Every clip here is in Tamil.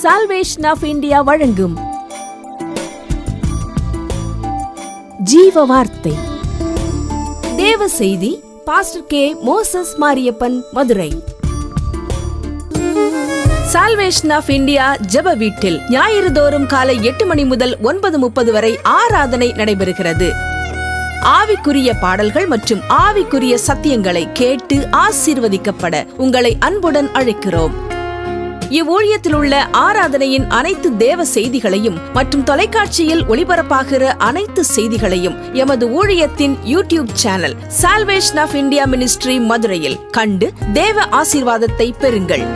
சால்வேஷன் ஆஃப் இந்தியா வழங்கும் ஜீவ வார்த்தை தேவ செய்தி. Pastor K. Moses Mariyappan, Madurai. Salvation of India ஜெப வீட்டில் ஞாயிறு தோறும் காலை 8 மணி முதல் 9:30 வரை ஆராதனை நடைபெறுகிறது. ஆவிக்குரிய பாடல்கள் மற்றும் ஆவிக்குரிய சத்தியங்களை கேட்டு ஆசீர்வதிக்கப்பட உங்களை அன்புடன் அழைக்கிறோம். இவ்வூழியத்தில் உள்ள ஆராதனையின் அனைத்து தேவ செய்திகளையும் மற்றும் தொலைக்காட்சியில் ஒளிபரப்பாகிற அனைத்து செய்திகளையும் எமது ஊழியத்தின் YouTube channel salvation of India ministry மதுரையில் கண்டு தேவ ஆசீர்வாதத்தை பெறுங்கள்.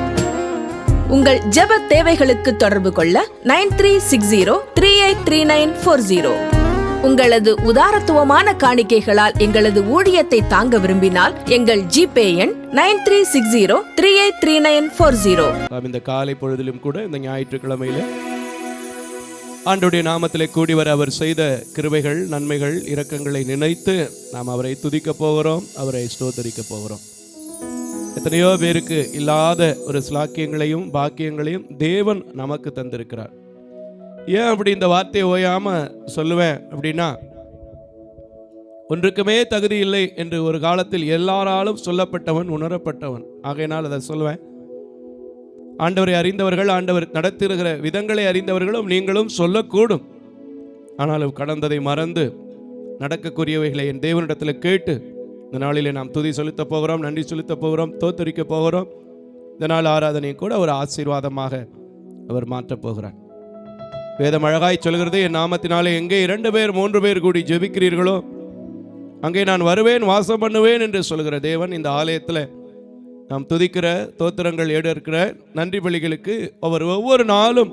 உங்கள் ஜெப தேவைகளுக்கு தொடர்பு கொள்ள 9360383940. உங்களது உதாரத்துவமான காணிக்கைகளால் எங்களது ஊழியத்தை தாங்க விரும்பினால் எங்கள் ஜிபே எண் 9360383940. இந்த காலை பொழுதிலும் கூட இந்த ஞாயிற்றுக்கிழமையில ஆண்டவருடைய நாமத்திலே கூடி வர அவர் செய்த கிருபைகள், நன்மைகள், இரக்கங்களை நினைத்து நாம் அவரை துதிக்க போகிறோம், அவரை ஸ்தோத்தரிக்க போகிறோம். எத்தனையோ பேருக்கு இல்லாத ஒரு ஸ்லாக்கியங்களையும் பாக்கியங்களையும் தேவன் நமக்கு தந்திருக்கிறார். ஏன் அப்படி இந்த வார்த்தையை ஓயாம சொல்லுவேன் அப்படின்னா, ஒன்றுக்குமே தகுதி இல்லை என்று ஒரு காலத்தில் எல்லாராலும் சொல்லப்பட்டவன், உணரப்பட்டவன். ஆகையினால் அதை சொல்லுவேன். ஆண்டவரை அறிந்தவர்கள், ஆண்டவர் நடத்துகிற விதங்களை அறிந்தவர்களும் நீங்களும் சொல்லக்கூடும். ஆனாலும் கடந்ததை மறந்து நடக்கக்கூடியவைகளை என் தேவனிடத்தில் கேட்டு இந்த நாளிலே நாம் துதி செலுத்த போகிறோம், நன்றி செலுத்த போகிறோம், தோத்தரிக்க போகிறோம். இந்த நாள் ஆராதனை கூட ஒரு ஆசீர்வாதமாக அவர் மாற்றப் போகிறார். வேதம் அழகாய் சொல்கிறது, என் நாமத்தினாலே எங்கே 2 பேர் 3 பேர் கூடி ஜெபிக்கிறீர்களோ அங்கே நான் வருவேன், வாசம் பண்ணுவேன் என்று சொல்கிற தேவன் இந்த ஆலயத்தில் நாம் துதிக்கிற தோத்திரங்கள் எடுக்கிற நன்றி பலிகளுக்கு அவர் ஒவ்வொரு நாளும்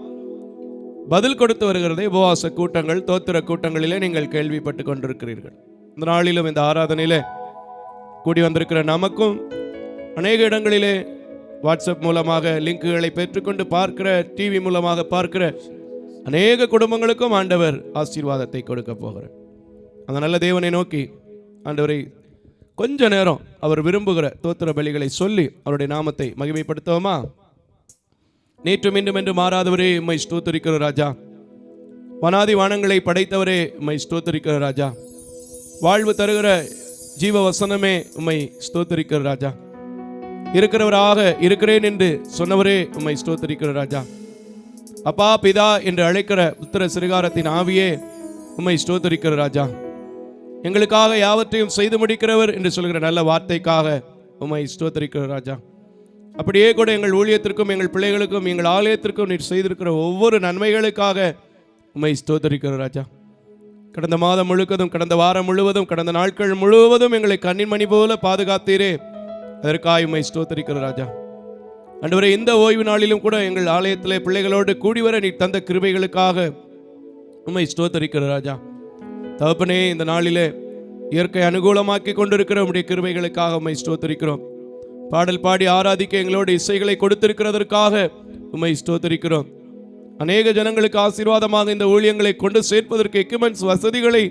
பதில் கொடுத்து வருகிறதே. உபவாச கூட்டங்கள், தோத்திர கூட்டங்களிலே நீங்கள் கேள்விப்பட்டு கொண்டிருக்கிறீர்கள். இந்த நாளிலும் இந்த ஆராதனையிலே கூடி வந்திருக்கிற நமக்கும் அநேக இடங்களிலே வாட்ஸ்அப் மூலமாக லிங்குகளை பெற்றுக்கொண்டு பார்க்கிற, டிவி மூலமாக பார்க்கிற அநேக குடும்பங்களுக்கும் ஆண்டவர் ஆசீர்வாதத்தை கொடுக்க போகிறார். அந்த நல்ல தேவனை நோக்கி ஆண்டவரை கொஞ்ச நேரம் அவர் விரும்புகிற தோத்திர பலிகளை சொல்லி அவருடைய நாமத்தை மகிமைப்படுத்துவோமா? நேற்றும் இன்றும் என்று மாறாதவரே உம்மை ஸ்தோத்திரிக்கிற ராஜா, வனாதி வானங்களை படைத்தவரே உம்மை ஸ்தோத்திரிக்கிற ராஜா, வாழ்வு தருகிற ஜீவ வசனமே உம்மை ஸ்தோத்திரிக்கிற ராஜா, இருக்கிறவராக இருக்கிறேன் என்று சொன்னவரே உம்மை ஸ்தோத்திரிக்கிற ராஜா, அப்பா பிதா என்று அழைக்கிற புத்திர சிருகாரத்தின் ஆவியே உம்மை ஸ்தோத்திரிக்கிற ராஜா, எங்களுக்காக யாவற்றையும் செய்து முடிக்கிறவர் என்று சொல்கிற நல்ல வார்த்தைக்காக உம்மை ஸ்தோத்திரிக்கிற ராஜா. அப்படியே கூட எங்கள் ஊழியத்திற்கும் எங்கள் பிள்ளைகளுக்கும் எங்கள் ஆலயத்திற்கும் நீர் செய்திருக்கிற ஒவ்வொரு நன்மைகளுக்காக உம்மை ஸ்தோத்திரிக்கிற ராஜா. கடந்த மாதம் முழுவதும், கடந்த வாரம் முழுவதும், கடந்த நாட்கள் முழுவதும் எங்களை கண்ணின் மணி போல பாதுகாத்தீரே, அதற்காக உம்மை ஸ்தோத்திரிக்கிற ராஜா. ஆண்டவரே, இந்த ஓய்வு நாளிலும் கூட எங்கள் ஆலயத்திலே பிள்ளைகளோடு கூடிவர நீ தந்த கிருபைகளுக்காக உம்மை ஸ்தோத்தரிக்கிற ராஜா. தகப்பனே, இந்த நாளிலே இயற்கை அனுகூலமாக்கி கொண்டிருக்கிற உம்முடைய கிருபைகளுக்காக உம்மை ஸ்தோத்தரிக்கிறோம். பாடல் பாடி ஆராதிக்க எங்களோடு இசைகளை கொடுத்திருக்கிறதற்காக உம்மை ஸ்தோத்தரிக்கிறோம். அநேக ஜனங்களுக்கு ஆசீர்வாதமாக இந்த ஊழியங்களை கொண்டு சேர்ப்பதற்கு எக்யூப்மெண்ட்ஸ் வசதிகளை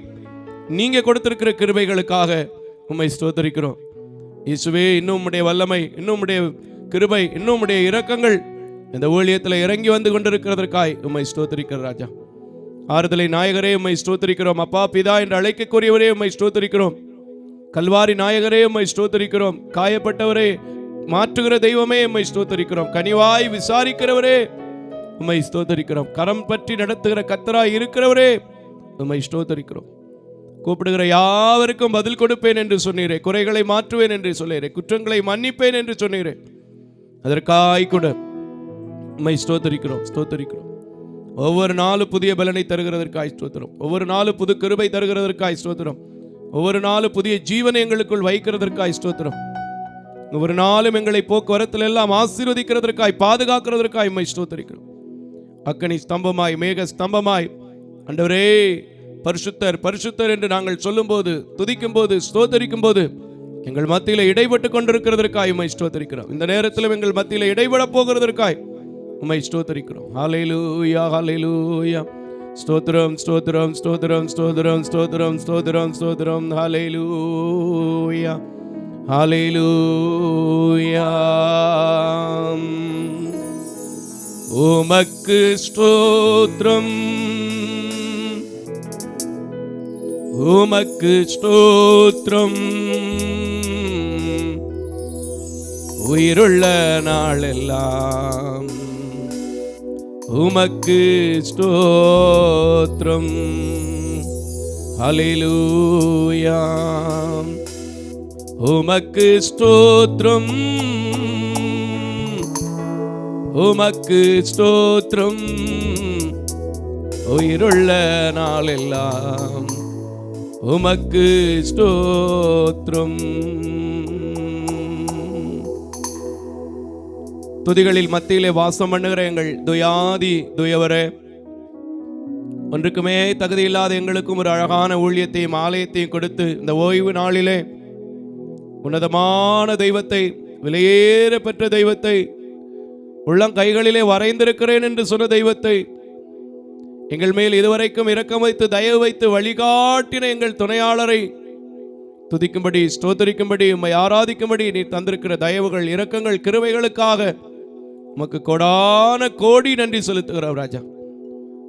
நீங்க கொடுத்திருக்கிற கிருபைகளுக்காக உம்மை ஸ்தோத்தரிக்கிறோம். இயேசுவே, இன்னும் உம்முடைய வல்லமை, இன்னும் உம்முடைய கிருபை, இன்னும் உம்முடைய இரக்கங்கள் இந்த ஊழியத்தில் இறங்கி வந்து கொண்டிருக்கிறதற்காய் உம்மை ஸ்தோத்திரிக்கிற ராஜா. ஆறுதலை நாயகரே உம்மை ஸ்தோத்திரிக்கிறோம். அப்பா பிதா என்று அழைக்கக்கூடியவரே உம்மை ஸ்தோத்திரிக்கிறோம். கல்வாரி நாயகரே உம்மை ஸ்தோத்திரிக்கிறோம். காயப்பட்டவரே, மாற்றுகிற தெய்வமே உம்மை ஸ்தோத்திரிக்கிறோம். கனிவாய் விசாரிக்கிறவரே உம்மை ஸ்தோத்திரிக்கிறோம். கரம் பற்றி நடத்துகிற கர்த்தராய் இருக்கிறவரே உம்மை ஸ்தோத்திரிக்கிறோம். கூப்பிடுகிற யாவருக்கும் பதில் கொடுப்பேன் என்று சொன்னீரே, குறைகளை மாற்றுவேன் என்று சொன்னீரே, குற்றங்களை மன்னிப்பேன் என்று சொன்னீரே, அதற்காய் கூட உம்மை ஸ்தோத்திரிக்கிறோம், ஸ்தோத்திரிக்கிறோம். ஒவ்வொரு நாளும் புதிய பலனை தருகிறதற்காய் ஸ்தோத்திரம். ஒவ்வொரு நாளும் புது கிருபை தருகிறதற்காய் ஸ்தோத்திரம். ஒவ்வொரு நாளும் புதிய ஜீவனை எங்களுக்குள் வைக்கிறதற்காய் ஸ்தோத்திரம். ஒவ்வொரு நாளும் எங்களை போக்குவரத்தில் எல்லாம் ஆசீர்வதிக்கிறதற்காய், பாதுகாக்கிறதற்காய் உம்மை ஸ்தோத்திரிக்கிறோம். அக்கனி ஸ்தம்பமாய், மேக ஸ்தம்பமாய் ஆண்டவரே, பரிசுத்தர் பரிசுத்தர் என்று நாங்கள் சொல்லும் போது, துதிக்கும் போது, ஸ்தோத்தரிக்கும் போது எங்கள் மத்தியில் இடைப்பட்டு கொண்டிருக்கிறதற்காய் உம்மை ஸ்தோத்தரிக்கிறோம். இந்த நேரத்திலும் எங்கள் மத்தியில் இடைபட போகிறதற்காய் உம்மை ஸ்தோத்தரிக்கிறோம். ஹல்லேலூயா, ஹல்லேலூயா, ஸ்தோத்திரம், ஸ்தோத்திரம், ஸ்தோத்திரம், ஸ்தோத்திரம், ஸ்தோத்திரம், ஸ்தோத்திரம், ஸ்தோத்திரம். ஹல்லேலூயா, ஹல்லேலூயா. உமக்கு ஸ்தோத்திரம், உமக்கு ஸ்தோத்திரம். உயிருள்ள நாளெல்லாம் உமக்கு ஸ்தோத்திரம். ஹல்லேலூயா. உமக்கு ஸ்தோத்திரம், உமக்கு ஸ்தோத்திரம். உயிருள்ள நாளெல்லாம் உமக்கு ஸ்தோத்திரம். துதிகளில் மத்தியிலே வாசம் பண்ணுகிற எங்கள் துயாதி துயவரே, ஒன்றுக்குமே தகுதியில்லாத எங்களுக்கும் ஒரு அழகான ஊழியத்தையும் ஆலயத்தையும் கொடுத்து இந்த ஓய்வு நாளிலே உன்னதமான தெய்வத்தை, விலையேற பெற்ற தெய்வத்தை, உள்ளம் கைகளிலே வரைந்திருக்கிறேன் என்று சொன்ன தெய்வத்தை, எங்கள் மேல் இதுவரைக்கும் இரக்கம் வைத்து தயவு வைத்து வழிகாட்டின எங்கள் துணையாளரை துதிக்கும்படி, ஸ்தோத்தரிக்கும்படி, உம்மை ஆராதிக்கும்படி நீ தந்திருக்கிற தயவுகள், இரக்கங்கள், கிருபைகளுக்காக உமக்கு கோடான கோடி நன்றி செலுத்துகிறோம் ராஜா.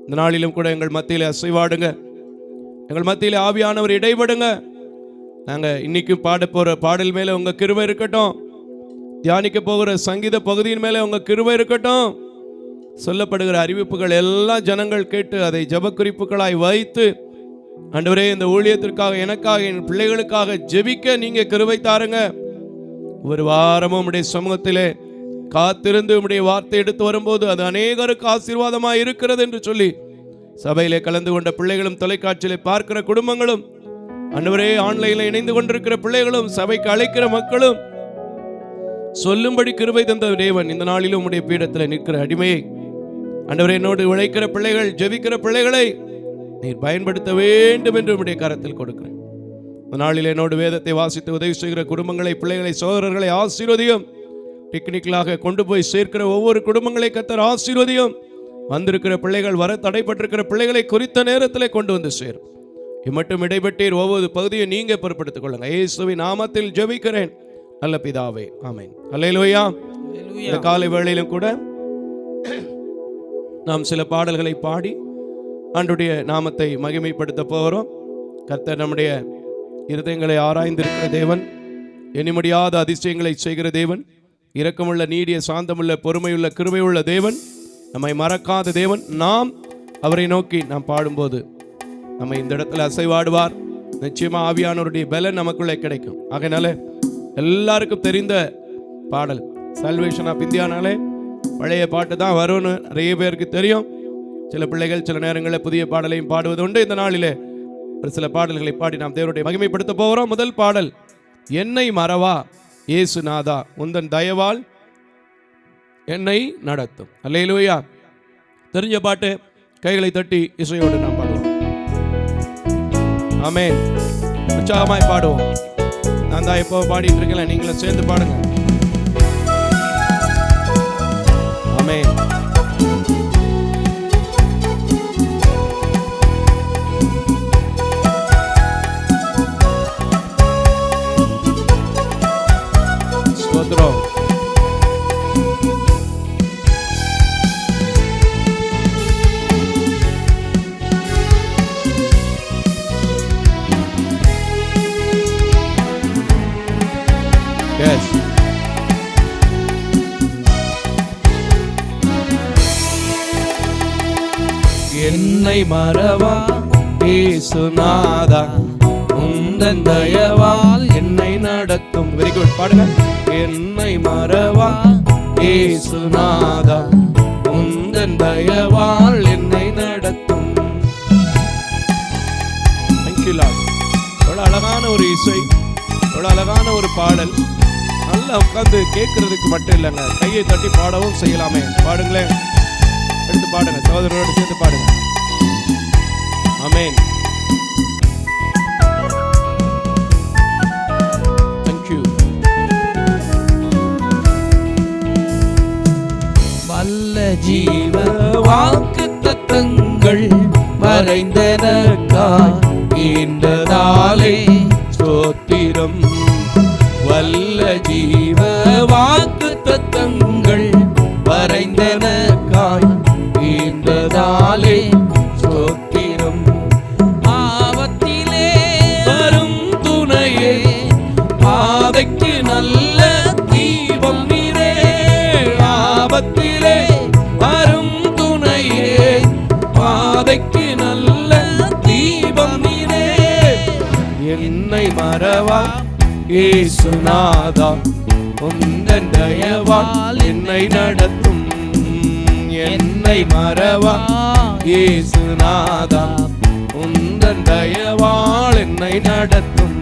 இந்த நாளிலும் கூட எங்கள் மத்தியிலே அசைவாடுங்க, எங்கள் மத்தியிலே ஆவியானவர் இடைபடுங்க. நாங்கள் இன்னைக்கு பாட போகிற பாடல் மேலே உங்கள் கிருபை இருக்கட்டும், தியானிக்க போகிற சங்கீத பகுதியின் மேலே உங்கள் கிருபை இருக்கட்டும். சொல்லப்படுகிற அறிவிப்புகள் எல்லாம் ஜனங்கள் கேட்டு அதை ஜெப குறிப்புகளாய் வைத்து, ஆண்டவரே இந்த ஊழியத்திற்காக, எனக்காக, என் பிள்ளைகளுக்காக ஜெபிக்க நீங்க கிருபை தாருங்க. ஒரு வாரமும் உடைய சமூகத்திலே காத்திருந்து உடைய வார்த்தை எடுத்து வரும்போது அது அநேகருக்கு ஆசீர்வாதமாக இருக்கிறது என்று சொல்லி சபையிலே கலந்து கொண்ட பிள்ளைகளும், தொலைக்காட்சியிலே பார்க்கிற குடும்பங்களும், ஆண்டவரே ஆன்லைனில் இணைந்து கொண்டிருக்கிற பிள்ளைகளும், சபைக்கு அழைக்கிற மக்களும் சொல்லும்படி கிருபை தந்த தேவன், இந்த நாளிலும் உடைய பீடத்தில் நிற்கிற அடிமையை, ஆண்டவரே என்னோடு உழைக்கிற பிள்ளைகள், ஜெபிக்கிற பிள்ளைகளை நீர் பயன்படுத்த வேண்டும் என்று உடைய கரத்தில் கொடுக்கிறேன். இந்த நாளில் என்னோடு வேதத்தை வாசித்து உதவி செய்கிற குடும்பங்களை, பிள்ளைகளை, சகோதரர்களை ஆசீர்வதியும். டெக்னிக்கலாக கொண்டு போய் சேர்க்கிற ஒவ்வொரு குடும்பங்களை கர்த்தர் ஆசீர்வதியும். வந்திருக்கிற பிள்ளைகள், வர தடைப்பட்டிருக்கிற பிள்ளைகளை குறித்த நேரத்தில் கொண்டு வந்து சேரும். இம்மட்டும் இடைப்பட்டீர், ஒவ்வொரு பகுதியை நீங்க பொறுப்படுத்திக் கொள்ளுங்க. இயேசுவின் நாமத்தில் ஜெபிக்கிறேன் நல்ல பிதாவே, ஆமென். அல்லேலூயா. இந்த காலை வேளையிலும் கூட நாம் சில பாடல்களை பாடி ஆண்டுடைய நாமத்தை மகிமைப்படுத்த போகிறோம். கர்த்தர் நம்முடைய இருதயங்களை ஆராய்ந்திருக்கிற தேவன், எண்ணி முடியாத அதிசயங்களை செய்கிற தேவன், இரக்கமுள்ள, நீடிய, சாந்தமுள்ள, பொறுமையுள்ள, கிருபையுள்ள தேவன், நம்மை மறக்காத தேவன். நாம் அவரை நோக்கி நாம் பாடும்போது நம்ம இந்த இடத்துல அசைவாடுவார். நிச்சயமா ஆவியானவருடைய பலன் நமக்குள்ளே கிடைக்கும். ஆகையினால எல்லாருக்கும் தெரிந்த பாடல் சால்வேஷன் ஆஃப் இந்தியானாலே பழைய பாட்டு தான் வரும்னு நிறைய பேருக்கு தெரியும். சில பிள்ளைகள் சில நேரங்களில் புதிய பாடலையும் பாடுவது உண்டு. இந்த நாளிலே ஒரு சில பாடல்களை பாடி நாம் தேவனுடைய மகிமைப்படுத்த போகிறோம். முதல் பாடல், என்னை மறவா இயேசுநாதா, உந்தன் தயவால் என்னை நடத்தும். அல்லேலூயா. தெரிஞ்ச பாட்டு, கைகளை தட்டி இசையோடு நாம் பாடுவோம். ஆமென். உற்சாகமாய் பாடுவோம். நான் தான் எப்போ பாடிட்டு இருக்கேன், நீங்களும் சேர்ந்து பாடுங்க. ஆமென். ஸ்தோத்திரம். Yes. என்னை மறவா இயேசுநாதா, உந்தன் தயவால் என்னை நடத்தும். வெரி குட், பாடுங்க. என்னை மறவா இயேசுநாதா, உந்தன் தயவால் என்னை நடத்தும். Thank you Lord. எவ்வளவு அழகான ஒரு இசை, எவ்வளவு அழகான ஒரு பாடல். நல்லா உட்கார்ந்து கேட்கறதுக்கு மட்டும் இல்லைங்க, கையை தட்டி பாடவும் செய்யலாமே. பாடுங்களேன், எடுத்து பாடுங்க, சகோதரரோடு சேர்ந்து பாடுங்க. ஆமென். Thank you. வல்ல ஜீவ வாக்குத்தத்தங்கள் மறைந்தனக்காய் ஈன்றதாலே ஸ்தோத்திரம். வல்ல ஜீவ வாக்குத்தத்தங்கள் மறைந்தனக்காய் இயேசுநாதா உந்தன் தயவால் என்னை நடத்தும். என்னை மறவா இயேசுநாதா உந்தன் தயவால் என்னை நடத்தும்.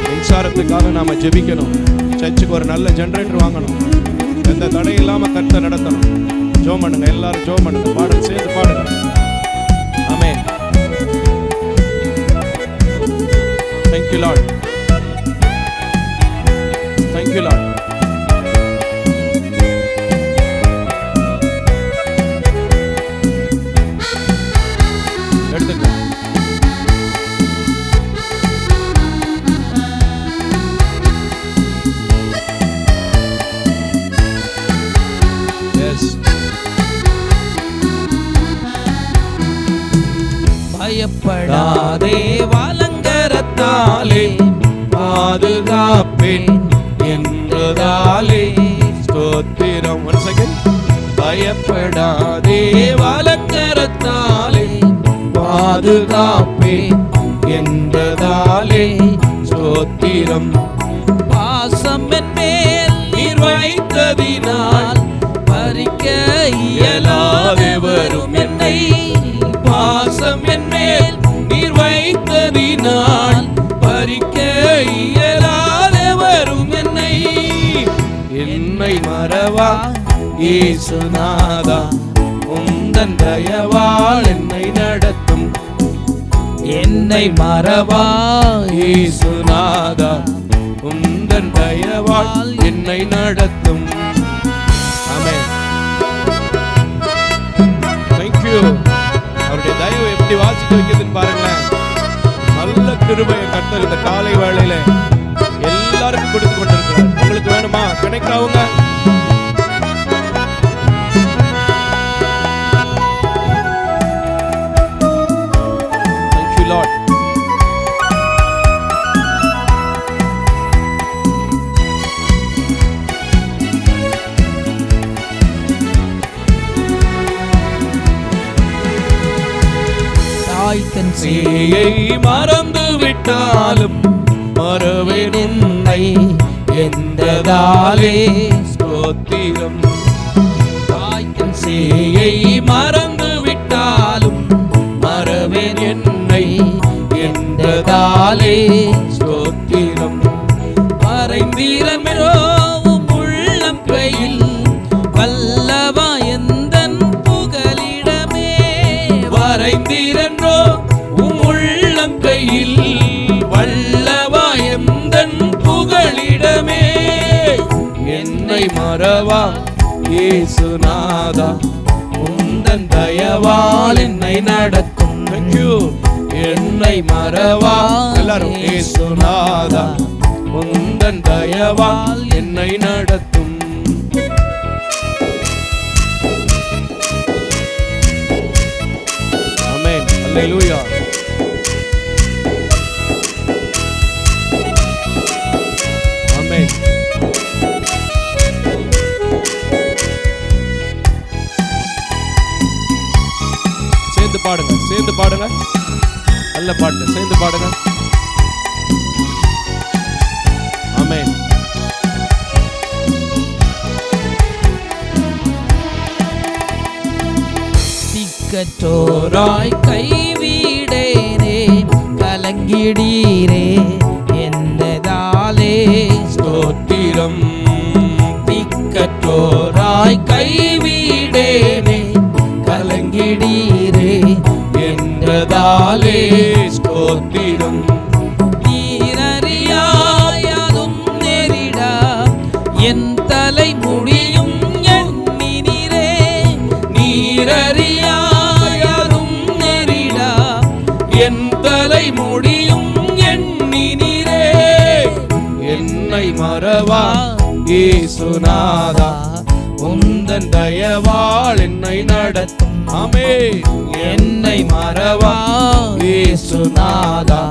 மின்சாரத்துக்காக நாம ஜெபிக்கணும். சர்ச்சுக்கு ஒரு நல்ல ஜெனரேட்டர் வாங்கணும். எந்த தடை இல்லாம கர்த்தர் நடத்தணும். ஜெபம் பண்ணுங்க, எல்லாரும் ஜெபம் பண்ணுங்க, பாடல் சேர்ந்து பாடுங்க. ஆமென். Thank you Lord. Thank you Lord. எடுத்துங்க. Yes. பயப்படாதே வலங்கரத்தாலே பாதுகாப்பேன் என்றதாலே ஸ்தோத்திரம். One second. பயப்படாதே வலங்கரத்தாலே பாதுகாப்பேன் என்றதாலே ஸ்தோத்திரம். பாசம் என் மேல் நீர் வைத்ததினால் பறிக்க இயலாது வரும் என்னை. பாசம் என் மேல் நீர் வைத்ததினால் பறிக்க இயலாது வரும் என்னை. என்னை மறவா இயேசுநாதா உந்தன் தயவால் என்னை நடத்தும். என்னை மறவா இயேசுநாதா உந்தன் தயவால் என்னை நடத்தும். ஆமென். Thank you. அவருடைய தயவு எப்படி வாசிக்க வைக்கிறதுன்னு பாருங்களேன். நல்ல கிருபையை கர்த்தர் இந்த காலை வேளையில எல்லாருக்கும் கொடுத்து கொண்டிருக்கிறார். உங்களுக்கு வேணுமா? கிடைக்கிறவங்க Thank you Lord. தாய் தன் சேயை மறந்து விட்டாலும் மறவேன் உன்னை என்றதாலே ஸ்தோத்திரம். தாய் தன் சேயை மறந்து விட்டாலும் மறவேன் என்னை என்றதாலே ஸ்தோத்திரம். மறைந்திரமிரோவும் உள்ளம் கையில் வல்லவா எந்தன் புகலிடமே. வரைந்திரன்றோ உம் உள்ளம் கையில் வல்லவா எந்தன் புகலிடமே. என்னை மறவா இயேசுநாதா உந்தன் தயவால் என்னை நடத்தும். Thank you. என்னை மறவா எல்லாரும் இயேசுநாதா உந்தன் தயவால் என்னை நடத்தும். ஆமென். அல்லேலூயா. ஆமென். சேர்ந்து பாடுங்க, சேர்ந்து பாடுங்க. நல்ல பாட்டு, சேர்ந்து பாடுங்க. ஆமென். திக்கற்றோராய் கைவிடேனே கலங்கிடீரே என்னதாலே ஸ்தோத்திரம். திக்கற்றோராய் கைவிடேனே கலங்கிடீரே என்றதாலே ஸ்தோத்திரம். நீரறியாயதும் நெரிடா என் தலை முடியும் எண்ணினீரே. நீரறியாயதும் நெரிடா என் தலை முடியும் எண்ணினீரே. என்னை மறவா இயேசுநாதா உந்தன் தயவால் என்னை நடத்தும். ஆமென். என்னை மறவா இயேசுநாதா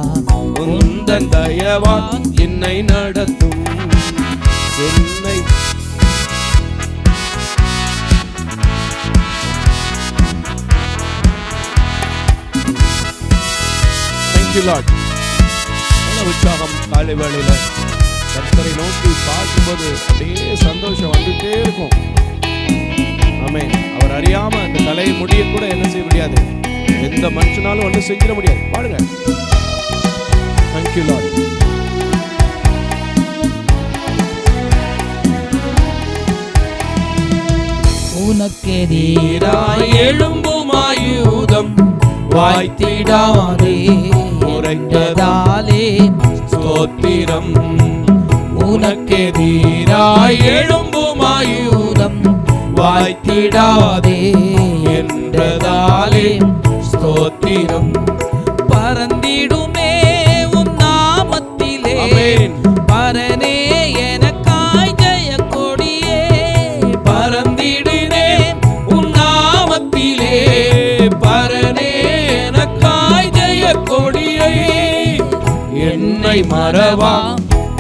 உந்தன் தயவால் என்னை நடத்தும். என்னை Thank you Lord. உற்சாகம் காலை வேளையில கர்த்தரை நோக்கி பார்க்கும்போது அப்படியே சந்தோஷம் வந்துட்டே இருக்கும். ஆமென். அவர் அறியாம அந்த தலை முடிய கூட என்ன செய்ய முடியாது, எந்த மனுஷனாலும் ஒன்றும் செஞ்சிட முடியாது. பாருங்க. Thank you Lord. உனக்கெதிராய் எழும்பும் ஆயுதம் வாய்த்திடாதே, உரைத்ததாலே ஸ்தோத்திரம். உனக்கெதிராய் எழும்பும் ஆயுதம் வாய்த்திடாதே என்றதாலே ஸ்தோத்திரம். பறந்திடுமே உன் நாமத்திலே, பரனே எனக்காய் ஜெய கொடியே. பறந்திடுமே உன் நாமத்திலே, பரனே எனக்காய் ஜெய கொடியே. என்னை மறவா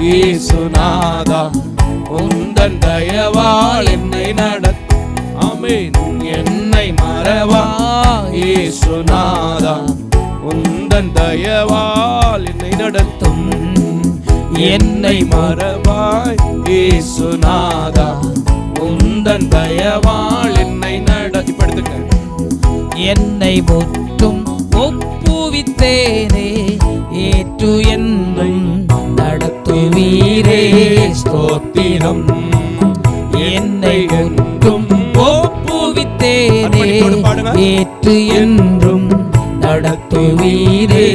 இயேசுநாதா, உந்தன் தயவால் என்னை நடத்தும். ஆமென். என்னை மறவா இயேசுநாதா, உந்தன் தயவால் என்னை நடத்தும். என்னை மறவாய் இயேசுநாதா, உந்தன் தயவால் என்னை நடத்துக்க. என்னை முற்றும் ஒப்புவித்தேனே, ஏற்று என்னும் நடத்துவீரே ஸ்தோத்திரம். என்னை முற்றும் ஒப்புவித்தேனே, ஏற்று என்றும் நடத்துவீரே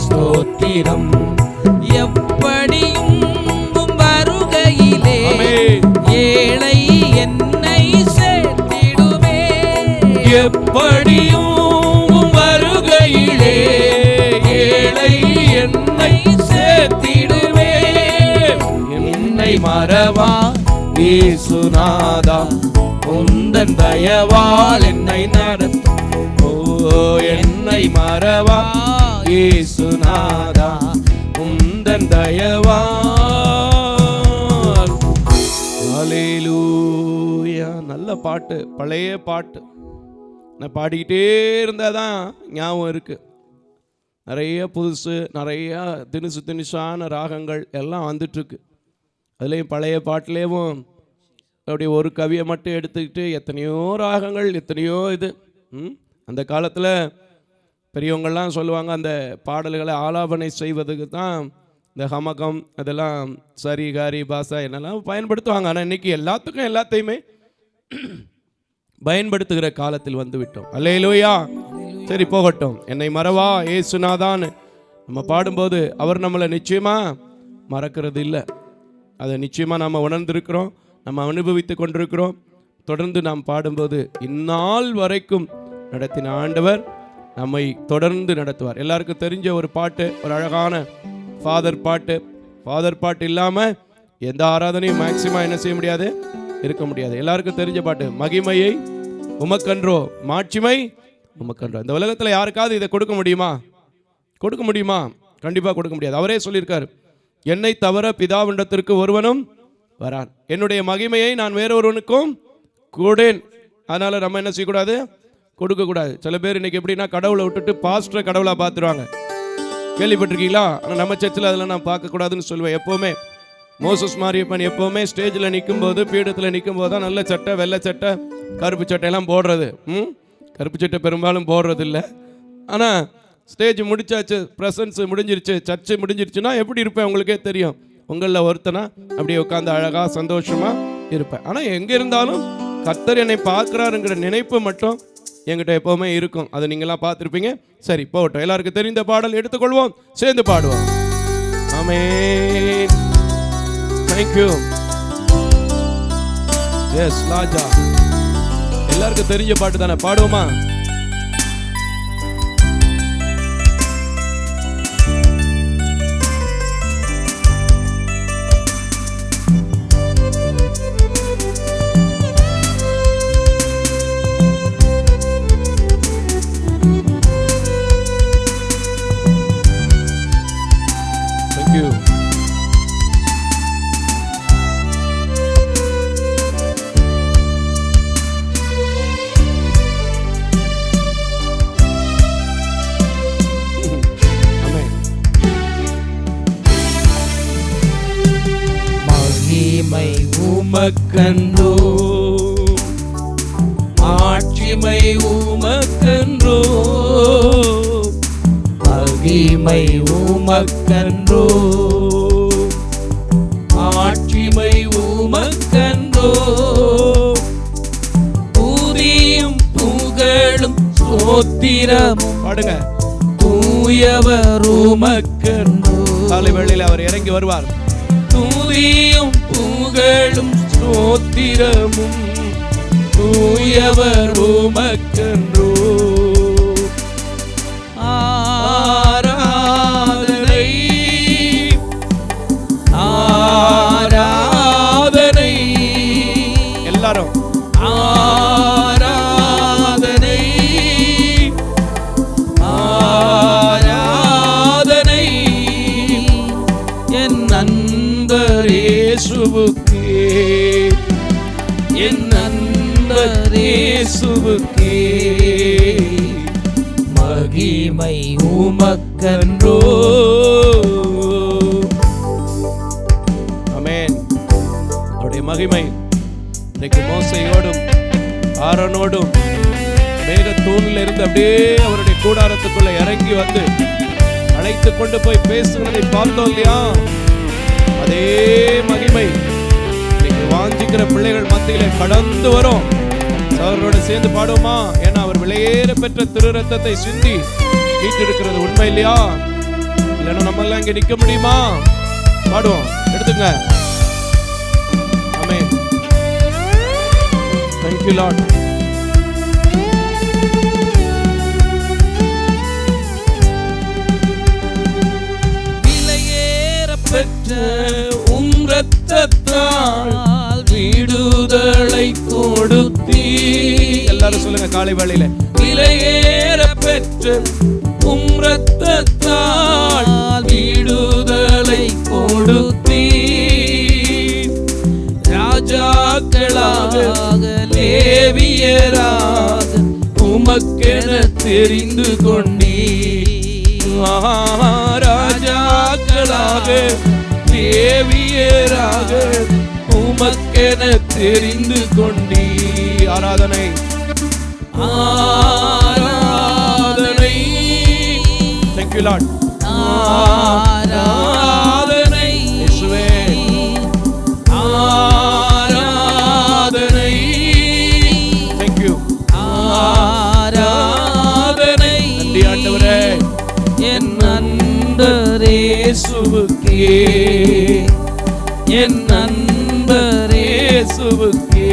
ஸ்தோத்திரம். எப்படியும் வருகையிலே ஏழை என்னை சேர்த்திடுமே. எப்படியும் வருகையிலே ஏழை என்னை சேர்த்திடுமே. என்னை மறவா இயேசுநாதா, உந்தன் தயவால் என்னை நடத்தும். என்னை மறவா இயேசுநாதா, உந்தன் தயவால். ஹல்லேலூயா. நல்ல பாட்டு, பழைய பாட்டு. நான் பாடிக்கிட்டே இருந்தாதான் ஞாபகம் இருக்கு. நிறைய புதுசு, நிறைய தினுசான ராகங்கள் எல்லாம் வந்துட்டுருக்கு. அதுலேயும் பழைய பாட்டிலேயும் அப்படி ஒரு கவியை மட்டும் எடுத்துக்கிட்டு எத்தனையோ ராகங்கள், எத்தனையோ இது. அந்த காலத்தில் பெரியவங்கள்லாம் சொல்லுவாங்க, அந்த பாடல்களை ஆலாபனை செய்வதுக்கு தான் இந்த ஹமகம் அதெல்லாம் சரி காரி பாசா என்னெல்லாம் பயன்படுத்துவாங்க. ஆனால் இன்றைக்கி எல்லாத்துக்கும் எல்லாத்தையுமே பயன்படுத்துகிற காலத்தில் வந்து விட்டோம். அல்லேலூயா. சரி, போகட்டும். என்னை மறவா ஏசுநாதான்னு நம்ம பாடும்போது அவர் நம்மளை நிச்சயமாக மறக்கிறது இல்லை. அதை நிச்சயமாக நாம் உணர்ந்திருக்கிறோம், நம்ம அனுபவித்து கொண்டிருக்கிறோம். தொடர்ந்து நாம் பாடும்போது இந்நாள் வரைக்கும் நடத்தின ஆண்டவர் நம்மை தொடர்ந்து நடத்துவார். எல்லாருக்கும் தெரிஞ்ச ஒரு பாட்டு, ஒரு அழகான ஃபாதர் பாட்டு. ஃபாதர் பாட்டு இல்லாமல் எந்த ஆராதனையும் மேக்சிமம் என்ன செய்ய முடியாது, இருக்க முடியாது. எல்லாருக்கும் தெரிஞ்ச பாட்டு, மகிமையை உமக்கன்றோ மாட்சிமை உமக்கன்றோ. இந்த உலகத்தில் யாருக்காவது இதை கொடுக்க முடியுமா? கொடுக்க முடியுமா? கண்டிப்பாக கொடுக்க முடியாது. அவரே சொல்லியிருக்கார், என்னை தவிர பிதாவிண்டத்திற்கு ஒருவனும் வரான், என்னுடைய மகிமையை நான் வேறொருவனுக்கும் கூடேன். அதனால் நம்ம என்ன செய்யக்கூடாது, கொடுக்கக்கூடாது. சில பேர் இன்றைக்கி எப்படின்னா கடவுளை விட்டுட்டு பாஸ்டரை கடவுளாக பார்த்துருவாங்க. கேள்விப்பட்டிருக்கீங்களா? ஆனால் நம்ம சர்ச்சில் அதெல்லாம் நான் பார்க்கக்கூடாதுன்னு சொல்லுவேன். எப்போவுமே மோசஸ் மாரியப்பன் எப்போவுமே ஸ்டேஜில் நிற்கும்போது, பீடத்தில் நிற்கும்போது தான் நல்ல சட்டை, வெள்ளை சட்டை, கருப்பு சட்டையெல்லாம் போடுறது. கருப்பு சட்டை பெரும்பாலும் போடுறதில்ல. ஆனால் ஸ்டேஜ் முடிச்சாச்சு, ப்ரெசன்ஸ் முடிஞ்சிருச்சு, சர்ச்சு முடிஞ்சிருச்சுன்னா எப்படி இருப்பேன் உங்களுக்கே தெரியும். உங்களில் ஒருத்தனா அப்படியே உட்காந்து அழகாக சந்தோஷமாக இருப்பேன். ஆனால் எங்கே இருந்தாலும் கர்த்தர் என்னை பார்க்குறாருங்கிற நினைப்பு மட்டும் என்கிட்ட எப்போவுமே இருக்கும். அதை நீங்களாம் பார்த்துருப்பீங்க. சரி, போகட்டும். எல்லாருக்கும் தெரிந்த பாடல் எடுத்துக்கொள்வோம், சேர்ந்து பாடுவோம். ஆமென். தேங்க்யூ. எஸ் ராஜா. எல்லாருக்கும் தெரிஞ்ச பாட்டு தானே, பாடுவோமா? உமக்கன்றோ, ஆட்சிமை உமக்கன்றோ, மகிமை உமக்கன்றோ, ஆட்சிமை உமக்கன்றோ, புதியும் புகழும் ஸ்தோத்திரமும் பாடுங்க தூயவர் உமக்கன்றோ. காலை வேளையில் அவர் இறங்கி வருவார். துதியும் புகழும் ஸ்தோத்திரமும் தூயவர் உமக்கன்றோ. ஆராதனை ஆராதனை எல்லாரும் ஆராதனை ஆராதனை என் நண்பர் இயேசுவுக்கே, என் நண்பர் இயேசுவுக்கே, மகிமை உமக்கன்றோ. ஆமென். அவருடைய மகிமை இன்னைக்கு மோசையோடும் ஆரோனோடும் மேகத்தூணில் இருந்து அப்படியே அவருடைய கூடாரத்துக்குள்ள இறங்கி வந்து அழைத்து கொண்டு போய் பேசுவதை பார்த்தோம் இல்லையா? அதே மகிமை இன்னைக்கு வாஞ்சிக்கிற பிள்ளைகள் மத்தியில கடந்து வரும். அவரோட சேர்ந்து பாடுவோமா? ஏன்னா அவர் விலையேற பெற்ற திரு ரத்தத்தை சிந்தி மீட்டெடுக்கிறது உண்மை இல்லையா? இல்லைன்னா நம்ம எல்லாம் இங்க நிக்க முடியுமா? பாடுவோம், எடுத்துங்க. ஆமென். Thank you Lord. விலையேற பெற்ற உம் இரத்தத்தால் விடுதலை கொடுத்தீ. எல்லாரும் சொல்லுங்க காலை வேளையில. விலையேற பெற்ற உம் இரத்தத்தால் விடுதலை கொடுத்தீ. ராஜாக்களாக லேவியராக உமக்கென தெரிந்து கொண்டீ. ராஜாக்களாக லேவியராக உமக்கென தெரிந்து கொண்டீ. ஆராதனை ஆராதனை. Thank you Lord. ஆராதனை இயேசுவே. ஆராதனை. Thank you. ஆராதனை. நன்றி ஆண்டவரே. என் நண்பர் இயேசுவுக்கே, என் நண்பர் இயேசுவுக்கே,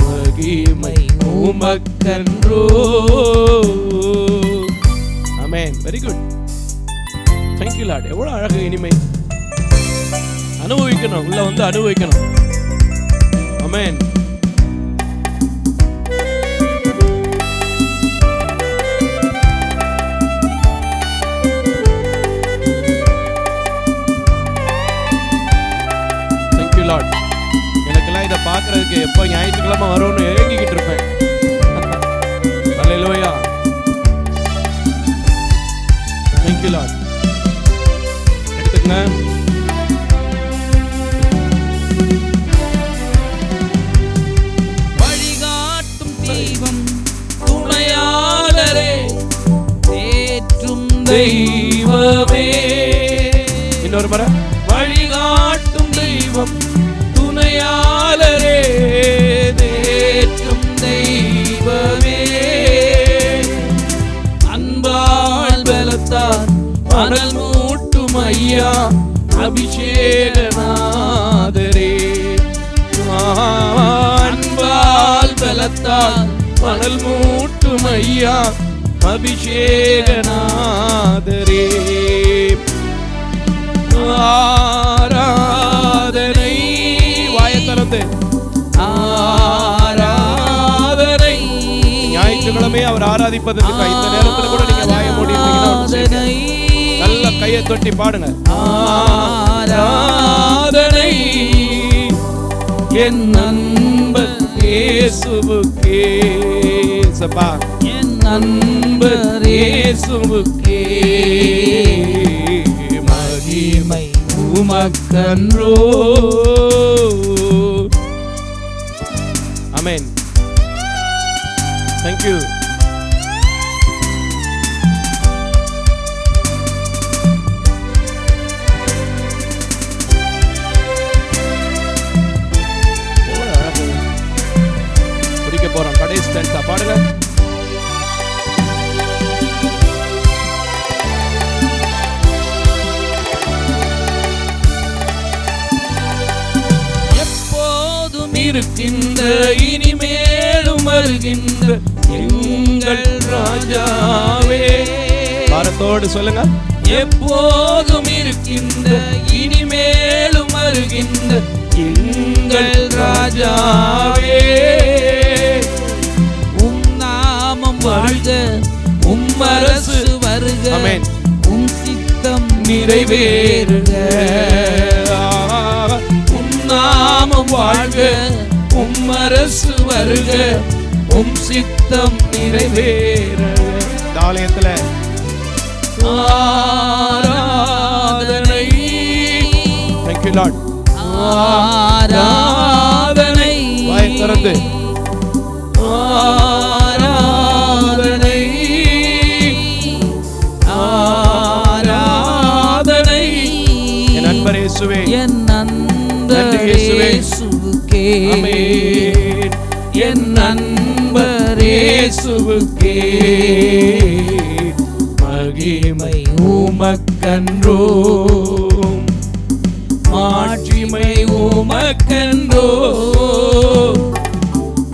மகிமை உமக்கன்றோ. ஆமென். Very good. Thank you Lord. எவ்வளவு அழகு இனிமை. அனுபவிக்கணும், உள்ள வந்து அனுபவிக்கணும். ஆமென். எனக்கெல்லாம் இதை பார்க்கறதுக்கு எப்போ ஞாயிற்றுக்கிழமை வரும்னு ஏங்கிக்கிட்டு இருப்பேன். அல்லேலூயா. Thank you Lord. எடுத்துக்கங்க. வழிகாட்டும் தெய்வம் துணையாளரே, தேற்றும் தெய்வமே. இன்னொரு முறை. வழிகாட்டும் தெய்வம் துணையாளரே, தேற்றும் தெய்வமே. அன்பால் பலத்தால் மணல் மூட்டும் ஐயா அபிஷேகநாதரே. அன்பால் பலத்தால் மணல் மூட்டும் ஐயா அபிஷேகநாதரே. ஆராதனை. வாயை திறந்து ஆராதனை. ஞாயிற்றுக்கிழமை அவர் ஆராதிப்பதற்கு இந்த நேரத்தில் கூட நீங்க வாயை மூடி நல்ல கையை தொட்டி பாடுங்க. ஆராதனை என் நண்பர் இயேசுவுக்கே. சபா என் நண்பர் இயேசுவுக்கே, மகிமை உமக்கன்றோ. ஆமென். Thank you. குடிக்க போறோம் கடைசி ஸ்டான்ஸா பாடுங்க. எப்போதும் இருக்கின்ற இனிமேலும் வருகின்ற எங்கள் ராஜாவே. பாரத்தோடு சொல்லுங்க. எப்போதும் இருக்கின்ற இனிமேலும் வருகின்ற எங்கள் ராஜாவே. உம் நாமம் வாழ்க, உம் அரசு வருக, உம் சித்தம் நிறைவேறுக. உம் நாமம் வாழ்க, உம் அரசு வருக, உம் சித்தம் நிறைவேறுக. தாலயத்துல ஆராதனை. Thank you Lord. ஆராதனை. வாய் திறந்து ஆராதனை, ஆராதனை. என் நண்பர் இயேசுவே, என் நண்பர் இயேசுவுக்கே. ஆமென். என் நண்பர் இயேசுவுக்கே மகிமை உமக்கன்றோ, மாட்சிமை உமக்கன்றோ.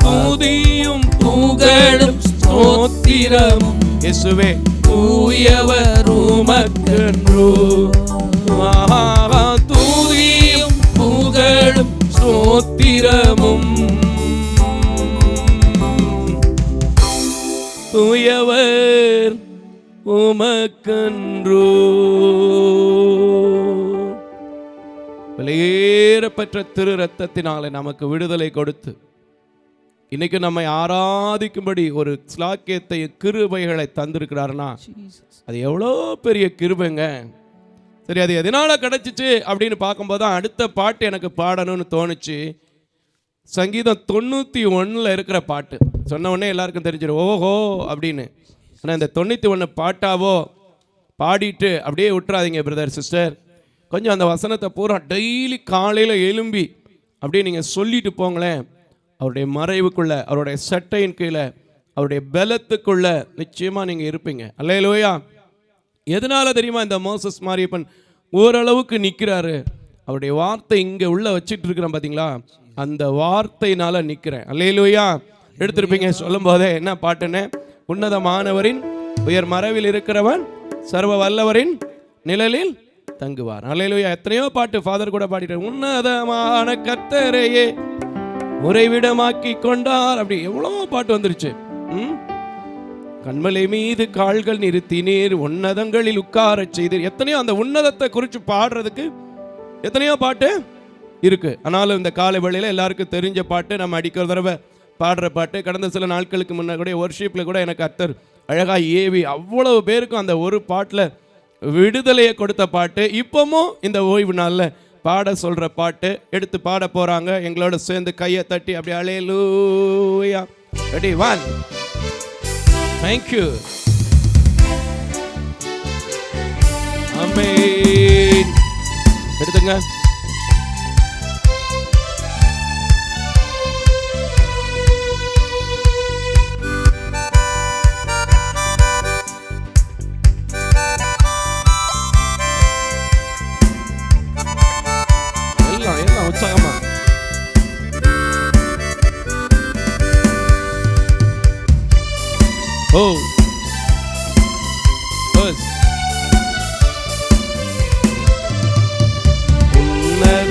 துதியும் புகழும் ஸ்தோத்திரமும் இயேசுவே தூயவர் உமக்கன்றோ. துதியும் புகழும் ஸ்தோத்திரமும் தூயவர் உமக்கன்றோ. வெளியேறப்பெற்ற திரு ரத்தத்தினாலே நமக்கு விடுதலை கொடுத்து இன்னைக்கு நம்மை ஆராதிக்கும்படி ஒரு ஸ்லாக்கியத்தை கிருபைகளை தந்திருக்கிறாருன்னா அது எவ்வளோ பெரிய கிருபைங்க. சரி, அது எதனால கிடைச்சிச்சு அப்படின்னு பார்க்கும்போது தான் அடுத்த பாட்டு எனக்கு பாடணும்னு தோணுச்சு. சங்கீதம் 91 இருக்கிற பாட்டு சொன்ன உடனே எல்லாருக்கும் தெரிஞ்சிடும் ஓஹோ அப்படின்னு. ஆனால் இந்த 91 பாட்டாவோ பாடிட்டு அப்படியே விட்டுறாதீங்க பிரதர் சிஸ்டர். கொஞ்சம் அந்த வசனத்தை பூரா டெய்லி காலையில் எழும்பி அப்படியே நீங்கள் சொல்லிட்டு போங்களேன். அவருடைய மறைவுக்குள்ள, அவருடைய சட்டையின் கீழே, அவருடைய பலத்துக்குள்ள நிச்சயமாக நீங்கள் இருப்பீங்க. அல்லேலூயா. எதனால தெரியுமா இந்த மோசஸ் மாரியப்பன் ஓரளவுக்கு நிற்கிறாரு? அவருடைய வார்த்தை இங்கே உள்ள வச்சுட்டு இருக்கிறேன் பார்த்தீங்களா, அந்த வார்த்தையினால நிற்கிறேன். அல்லேலூயா. எடுத்திருப்பீங்க சொல்லும் போதே என்ன பாட்டுன்னு, உன்னதமானவரின் உயர் மறைவில் இருக்கிறவன் சர்வ வல்லவரின் நிழலில் தங்குவார். அல்லேலூயா. எத்தனையோ பாட்டு ஃபாதர் கூட பாடிட்டார். உன்னதமான கர்த்தரையே உறைவிடமாக்கி கொண்டார். அப்படி எவ்வளோ பாட்டு வந்துருச்சு. கண்மலை மீது கால்கள் நிறுத்தினீர், உன்னதங்களில் உட்கார செய்தீர். எத்தனையோ அந்த உன்னதத்தை குறித்து பாடுறதுக்கு எத்தனையோ பாட்டு இருக்கு. ஆனாலும் இந்த காலை வேளையில எல்லாருக்கும் தெரிஞ்ச பாட்டு, நம்ம அடிக்கிற தடவை பாடுற பாட்டு. கடந்த சில நாட்களுக்கு முன்னாடி கூட ஒர்ஷிப்பில் கூட எனக்கு கர்த்தர் அழகா ஏவி அவ்வளவு பேருக்கும் அந்த ஒரு பாட்டில் விடுதலையை கொடுத்த பாட்டு. இப்பவும் இந்த ஓய்வு நாளில் பாட சொல்ற பாட்டு எடுத்து பாட போறாங்க. எங்களோட சேர்ந்து கையை தட்டி அப்படி அல்லேலூயா. ரெடி 1. Thank you. ஆமென். எடுத்துங்க. எல்லாம் உற்சாகமா. ஓ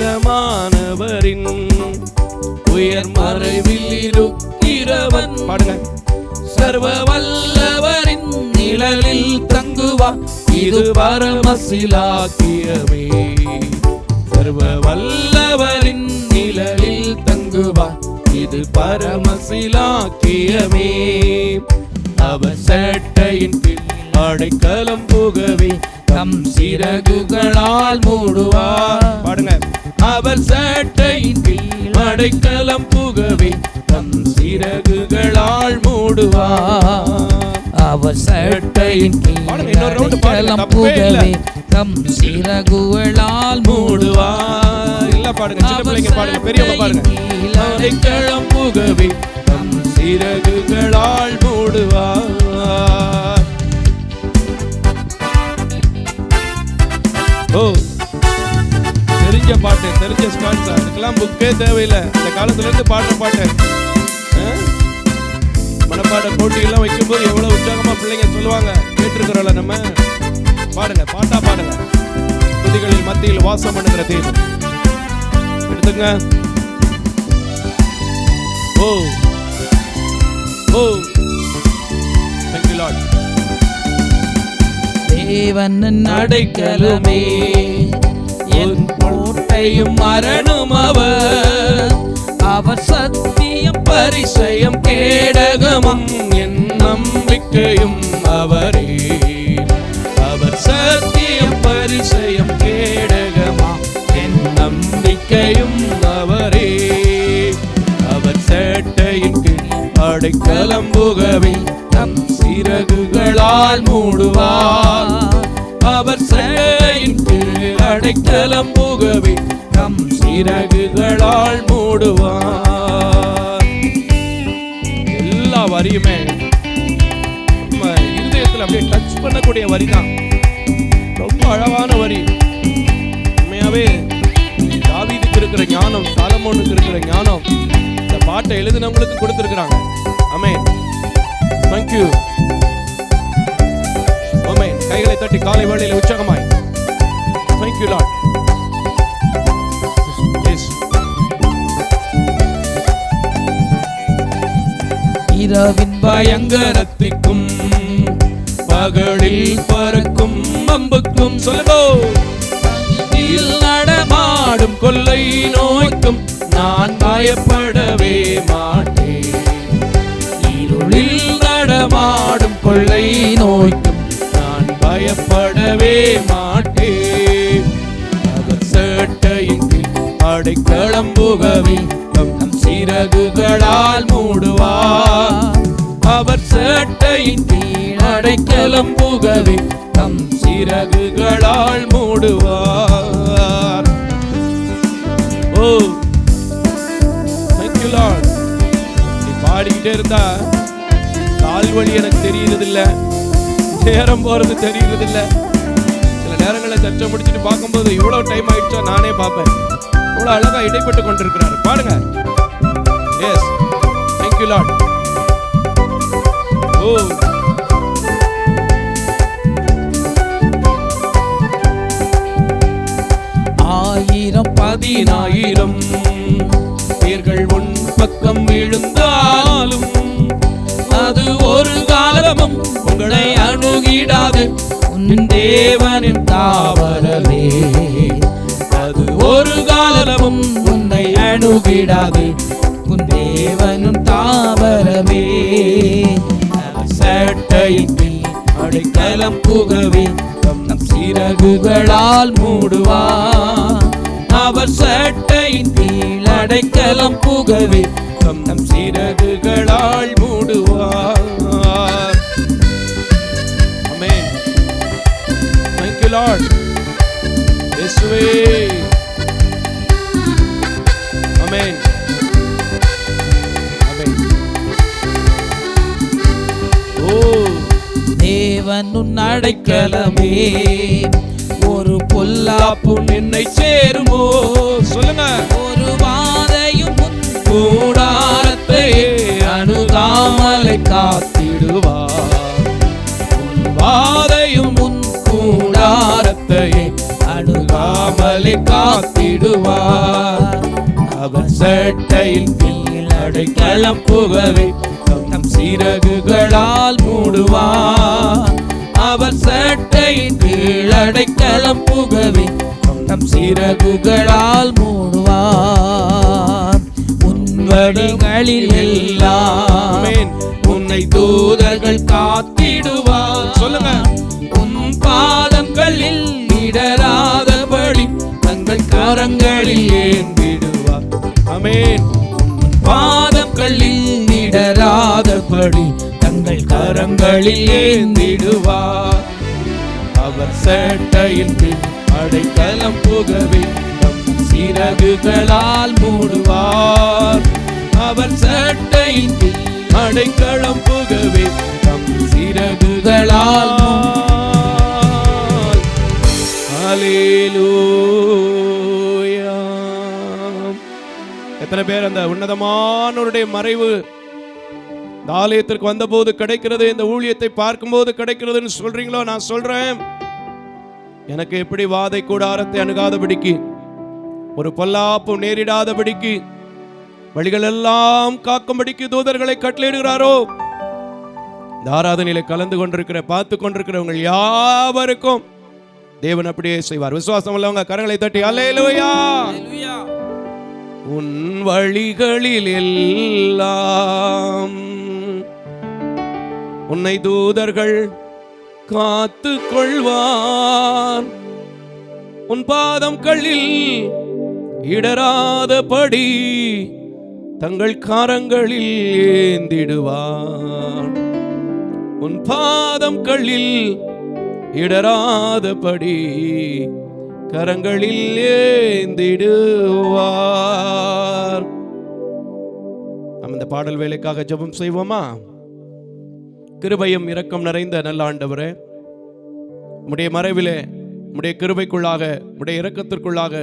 உன்னதமானவரின் உயர் மறைவில் இருக்கிறவன் பாடுங்க. சர்வ வல்லவரின் நிழலில் தங்குவான், இது பரமசிலாக்கியமே. சர்வ வல்லவரின் நிழலில் தங்குவான், இது பரமசிலாக்கியமே. அவர் சட்டையின் கீழ் அடைக்கலம் புகவே தம் சிறகுகளால் மூடுவார். பாடுங்க. அவர் சட்டையின் கீழ் அடைக்கலம் புகவே தம் சிறகுகளால் மூடுவார். அவர் சட்டையின் கீழ் அடைக்கலம் புகவே தம் சிறகுகளால் மூடுவார். இல்ல பாடுங்க, சின்ன பிள்ளைங்க பாடுங்க, பெரியவங்க பாடுங்க. அடைக்கலம் புகவே தம் சிறகுகளால் மூடுவார். ஓ, தெரிஞ்ச பாட்டு, தெரிஞ்ச ஸ்டான்ஸ், அதுக்கெல்லாம் புக்கே தேவையில்லை. இந்த காலத்துல இருந்து பாடுற பாட்டு. மனப்பாட போட்டியெல்லாம் வைக்கும்போது எவ்வளவு உற்சாகமா பிள்ளைங்க சொல்லுவாங்க, கேட்டிருக்கிறோம்ல நம்ம. பாடுங்க, பாட்டா பாடுங்க. துதிகளில் மத்தியில் வாசம் பண்ணுகிற தெய்வம். எடுத்துங்க. ஓ ஓ, thank you Lord. தேவன் அடைக்கலமே என் கோட்டையும் மரணம் அவர். அவர் சத்தியம் பரிசயம் கேடகமும் என் நம்பிக்கையும் அவரே. அவர் சத்தியம் பரிசயம் கேடகமா என் நம்பிக்கையும் அவரே. அவர் சட்டையின் கீழ் அடைக்கலம் புகவே தம் சிறகுகளால் மூடுவார். அவர் சட்டையின் கீழ் அடைக்கலம் புகவே தம் சிறகுகளால் மூடுவார். எல்லா வரியுமே நம்ம இருதயத்தில் அப்படியே டச் பண்ணக்கூடிய வரி தான். ரொம்ப அழகான வரி. உண்மையாவே தாவீதுக்கு இருக்கிற ஞானம், சாலமோனுக்கு இருக்கிற ஞானம் இந்த பாட்டை எழுதினவங்களுக்கு கொடுத்திருக்கிறாங்க. ஆமென். Thank you. ஆமென். கைகளை தட்டி காலை வேளையில உற்சாகமாய் Thank you Lord. Yes. இரவின் பயங்கரத்திற்கும் பகலில் பறக்கும் அம்புக்கும் சொல்லுதோ நடமாடும் கொள்ளை நோய்க்கும் நான் பயப்படவே மாட்டேன். இருளில் நடமாடும் கொள்ளை நோய்க்கும் நான் பயப்படவே மாட்டேன். அவர் சட்டையின் கீழ் அடைக்கலம் புகவே தம் சிறகுகளால் மூடுவார். அவர் சட்டையின் கீழ் அடைக்கலம் புகவே தம் சிறகுகளால் மூடுவார். ஓ, thank you Lord. நீ பாடிக்கிட்டே இருந்தா கால் வலி எனக்கு தெரியறதில்ல, நேரம் போறது தெரியறதில்ல. சில நேரங்களில் சர்ச்சை முடிச்சுட்டு பார்க்கும்போது இவ்வளவு டைம் ஆயிடுச்சா நானே பார்ப்பேன். இவ்வளவு அழகா இடைப்பட்டு கொண்டிருக்கிறாரு. பாடுங்க. Yes, thank you Lord. ஓ, ஆயிரம் 10,000 பேர்கள் உன் பக்கம் விழுந்தாலும் அது ஒரு காலமும் உங்களை அணுகிடாது. உன் தேவனின் தாவரமே அது ஒரு காலமும் உன்னை அணுகிடாது. உன் தேவனும் தாவரமே சட்டையின் கீழ் அடைக்கலம் புகவே தம் சிறகுகளால் மூடுவார். அவர் சட்டையின் கீழ் அடைக்கலம் புகவே தம் சிறகுகளால் மூடுவார். ஆமென். Thank you Lord. இயேசுவே. ஆமென். ஆமென். ஓ, தேவன் உன் அடைக்கலமே ஒரு பொல்லாப்பு என்னை சேருமோ. சொல்லுங்க. ஒரு வாதையும் உன் கூடாரத்தை அணுகாமலை காத்திடுவார். உன் வாதையும் உன் கூடாரத்தை அணுகாமலை காத்திடுவார். அவர் சட்டையின் கீழ் அடைக்கலம் புகவே தம் சிறகுகளால் மூடுவார். அவர் சட்டையின் கீழ் அடைக்கலம் புகவே தம் சிறகுகளால் மூடுவார். உன் வழிகளில் எல்லாம் உன்னை தூதர்கள் காத்திடுவார். சொல்லுங்க. கரங்களில் ஏந்திடுவார். ஆமென். பாதம் கல்லில் இடராதபடி தங்கள் கரங்களில் ஏந்திடுவார். அவர் சேட்டையின் கீழ் அடைக்கலம் புகவே தம் சிறகுகளால் மூடுவார். அவர் சேட்டையின் கீழ் அடைக்கலம் புகவே தம் சிறகுகளால் ஹல்லேலூயா. எத்தனை பேர் அந்த உன்னதமானவருடைய மறைவு இந்த ஆலயத்திற்கு வந்தபோது கிடைக்கிறது, இந்த ஊழியத்தை பார்க்கும்போது கிடைக்கிறதுன்னு சொல்றீங்களோ? நான் சொல்றேன், எனக்கு எப்படி வாதை கூடாரத்தை அணுகாதபடிக்கு, ஒரு பொல்லாப்பு நேரிடாதபடிக்கு, வழிகள் எல்லாம் காக்கும்படிக்கு தூதர்களை கட்டளையிடுகிறாரோ, இந்த ஆராதனையில கலந்து கொண்டிருக்கிற பார்த்து கொண்டிருக்கிறவங்க யாவருக்கும் தேவன் அப்படியே செய்வார். விசுவாசம் உள்ளவங்க கரங்களை தட்டி அல்லேலூயா. உன் வழிகளில் எல்லாம் உன்னை தூதர்கள் காத்து கொள்வார். உன் பாதம் கல்லில் இடராதபடி தங்கள் கரங்களில் ஏந்திடுவார். உன் பாதம் கல்லில் இடராதபடி கரங்களில் ஏந்திடுவார். நம்ம இந்த பாடல் வேலைக்காக ஜெபம் செய்வோமா? கிருபையும் இரக்கம் நிறைந்த நல்ல ஆண்டவரே, உம்முடைய மறைவிலே, உம்முடைய கிருபைக்குள்ளாக, உம்முடைய இரக்கத்திற்குள்ளாக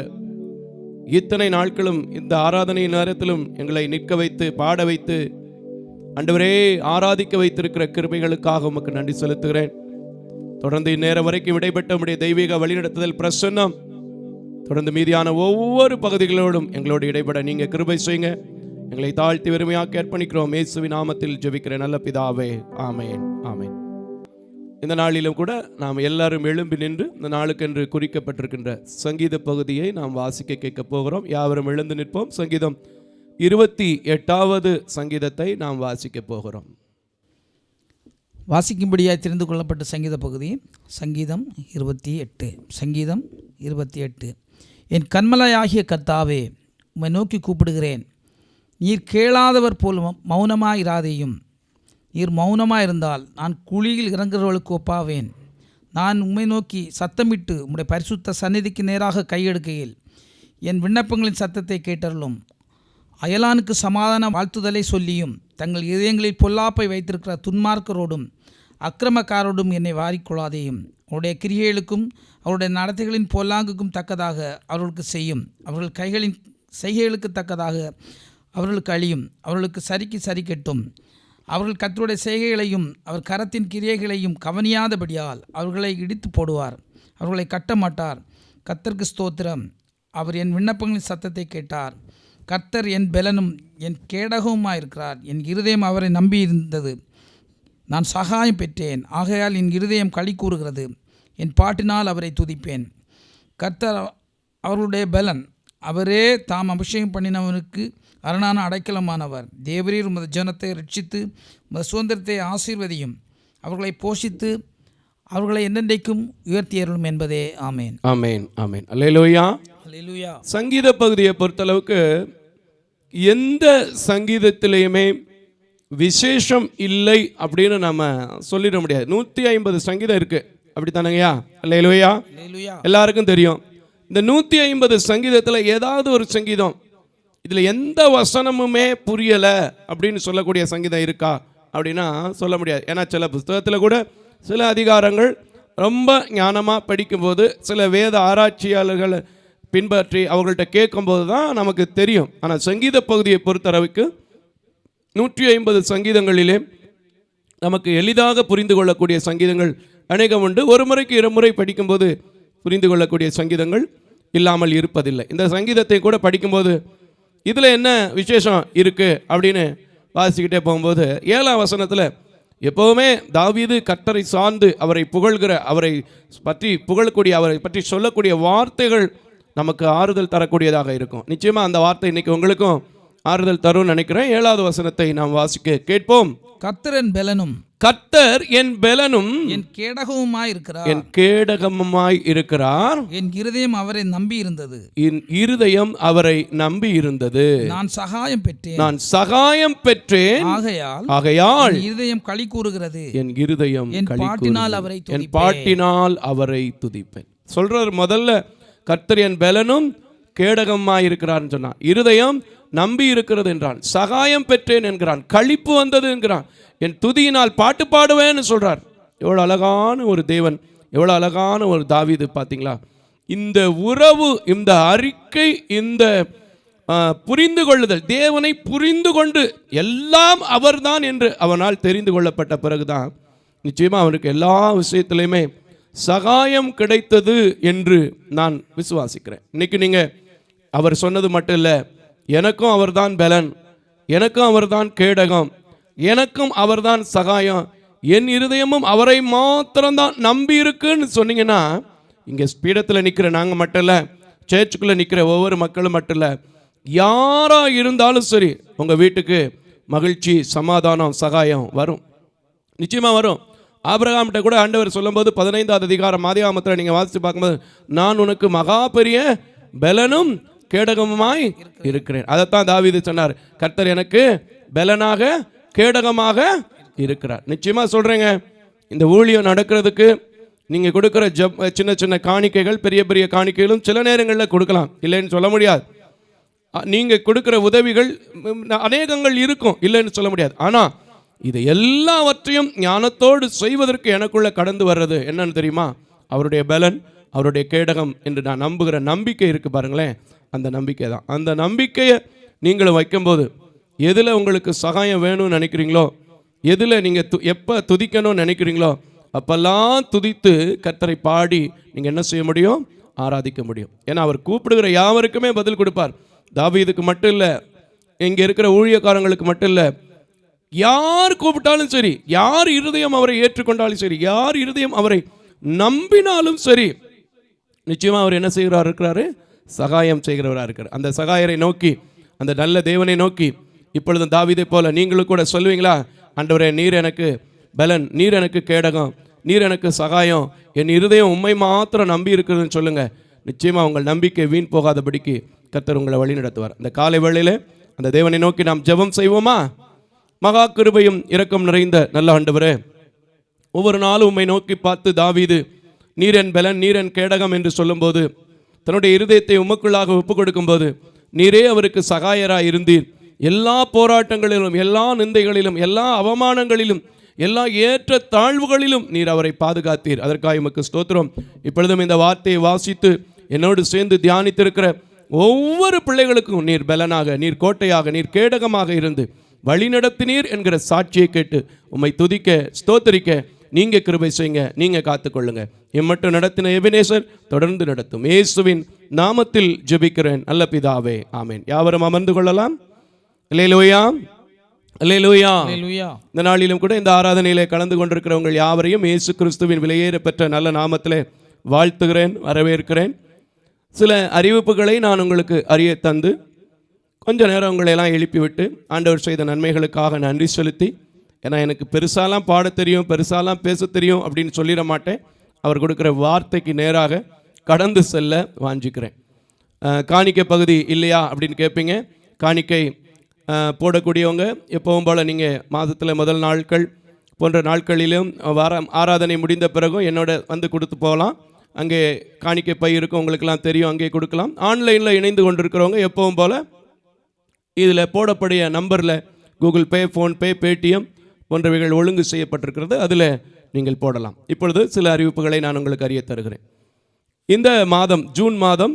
இத்தனை நாட்களும் இந்த ஆராதனை நேரத்திலும் எங்களை நிற்க வைத்து பாட வைத்து ஆண்டவரே ஆராதிக்க வைத்திருக்கிற கிருபைகளுக்காக உமக்கு நன்றி செலுத்துகிறேன். தொடர்ந்து இந்நேரம் வரைக்கும் விடைபெற்ற உம்முடைய தெய்வீக வழிநடத்துதல் பிரசன்னம் தொடர்ந்து மீதியான ஒவ்வொரு பகுதிகளோடும் எங்களோடு இடைபட நீங்க கிருபை செய்யுங்க. எங்களை தாழ்த்தி வெறுமையாக்கி அர்ப்பணிக்கிறோம். இயேசுவின் நாமத்தில் ஜெபிக்கிற நல்ல பிதாவே, ஆமென், ஆமென். இந்த நாளிலும் கூட நாம் எல்லாரும் எழும்பி நின்று இந்த நாளுக்கென்று குறிக்கப்பட்டிருக்கின்ற சங்கீத பகுதியை நாம் வாசிக்க கேட்க போகிறோம். யாவரும் எழுந்து நிற்போம். சங்கீதம் 28வது சங்கீதத்தை நாம் வாசிக்க போகிறோம். வாசிக்கும்படியாக தெரிந்து கொள்ளப்பட்ட சங்கீத பகுதி சங்கீதம் 28. சங்கீதம் 28. என் கன்மலையாகிய கர்த்தாவே, உம்மை நோக்கி கூப்பிடுகிறேன். நீர் கேளாதவர் போல் மௌனமாயிராதேயும். நீர் மௌனமாயிருந்தால் நான் குழியில் இறங்குறவர்களுக்கு ஒப்பாவேன். நான் உம்மை நோக்கி சத்தமிட்டு உம்முடைய பரிசுத்த சந்நிதிக்கு நேராக கையெடுக்கையில் என் விண்ணப்பங்களின் சத்தத்தை கேட்டருளும். அயலானுக்கு சமாதான வாழ்த்துதலை சொல்லியும் தங்கள் இதயங்களில் பொல்லாப்பை வைத்திருக்கிற துன்மார்க்கரோடும் அக்கிரமக்காரோடும் என்னை வாரிக்கொள்ளாதேயும். அவருடைய கிரியைகளுக்கும் அவருடைய நடத்தைகளின் பொல்லாங்குக்கும் தக்கதாக அவர்களுக்கு செய்யும். அவர்கள் கைகளின் செய்கைகளுக்கு தக்கதாக அவர்களுக்கு அழியும். அவர்களுக்கு சரிக்கு சரி கெட்டும். அவர்கள் கர்த்தருடைய செய்கைகளையும் அவர் கரத்தின் கிரியைகளையும் கவனியாதபடியால் அவர்களை இடித்து போடுவார். அவர்களை கட்ட மாட்டார். கர்த்தருக்கு ஸ்தோத்திரம். அவர் என் விண்ணப்பங்களின் சத்தத்தை கேட்டார். கர்த்தர் என் பெலனும் என் கேடகவுமாயிருக்கிறார். என் இருதயம் அவரை நம்பியிருந்தது. நான் சகாயம் பெற்றேன். ஆகையால் என் இருதயம் களி கூறுகிறது. என் பாட்டினால் அவரை துதிப்பேன். கர்த்தர் அவருடைய பெலன். அவரே தாம் அபிஷேகம் பண்ணினவனுக்கு அரணான அடைக்கலமானவர். தேவரீர் உமது ஜனத்தை ரட்சித்து உமது சுதந்திரத்தை ஆசீர்வதியும். அவர்களை போஷித்து அவர்களை என்னென்றைக்கும் உயர்த்தியருளும் என்பதே. ஆமேன், ஆமேன், ஆமேன். அல்லேலூயா, அல்லேலூயா. சங்கீத பகுதியை பொறுத்தளவுக்கு எந்த சங்கீதத்திலையுமே விசேஷம் இல்லை அப்படின்னு நம்ம சொல்லிட முடியாது. 150 சங்கீதம் இருக்கு, அப்படித்தானங்கய்யா? அல்லேலூயா, அல்லேலூயா. எல்லாருக்கும் தெரியும். இந்த 150 சங்கீதத்தில் ஏதாவது ஒரு சங்கீதம் இதில் எந்த வசனமுமே புரியலை அப்படின்னு சொல்லக்கூடிய சங்கீதம் இருக்கா அப்படின்னா சொல்ல முடியாது. ஏன்னா சில புஸ்தகத்தில் கூட சில அதிகாரங்கள் ரொம்ப ஞானமாக படிக்கும்போது சில வேத ஆராய்ச்சியாளர்களை பின்பற்றி அவங்கள்ட்ட கேட்கும்போது தான் நமக்கு தெரியும். ஆனால் சங்கீத பகுதியை பொறுத்தளவுக்கு 150 சங்கீதங்களிலே நமக்கு எளிதாக புரிந்து கொள்ளக்கூடிய சங்கீதங்கள் அநேகம் உண்டு. ஒரு முறைக்கு 2 முறை படிக்கும்போது புரிந்து கொள்ளக்கூடிய சங்கீதங்கள் இல்லாமல் இருப்பதில்லை. இந்த சங்கீதத்தை கூட படிக்கும்போது இதில் என்ன விசேஷம் இருக்குது அப்படின்னு வாசிக்கிட்டே போகும்போது 7ஆம் வசனத்தில் எப்போவுமே தாவீது கர்த்தரை சார்ந்து அவரை புகழ்கிற, அவரை பற்றி புகழக்கூடிய, அவரை பற்றி சொல்லக்கூடிய வார்த்தைகள் நமக்கு ஆறுதல் தரக்கூடியதாக இருக்கும். நிச்சயமாக அந்த வார்த்தை இன்னைக்கு உங்களுக்கும் ஆறுதல் தரும்னு நினைக்கிறேன். 7வது வசனத்தை நாம் வாசிக்க கேட்போம். கர்த்தரின் பெலனும் கர்த்தர் என் பெலனும் என் கேடகமுமாய் இருக்கிறார். என் கேடகமுமாய் இருக்கிறார். என் இருதயம் அவரை நம்பி இருந்தது. என் இருதயம் அவரை நம்பி இருந்தது. நான் சகாயம் பெற்றேன். நான் சகாயம் பெற்றேன். ஆகையால் என் இருதயம் களி கூறுகிறது. என் இருதயம் என் களி பாட்டினால் அவரை கூறுகிறது. என் பாட்டினால் அவரை துதிப்பேன். சொல்றார் முதல்ல கர்த்தர் என் பெலனும் கேடகமாய் இருக்கிறார் சொன்னான். இருதயம் நம்பி இருக்கிறது என்றான். சகாயம் பெற்றேன் என்கிறான். களிப்பு வந்தது என்கிறான். என் துதியினால் பாட்டு பாடுவேன்னு சொல்றார். எவ்வளவு அழகான ஒரு தேவன், எவ்வளவு அழகான ஒரு தாவீது பார்த்தீங்களா? இந்த உறவு, இந்த அறிக்கை, இந்த புரிந்து கொள்ளுதல், தேவனை புரிந்து கொண்டு எல்லாம் அவர்தான் என்று அவனால் தெரிந்து கொள்ளப்பட்ட பிறகுதான் நிச்சயமா அவனுக்கு எல்லா விஷயத்திலையுமே சகாயம் கிடைத்தது என்று நான் விசுவாசிக்கிறேன். இன்னைக்கு நீங்க அவர் சொன்னது மட்டும் இல்லை, எனக்கும் அவர்தான் பலன், எனக்கும் அவர்தான் கேடகம், எனக்கும் அவர்தான் சகாயம், என் இருதயமும் அவரை மாத்திரம்தான் நம்பி இருக்குன்னு சொன்னீங்கன்னா, இங்கே பீடத்தில் நிற்கிற நாங்கள் மட்டும் இல்லை, சேர்ச்சுக்குள்ளே நிற்கிற ஒவ்வொரு மக்களும் மட்டும் இல்லை, யாராக இருந்தாலும் சரி உங்கள் வீட்டுக்கு மகிழ்ச்சி, சமாதானம், சகாயம் வரும், நிச்சயமாக வரும். ஆபிரகாம்கிட்ட கூட ஆண்டவர் சொல்லும்போது 15வது அதிகாரம் ஆதியாகமத்தில் நீங்கள் வாசித்து பார்க்கும்போது, நான் உனக்கு மகா பெரிய பலனும் கேடகமாய் இருக்கிறேன். அதைத்தான் தாவீது சொன்னார், கர்த்தர் எனக்கு பலனாக கேடகமாக இருக்கிறார். நிச்சயமாக சொல்கிறேங்க, இந்த ஊழியம் நடக்கிறதுக்கு நீங்கள் கொடுக்குற சின்ன சின்ன காணிக்கைகள், பெரிய பெரிய காணிக்கைகளும் சில நேரங்களில் கொடுக்கலாம், இல்லைன்னு சொல்ல முடியாது. நீங்கள் கொடுக்குற உதவிகள் அநேகங்கள் இருக்கும், இல்லைன்னு சொல்ல முடியாது. ஆனால் இது எல்லாவற்றையும் ஞானத்தோடு செய்வதற்கு எனக்குள்ள கடந்து வர்றது என்னன்னு தெரியுமா? அவருடைய பலன், அவருடைய கேடகம் என்று நான் நம்புகிற நம்பிக்கை இருக்குது பாருங்களேன், அந்த நம்பிக்கை தான். அந்த நம்பிக்கையை நீங்களும் வைக்கும்போது, எதில் உங்களுக்கு சகாயம் வேணும்னு நினைக்கிறீங்களோ, எதில் நீங்கள் எப்போ துதிக்கணும்னு நினைக்கிறீங்களோ, அப்பெல்லாம் துதித்து கர்த்தரை பாடி நீங்கள் என்ன செய்ய முடியும்? ஆராதிக்க முடியும். ஏன்னா அவர் கூப்பிடுகிற யாவருக்குமே பதில் கொடுப்பார். தாவீதுக்கு மட்டும் இல்லை, இங்கே இருக்கிற ஊழியக்காரங்களுக்கு மட்டும் இல்லை, யார் கூப்பிட்டாலும் சரி, யார் இருதயம் அவரை ஏற்றுக்கொண்டாலும் சரி, யார் இருதயம் அவரை நம்பினாலும் சரி, நிச்சயமாக அவர் என்ன செய்கிறார் இருக்கிறாரு? சகாயம் செய்கிறவராக இருக்கிறார். அந்த சகாயரை நோக்கி, அந்த நல்ல தேவனை நோக்கி இப்பொழுது தாவீதை போல நீங்களும் கூட சொல்லுவீங்களா? ஆண்டவரே, நீர் எனக்கு பலன், நீர் எனக்கு கேடகம், நீர் எனக்கு சகாயம், என் இருதயம் உண்மை மாத்திரம் நம்பி இருக்கிறதுன்னு சொல்லுங்க. நிச்சயமாக உங்கள் நம்பிக்கை வீண் போகாதபடிக்கு கர்த்தர் உங்களை வழி நடத்துவார். இந்த காலை வேளையில் அந்த தேவனை நோக்கி நாம் ஜெபம் செய்வோமா? மகா கிருபையும் இரக்கம் நிறைந்த நல்ல ஆண்டவரே, ஒவ்வொரு நாளும் உம்மை நோக்கி பார்த்து தாவீது நீர் என் பலன், நீர் என் கேடகம் என்று சொல்லும்போது, தன்னுடைய இருதயத்தை உமக்குள்ளாக ஒப்புக் கொடுக்கும்போது, நீரே அவருக்கு சகாயராக இருந்தீர். எல்லா போராட்டங்களிலும், எல்லா நிந்தைகளிலும், எல்லா அவமானங்களிலும், எல்லா ஏற்ற தாழ்வுகளிலும் நீர் அவரை பாதுகாத்தீர். அதற்காக உமக்கு ஸ்தோத்திரம். இப்பொழுதும் இந்த வார்த்தையை வாசித்து என்னோடு சேர்ந்து தியானித்திருக்கிற ஒவ்வொரு பிள்ளைகளுக்கும் நீர் பலனாக, நீர் கோட்டையாக, நீர் கேடகமாக இருந்து வழிநடத்தினீர் என்கிற சாட்சியை கேட்டு உம்மை துதிக்க, ஸ்தோத்தரிக்க நீங்க கிருபை செய்யுங்க, நீங்க காத்துக்கொள்ளுங்க. இம்மட்டும் நடத்தின எபினேசர் தொடர்ந்து நடத்தும். இயேசுவின் நாமத்தில் ஜெபிக்கிறேன் நல்ல பிதாவே, ஆமேன். யாவரும் அமர்ந்து கொள்ளலாம். அல்லேலூயா, அல்லேலூயா. இந்த நாளிலும் கூட இந்த ஆராதனையிலே கலந்து கொண்டிருக்கிறவங்க யாவரையும் இயேசு கிறிஸ்துவின் விலையேற பெற்ற நல்ல நாமத்திலே வாழ்த்துகிறேன், வரவேற்கிறேன். சில அறிவிப்புகளை நான் உங்களுக்கு அறிய தந்து கொஞ்ச நேரம் உங்களையெல்லாம் எழுப்பிவிட்டு ஆண்டவர் செய்த நன்மைகளுக்காக நன்றி செலுத்தி, ஏன்னா எனக்கு பெருசாலாம் பாட தெரியும், பெருசாலாம் பேச தெரியும் அப்படின்னு சொல்லிட மாட்டேன். அவர் கொடுக்குற வார்த்தைக்கு நேராக கடந்து செல்ல வாஞ்சிக்கிறேன். காணிக்கை பகுதி இல்லையா அப்படின்னு கேட்பீங்க. காணிக்கை போடக்கூடியவங்க எப்பவும் போல் நீங்கள் மாதத்தில் முதல் நாட்கள் போன்ற நாட்களிலும் வாரம் ஆராதனை முடிந்த பிறகும் என்னோட வந்து கொடுத்து போகலாம். அங்கே காணிக்கை பை இருக்கும், உங்களுக்கெல்லாம் தெரியும், அங்கே கொடுக்கலாம். ஆன்லைனில் இணைந்து கொண்டிருக்கிறவங்க எப்பவும் போல் இதில் போடக்கூடிய நம்பரில் கூகுள் பே, ஃபோன்பே, பேடிஎம் போன்றவைகள் ஒழுங்கு செய்யப்பட்டிருக்கிறது, அதில் நீங்கள் போடலாம். இப்பொழுது சில அறிவிப்புகளை நான் உங்களுக்கு அறிய தருகிறேன். இந்த மாதம் ஜூன் மாதம்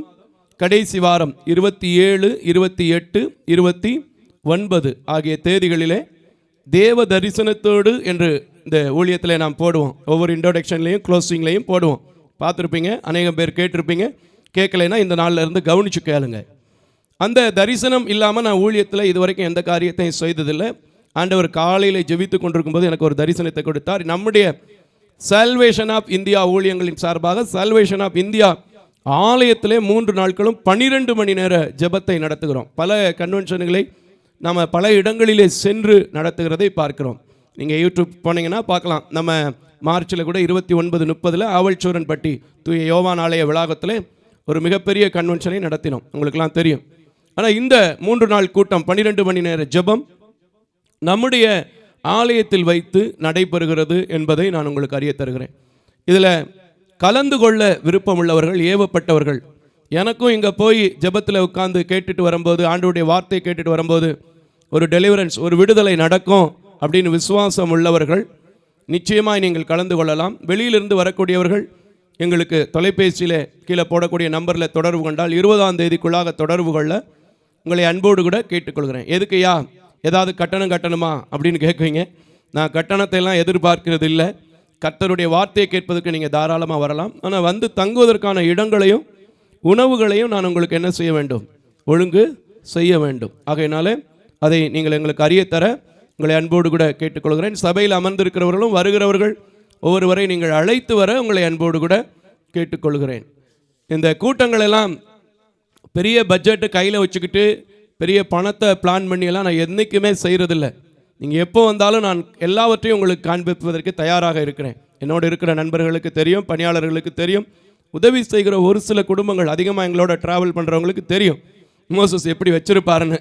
கடைசி வாரம் 27, 28, 29 ஆகிய தேதிகளிலே தேவ தரிசனத்தோடு என்று இந்த ஊழியத்தில் நாம் போடுவோம். ஒவ்வொரு இன்ட்ரோடக்ஷன்லையும் க்ளோசிங்லையும் போடுவோம். பார்த்துருப்பீங்க, அநேகம் பேர் கேட்டிருப்பீங்க. கேட்கலைன்னா இந்த நாளில் இருந்து கவனித்து கேளுங்க. அந்த தரிசனம் இல்லாமல் நான் ஊழியத்தில் இதுவரைக்கும் எந்த காரியத்தையும் செய்ததில்லை. ஆண்டவர் காலையில் ஜெபித்து கொண்டிருக்கும்போது எனக்கு ஒரு தரிசனத்தை கொடுத்தார். நம்முடைய சால்வேஷன் ஆஃப் இந்தியா ஊழியங்களின் சார்பாக சால்வேஷன் ஆஃப் இந்தியா ஆலயத்திலே 3 நாட்களும் 12 மணி நேர ஜெபத்தை நடத்துகிறோம். பல கன்வென்ஷன்களை நாம் பல இடங்களிலே சென்று நடத்துகிறதை பார்க்கிறோம். நீங்கள் யூடியூப் போனீங்கன்னா பார்க்கலாம். நம்ம மார்ச்சில் கூட 29-30 ஆவல்சூரன்பட்டி தூய யோவான் ஆலய வளாகத்தில் ஒரு மிகப்பெரிய கன்வென்ஷனை நடத்தினோம், உங்களுக்கெல்லாம் தெரியும். ஆனால் இந்த 3 நாள் கூட்டம் 12 மணி நேர ஜெபம் நம்முடைய ஆலயத்தில் வைத்து நடைபெறுகிறது என்பதை நான் உங்களுக்கு அறிய தருகிறேன். இதில் கலந்து கொள்ள விருப்பம் உள்ளவர்கள், ஏவப்பட்டவர்கள், எனக்கும் இங்கே போய் ஜெபத்தில் உட்கார்ந்து கேட்டுட்டு வரும்போது, ஆண்டவருடைய வார்த்தையை கேட்டுட்டு வரும்போது ஒரு டெலிவரன்ஸ், ஒரு விடுதலை நடக்கும் அப்படின்னு விசுவாசம் உள்ளவர்கள் நிச்சயமாக நீங்கள் கலந்து கொள்ளலாம். வெளியிலிருந்து வரக்கூடியவர்கள் எங்களுக்கு தொலைபேசியில் கீழே போடக்கூடிய நம்பரில் தொடர்பு கொண்டால் 20ஆம் தேதிக்குள்ளாக தொடர்பு கொள்ள உங்களை அன்போடு கூட கேட்டுக்கொள்கிறேன். எதுக்குயா, ஏதாவது கட்டணமா அப்படின்னு கேட்குவீங்க. நான் கட்டணத்தை எல்லாம் எதிர்பார்க்கிறது இல்லை. கர்த்தருடைய வார்த்தையை கேட்பதற்கு நீங்கள் தாராளமாக வரலாம். ஆனால் வந்து தங்குவதற்கான இடங்களையும் உணவுகளையும் நான் உங்களுக்கு என்ன செய்ய வேண்டும், ஒழுங்கு செய்ய வேண்டும். ஆகையினாலே அதை நீங்கள் எங்களுக்கு அறியத்தர உங்களை அன்போடு கூட கேட்டுக்கொள்கிறேன். சபையில் அமர்ந்திருக்கிறவர்களும் வருகிறவர்கள் ஒவ்வொருவரை நீங்கள் அழைத்து வர உங்களை அன்போடு கூட கேட்டுக்கொள்கிறேன். இந்த கூட்டங்கள் எல்லாம் பெரிய பட்ஜெட்டு கையில் வச்சுக்கிட்டு பெரிய பணத்தை பிளான் பண்ணியெல்லாம் நான் என்றைக்குமே செய்கிறதில்லை. நீங்கள் எப்போ வந்தாலும் நான் எல்லாவற்றையும் உங்களுக்கு காண்பிப்பதற்கு தயாராக இருக்கிறேன். என்னோடு இருக்கிற நண்பர்களுக்கு தெரியும், பணியாளர்களுக்கு தெரியும், உதவி செய்கிற ஒரு சில குடும்பங்கள் அதிகமாக எங்களோட ட்ராவல் பண்ணுறவங்களுக்கு தெரியும் மோசஸ் எப்படி வச்சுருப்பாருன்னு.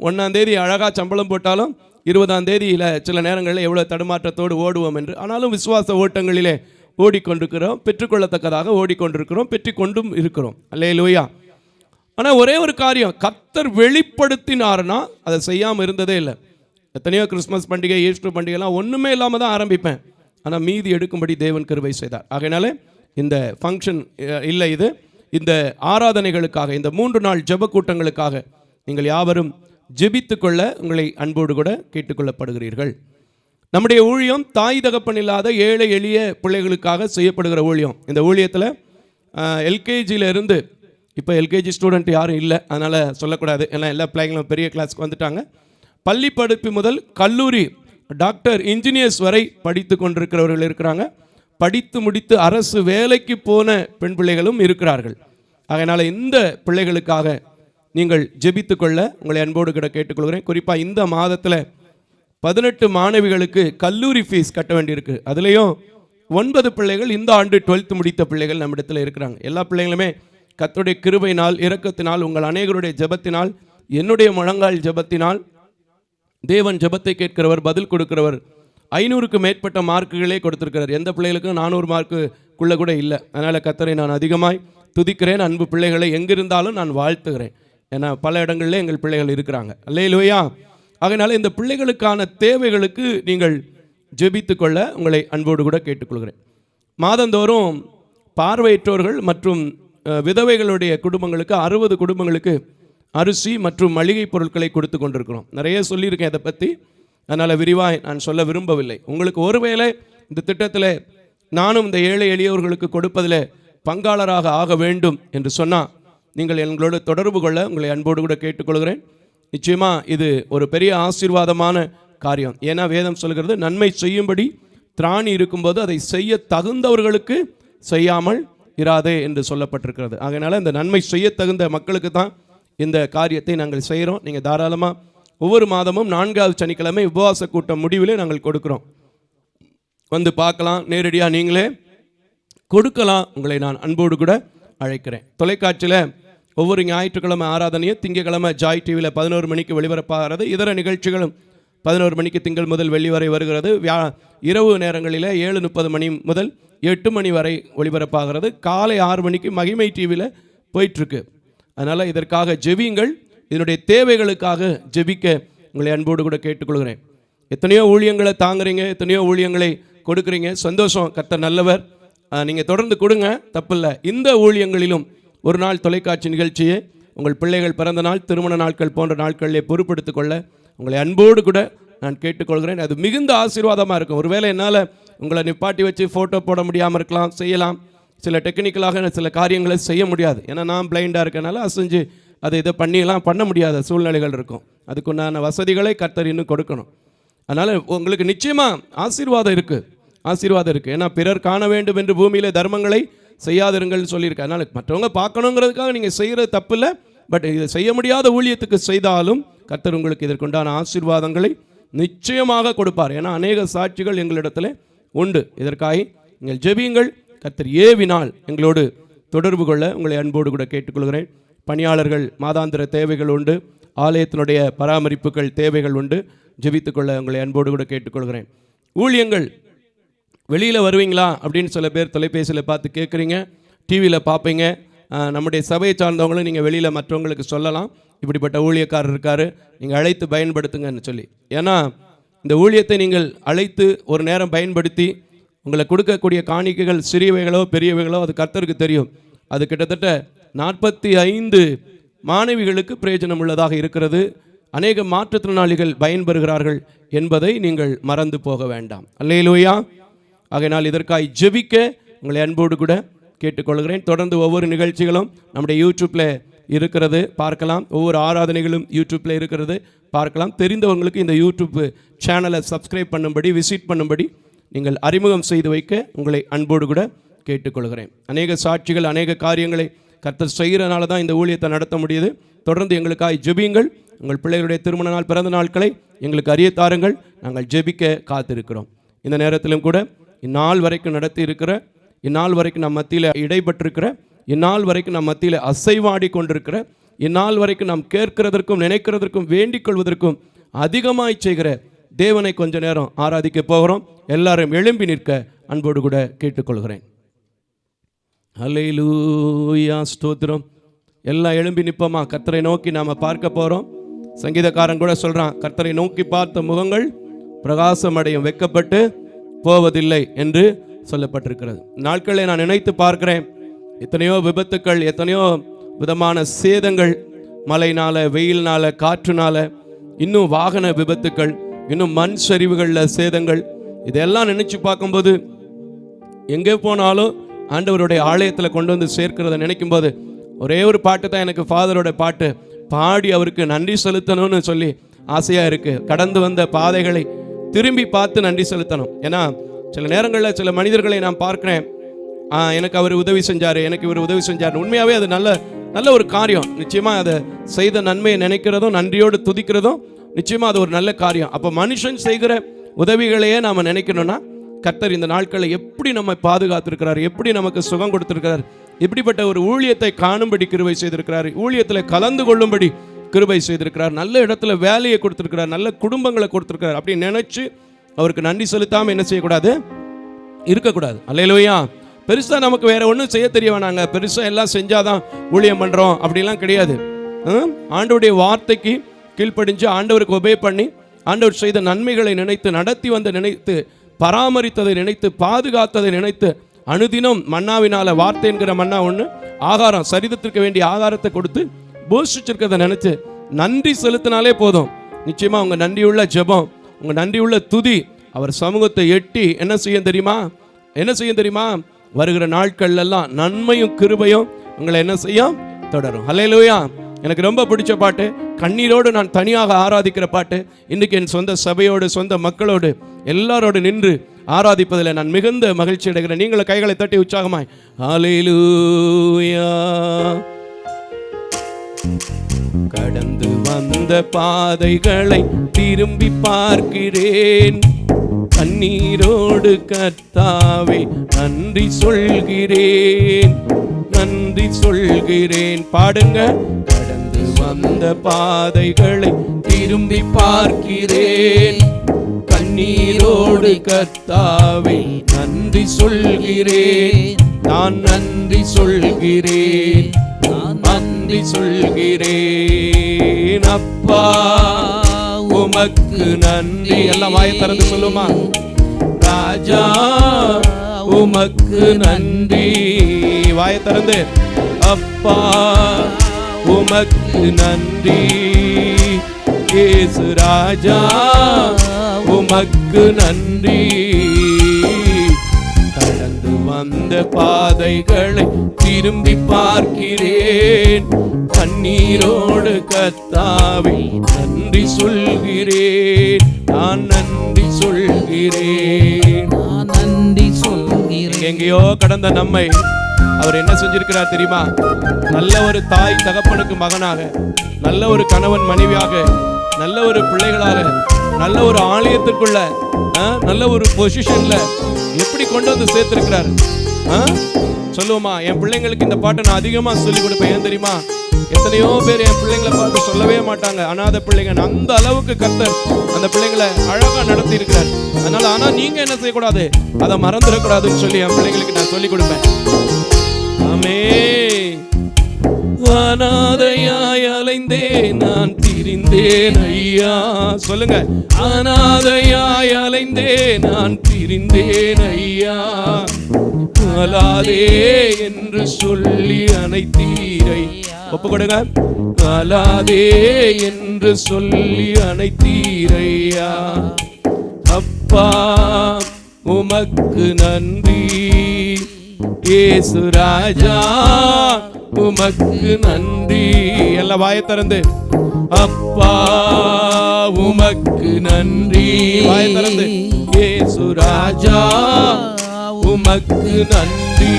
1ஆம் தேதி அழகாக சம்பளம் போட்டாலும் 20ஆம் தேதியில் சில நேரங்களில் எவ்வளோ தடுமாற்றத்தோடு ஓடுவோம் என்று. ஆனாலும் விசுவாச ஓட்டங்களிலே ஓடிக்கொண்டிருக்கிறோம், பெற்றுக்கொள்ளத்தக்கதாக ஓடிக்கொண்டிருக்கிறோம், பெற்றுக்கொண்டும் இருக்கிறோம். அல்லேலூயா. ஆனால் ஒரே ஒரு காரியம், கர்த்தர் வெளிப்படுத்தினார்னா அதை செய்யாமல் இருந்ததே இல்லை. எத்தனையோ கிறிஸ்மஸ் பண்டிகை, ஈஸ்டர் பண்டிகைலாம் ஒன்றுமே இல்லாமல் தான் ஆரம்பிப்பேன். ஆனால் மீதி எடுக்கும்படி தேவன் கிருபை செய்தார். ஆகையினாலே இந்த ஃபங்க்ஷன் இல்லை, இது இந்த ஆராதனைகளுக்காக, இந்த 3 நாள் ஜெப கூட்டங்களுக்காக நீங்கள் யாவரும் ஜெபித்து கொள்ள உங்களை அன்போடு கூட கேட்டுக்கொள்ளப்படுகிறீர்கள். நம்முடைய ஊழியம் தாய் தகப்பன் இல்லாத ஏழை எளிய பிள்ளைகளுக்காக செய்யப்படுகிற ஊழியம். இந்த ஊழியத்தில் எல்கேஜியில் இருந்து, இப்போ எல்கேஜி ஸ்டூடெண்ட் யாரும் இல்லை, அதனால் சொல்லக்கூடாது, ஏன்னா எல்லா பிள்ளைங்களும் பெரிய கிளாஸ்க்கு வந்துட்டாங்க. பள்ளி படிப்பு முதல் கல்லூரி, டாக்டர், இன்ஜினியர்ஸ் வரை படித்து கொண்டிருக்கிறவர்கள் இருக்கிறாங்க. படித்து முடித்து அரசு வேலைக்கு போன பெண் பிள்ளைகளும் இருக்கிறார்கள். அதனால் இந்த பிள்ளைகளுக்காக நீங்கள் ஜெபித்து கொள்ள உங்களை அன்போடு கூட கேட்டுக்கொள்கிறேன். குறிப்பாக இந்த மாதத்தில் 18 மாணவிகளுக்கு கல்லூரி ஃபீஸ் கட்ட வேண்டியிருக்கு. அதுலேயும் 9 பிள்ளைகள் இந்த ஆண்டு 12th முடித்த பிள்ளைகள் நம்மிடத்தில் இருக்கிறாங்க. எல்லா பிள்ளைங்களுமே கர்த்தருடைய கிருபையினால், இரக்கத்தினால், உங்கள் அநேகருடைய ஜெபத்தினால், என்னுடைய முழங்கால் ஜெபத்தினால், தேவன் ஜெபத்தை கேட்கிறவர், பதில் கொடுக்கிறவர், 500க்கு மேற்பட்ட மார்க்குகளே கொடுத்திருக்கிறார். எந்த பிள்ளைகளுக்கும் 400 மார்க்குக்குள்ளே கூட இல்லை. அதனால் கர்த்தரை நான் அதிகமாய் துதிக்கிறேன். அன்பு பிள்ளைகளை எங்கிருந்தாலும் நான் வாழ்த்துகிறேன். ஏன்னா பல இடங்களில் எங்கள் பிள்ளைகள் இருக்கிறாங்க. அல்லேலூயா. அதனால் இந்த பிள்ளைகளுக்கான தேவைகளுக்கு நீங்கள் ஜெபித்து கொள்ள உங்களை அன்போடு கூட கேட்டுக்கொள்கிறேன். மாதந்தோறும் பார்வையற்றோர்கள் மற்றும் விதவைகளுடைய குடும்பங்களுக்கு 60 குடும்பங்களுக்கு அரிசி மற்றும் மளிகை பொருட்களை கொடுத்து கொண்டிருக்கிறோம். நிறைய சொல்லியிருக்கேன் இதை பற்றி, அதனால் விரிவாக நான் சொல்ல விரும்பவில்லை. உங்களுக்கு ஒருவேளை இந்த திட்டத்தில் நானும் இந்த ஏழை எளியவர்களுக்கு கொடுப்பதில் பங்காளராக ஆக வேண்டும் என்று சொன்னால் நீங்கள் எங்களோடு தொடர்பு கொள்ள உங்களை அன்போடு கூட கேட்டுக்கொள்கிறேன். நிச்சயமாக இது ஒரு பெரிய ஆசீர்வாதமான காரியம். ஏன்னா வேதம் சொல்கிறது, நன்மை செய்யும்படி திராணி இருக்கும்போது அதை செய்ய தகுந்தவர்களுக்கு செய்யாமல் இராதே என்று சொல்லப்பட்டிருக்கிறது. அதனால் இந்த நன்மை செய்ய தகுந்த மக்களுக்கு தான் இந்த காரியத்தை நாங்கள் செய்கிறோம். நீங்கள் தாராளமாக ஒவ்வொரு மாதமும் 4வது சனிக்கிழமை உபவாச கூட்டம் முடிவிலே நாங்கள் கொடுக்குறோம். வந்து பார்க்கலாம், நேரடியாக நீங்களே கொடுக்கலாம். உங்களை நான் அன்போடு கூட அழைக்கிறேன். தொலைக்காட்சியில் ஒவ்வொரு ஞாயிற்றுக்கிழமை ஆராதனையும் திங்கக்கிழமை ஜாய் டிவியில் 11 மணிக்கு ஒளிபரப்பாகிறது. இதர நிகழ்ச்சிகளும் 11 மணிக்கு திங்கள் முதல் வெள்ளி வரை வருகிறது. இரவு நேரங்களில் 7:30 மணி முதல் 8 மணி வரை ஒளிபரப்பாகிறது. காலை 6 மணிக்கு மகிமை டிவியில் போயிட்டுருக்கு. அதனால் இதற்காக ஜெபியுங்கள். இதனுடைய தேவைகளுக்காக ஜெபிக்க உங்களை அன்போடு கூட கேட்டுக்கொள்கிறேன். எத்தனையோ ஊழியங்களை தாங்குறீங்க, எத்தனையோ ஊழியங்களை கொடுக்குறீங்க, சந்தோஷம். கர்த்தர் நல்லவர். நீங்கள் தொடர்ந்து கொடுங்க, தப்பில்லை. இந்த ஊழியங்களிலும் ஒரு நாள் தொலைக்காட்சி நிகழ்ச்சியை உங்கள் பிள்ளைகள் பிறந்த நாள், திருமண நாட்கள் போன்ற நாட்களிலே பொறுப்படுத்திக் கொள்ள உங்களை அன்போடு கூட நான் கேட்டுக்கொள்கிறேன். அது மிகுந்த ஆசீர்வாதமாக இருக்கும். ஒருவேளை என்னால் உங்களை நிப்பாட்டி வச்சு ஃபோட்டோ போட முடியாமல் இருக்கலாம், செய்யலாம். சில டெக்னிக்கலாக சில காரியங்களை செய்ய முடியாது. ஏன்னா நான் பிளைண்டாக இருக்கனால அசைஞ்சு அதை இதை பண்ண முடியாத சூழ்நிலைகள் இருக்கும். அதுக்குண்டான வசதிகளை கர்த்தர் இன்னும் கொடுக்கணும். அதனால் உங்களுக்கு நிச்சயமாக ஆசீர்வாதம் இருக்குது. ஏன்னா பிறர் காண வேண்டும் என்று பூமியில் தர்மங்களை செய்யாதிருங்கள்னு சொல்லியிருக்கேன். அதனால் மற்றவங்க பார்க்கணுங்கிறதுக்காக நீங்கள் செய்கிறது தப்பு இல்லை. பட் இதை செய்ய முடியாத ஊழியத்துக்கு செய்தாலும் கர்த்தர் உங்களுக்கு இதற்குண்டான ஆசீர்வாதங்களை நிச்சயமாக கொடுப்பார். ஏன்னா அநேக சாட்சிகள் எங்களிடத்தில் உண்டு. இதற்காக நீங்கள் ஜெபியுங்கள். கர்த்தர் ஏவினால் எங்களோடு தொடர்பு கொள்ள உங்களை அன்போடு கூட கேட்டுக்கொள்கிறேன். பணியாளர்கள் மாதாந்திர தேவைகள் உண்டு, ஆலயத்தினுடைய பராமரிப்புகள் தேவைகள் உண்டு. ஜெபித்துக்கொள்ள உங்களை அன்போடு கூட கேட்டுக்கொள்கிறேன். ஊழியங்கள் வெளியில் வருவீங்களா அப்படின்னு சில பேர் தொலைபேசியில் பார்த்து கேட்குறீங்க, டிவியில் பார்ப்பீங்க. நம்முடைய சபையை சார்ந்தவங்களும் நீங்கள் வெளியில் மற்றவங்களுக்கு சொல்லலாம், இப்படிப்பட்ட ஊழியக்காரர் இருக்கார், நீங்கள் அழைத்து பயன்படுத்துங்கன்னு சொல்லி. ஏன்னா இந்த ஊழியத்தை நீங்கள் அழைத்து ஒரு நேரம் பயன்படுத்தி உங்களை கொடுக்கக்கூடிய காணிக்கைகள் சிறியவைகளோ பெரியவைகளோ அது கர்த்தருக்கு தெரியும். அது கிட்டத்தட்ட 45 மாணவிகளுக்கு பிரயோஜனம் உள்ளதாக இருக்கிறது. அநேக மாற்றுத்திறனாளிகள் பயன்பெறுகிறார்கள் என்பதை நீங்கள் மறந்து போக வேண்டாம். அல்லேலூயா. ஆகையினால் இதற்காக ஜெபிக்க உங்களை அன்போடு கூட கேட்டுக்கொள்கிறேன். தொடர்ந்து ஒவ்வொரு நிகழ்ச்சிகளும் நம்முடைய யூடியூப்பில் இருக்கிறது, பார்க்கலாம். ஒவ்வொரு ஆராதனைகளும் யூடியூப்பில் இருக்கிறது, பார்க்கலாம். தெரிந்தவங்களுக்கு இந்த யூடியூப் சேனலை சப்ஸ்கிரைப் பண்ணும்படி, விசிட் பண்ணும்படி நீங்கள் அறிமுகம் செய்து வைக்க உங்களை அன்போடு கூட கேட்டுக்கொள்கிறேன். அநேக சாட்சிகள், அநேக காரியங்களை கர்த்தர் செய்கிறனால தான் இந்த ஊழியத்தை நடத்த முடியுது. தொடர்ந்து எங்களுக்காக ஜெபியுங்கள். உங்கள் பிள்ளைகளுடைய திருமண நாள், பிறந்த நாட்களை எங்களுக்கு அறிய தாருங்கள். நாங்கள் ஜெபிக்க காத்திருக்கிறோம். இந்த நேரத்திலும் கூட இந்நாள் வரைக்கும் நடத்தி இருக்கிற, இந்நாள் வரைக்கும் நம் மத்தியில் இடைப்பட்டிருக்கிற, இந்நாள் வரைக்கும் நம் மத்தியில் அசைவாடி கொண்டிருக்கிற, இந்நாள் வரைக்கும் நாம் கேட்கிறதற்கும் நினைக்கிறதற்கும் வேண்டிக் கொள்வதற்கும் அதிகமாய் செய்கிற தேவனை கொஞ்ச நேரம் ஆராதிக்க போகிறோம். எல்லாரும் எழும்பி நிற்க அன்போடு கூட கேட்டுக்கொள்கிறேன். அல்லேலூயா, ஸ்தோத்திரம். எல்லாம் எழும்பி நிற்போமா? கர்த்தரை நோக்கி நாம் பார்க்க போகிறோம். சங்கீதக்காரன் கூட சொல்கிறான், கர்த்தரை நோக்கி பார்த்த முகங்கள் பிரகாசமடையும், வெட்கப்பட்டு போவதில்லை என்று சொல்லப்பட்டிருக்கிறது. நாட்களை நான் நினைத்து பார்க்கிறேன். எத்தனையோ விபத்துக்கள், எத்தனையோ விதமான சேதங்கள், மழைனால, வெயில்னால, காற்றுனால, இன்னும் வாகன விபத்துக்கள், இன்னும் மண் சரிவுகளில் சேதங்கள், இதெல்லாம் நினைச்சு பார்க்கும்போது எங்கே போனாலும் ஆண்டவருடைய ஆலயத்தில் கொண்டு வந்து சேர்க்கிறத நினைக்கும் போது ஒரே ஒரு பாட்டு தான் எனக்கு ஃபாதரோட பாட்டு பாடி அவருக்கு நன்றி செலுத்தணும்னு சொல்லி ஆசையாக இருக்குது. கடந்து வந்த பாதைகளை திரும்பி பார்த்து நன்றி செலுத்தணும். ஏன்னா சில நேரங்களில் சில மனிதர்களை நான் பார்க்குறேன், எனக்கு அவர் உதவி செஞ்சார், எனக்கு இவர் உதவி செஞ்சார். உண்மையாகவே அது நல்ல ஒரு காரியம். நிச்சயமாக அதை செய்த நன்மையை நினைக்கிறதும் நன்றியோடு துதிக்கிறதும் நிச்சயமாக அது ஒரு நல்ல காரியம். அப்போ மனுஷன் செய்கிற உதவிகளையே நாம் நினைக்கணும்னா கர்த்தர் இந்த நாட்களை எப்படி நம்மை பாதுகாத்திருக்கிறார், எப்படி நமக்கு சுகம் கொடுத்திருக்கிறார், இப்படிப்பட்ட ஒரு ஊழியத்தை காணும்படி கிருபை செய்திருக்கிறார், ஊழியத்தில் கலந்து கொள்ளும்படி கிருபை செய்திருக்கிறார், நல்ல இடத்துல வேலையை கொடுத்திருக்கிறார், நல்ல குடும்பங்களை கொடுத்திருக்கிறார். அப்படி நினைச்சு அவருக்கு நன்றி செலுத்தாமல் என்ன செய்யக்கூடாது, இருக்கக்கூடாது. அல்லேலூயா. பெருசாக நமக்கு வேற ஒன்றும் செய்ய தெரிய வேணாங்க, பெருசாக எல்லாம் செஞ்சாதான் ஊழியம் பண்ணுறோம் அப்படிலாம் கிடையாது. ஆண்டவருடைய வார்த்தைக்கு கீழ்ப்படிஞ்சு ஆண்டவருக்கு ஒபே பண்ணி ஆண்டவர் செய்த நன்மைகளை நினைத்து, நடத்தி வந்த நினைத்து, பராமரித்ததை நினைத்து, பாதுகாத்ததை நினைத்து, அனுதினம் மன்னாவினால, வார்த்தை என்கிற மன்னா ஒன்று ஆகாரம், சரீரத்திற்கு வேண்டிய ஆகாரத்தை கொடுத்து போஷிச்சிருக்கிறத நினைச்சு நன்றி செலுத்தினாலே போதும். நிச்சயமா உங்க நன்றியுள்ள ஜெபம், உங்க நன்றியுள்ள துதி அவர் சமூகத்தை எட்டி என்ன செய்யும் தெரியுமா? வருகிற நாட்கள் எல்லாம் நன்மையும் கிருபையும் உங்களை என்ன செய்யும், தொடரும். ஹல்லேலூயா. எனக்கு ரொம்ப பிடிச்ச பாட்டு, கண்ணீரோடு நான் தனியாக ஆராதிக்கிற பாட்டு. இன்னைக்கு என் சொந்த சபையோடு, சொந்த மக்களோடு, எல்லாரோடு நின்று ஆராதிப்பதில் நான் மிகுந்த மகிழ்ச்சி அடைகிறேன். நீங்களும் கைகளை தட்டி உற்சாகமாய் ஹல்லேலூயா. கடந்து வந்த பாதைகளை திரும்பி பார்க்கிறேன், கண்ணீரோடு கர்த்தாவே நன்றி சொல்கிறேன், நன்றி சொல்கிறேன். பாடுங்க. கடந்து வந்த பாதைகளை திரும்பி பார்க்கிறேன், கண்ணீரோடு கர்த்தாவே நன்றி சொல்கிறேன், நான் நன்றி சொல்கிறேன், நான் நன்றி சொல்கிறேன். அப்பா உமக்கு நன்றி. எல்லாம் வாயை திறந்து சொல்லுமா? ராஜா உமக்கு நன்றி. வாயை திறந்து அப்பா உமக்கு நன்றி. இயேசு ராஜா உமக்கு நன்றி. கடந்து வந்த பாதைகளை திரும்பி பார்க்கிறேன், கண்ணீரோடு கர்த்தாவே நன்றி சொல்கிறேன், நான் நன்றி சொல்கிறேன், நான் நன்றி சொல்கிறேன். எங்கேயோ கடந்த நம்மை அவர் என்ன செஞ்சிருக்கிறார் தெரியுமா? நல்ல ஒரு தாய் தகப்பனுக்கு மகனாக, நல்ல ஒரு கணவன் மனைவியாக, நல்ல ஒரு பிள்ளைகளாக, நல்ல ஒரு ஆலயத்திற்குள்ள, நல்ல ஒரு பொசிஷன்ல எப்படி கொண்டு வந்து சேர்த்திருக்கிறார். சொல்லுவோமா? என் பிள்ளைங்களுக்கு இந்த பாட்டை நான் அதிகமா சொல்லி கொடுப்பேன். ஏன் தெரியுமா? எத்தனையோ பேர் என் பிள்ளைங்களை பார்த்து சொல்லவே மாட்டாங்க, அனாதை பிள்ளைங்க. அந்த அளவுக்கு கர்த்தர் அந்த பிள்ளைங்களை அழகா நடத்தி இருக்கிறார். அதனால ஆனா நீங்க என்ன செய்யக்கூடாது, அதை மறந்துடக்கூடாதுன்னு சொல்லி என் பிள்ளைங்களுக்கு நான் சொல்லி கொடுப்பேன். ஆமே. அனாதையாய் அலைந்தே நான் திரிந்தேன் ஐயா. சொல்லுங்க. அனாதையாய் அலைந்தே நான் திரிந்தேன் ஐயா. அலாதே என்று சொல்லி அனைத்தீரை. ஒப்பு கொடுங்க. அலாதே என்று சொல்லி அனைத்தீரையா. அப்பா உமக்கு நன்றி, இயேசு ராஜா உமக்கு நன்றி. எல்லாம் வாயை திறந்து அப்பா உமக்கு நன்றி. வாயை திறந்து இயேசு ராஜா உமக்கு நன்றி.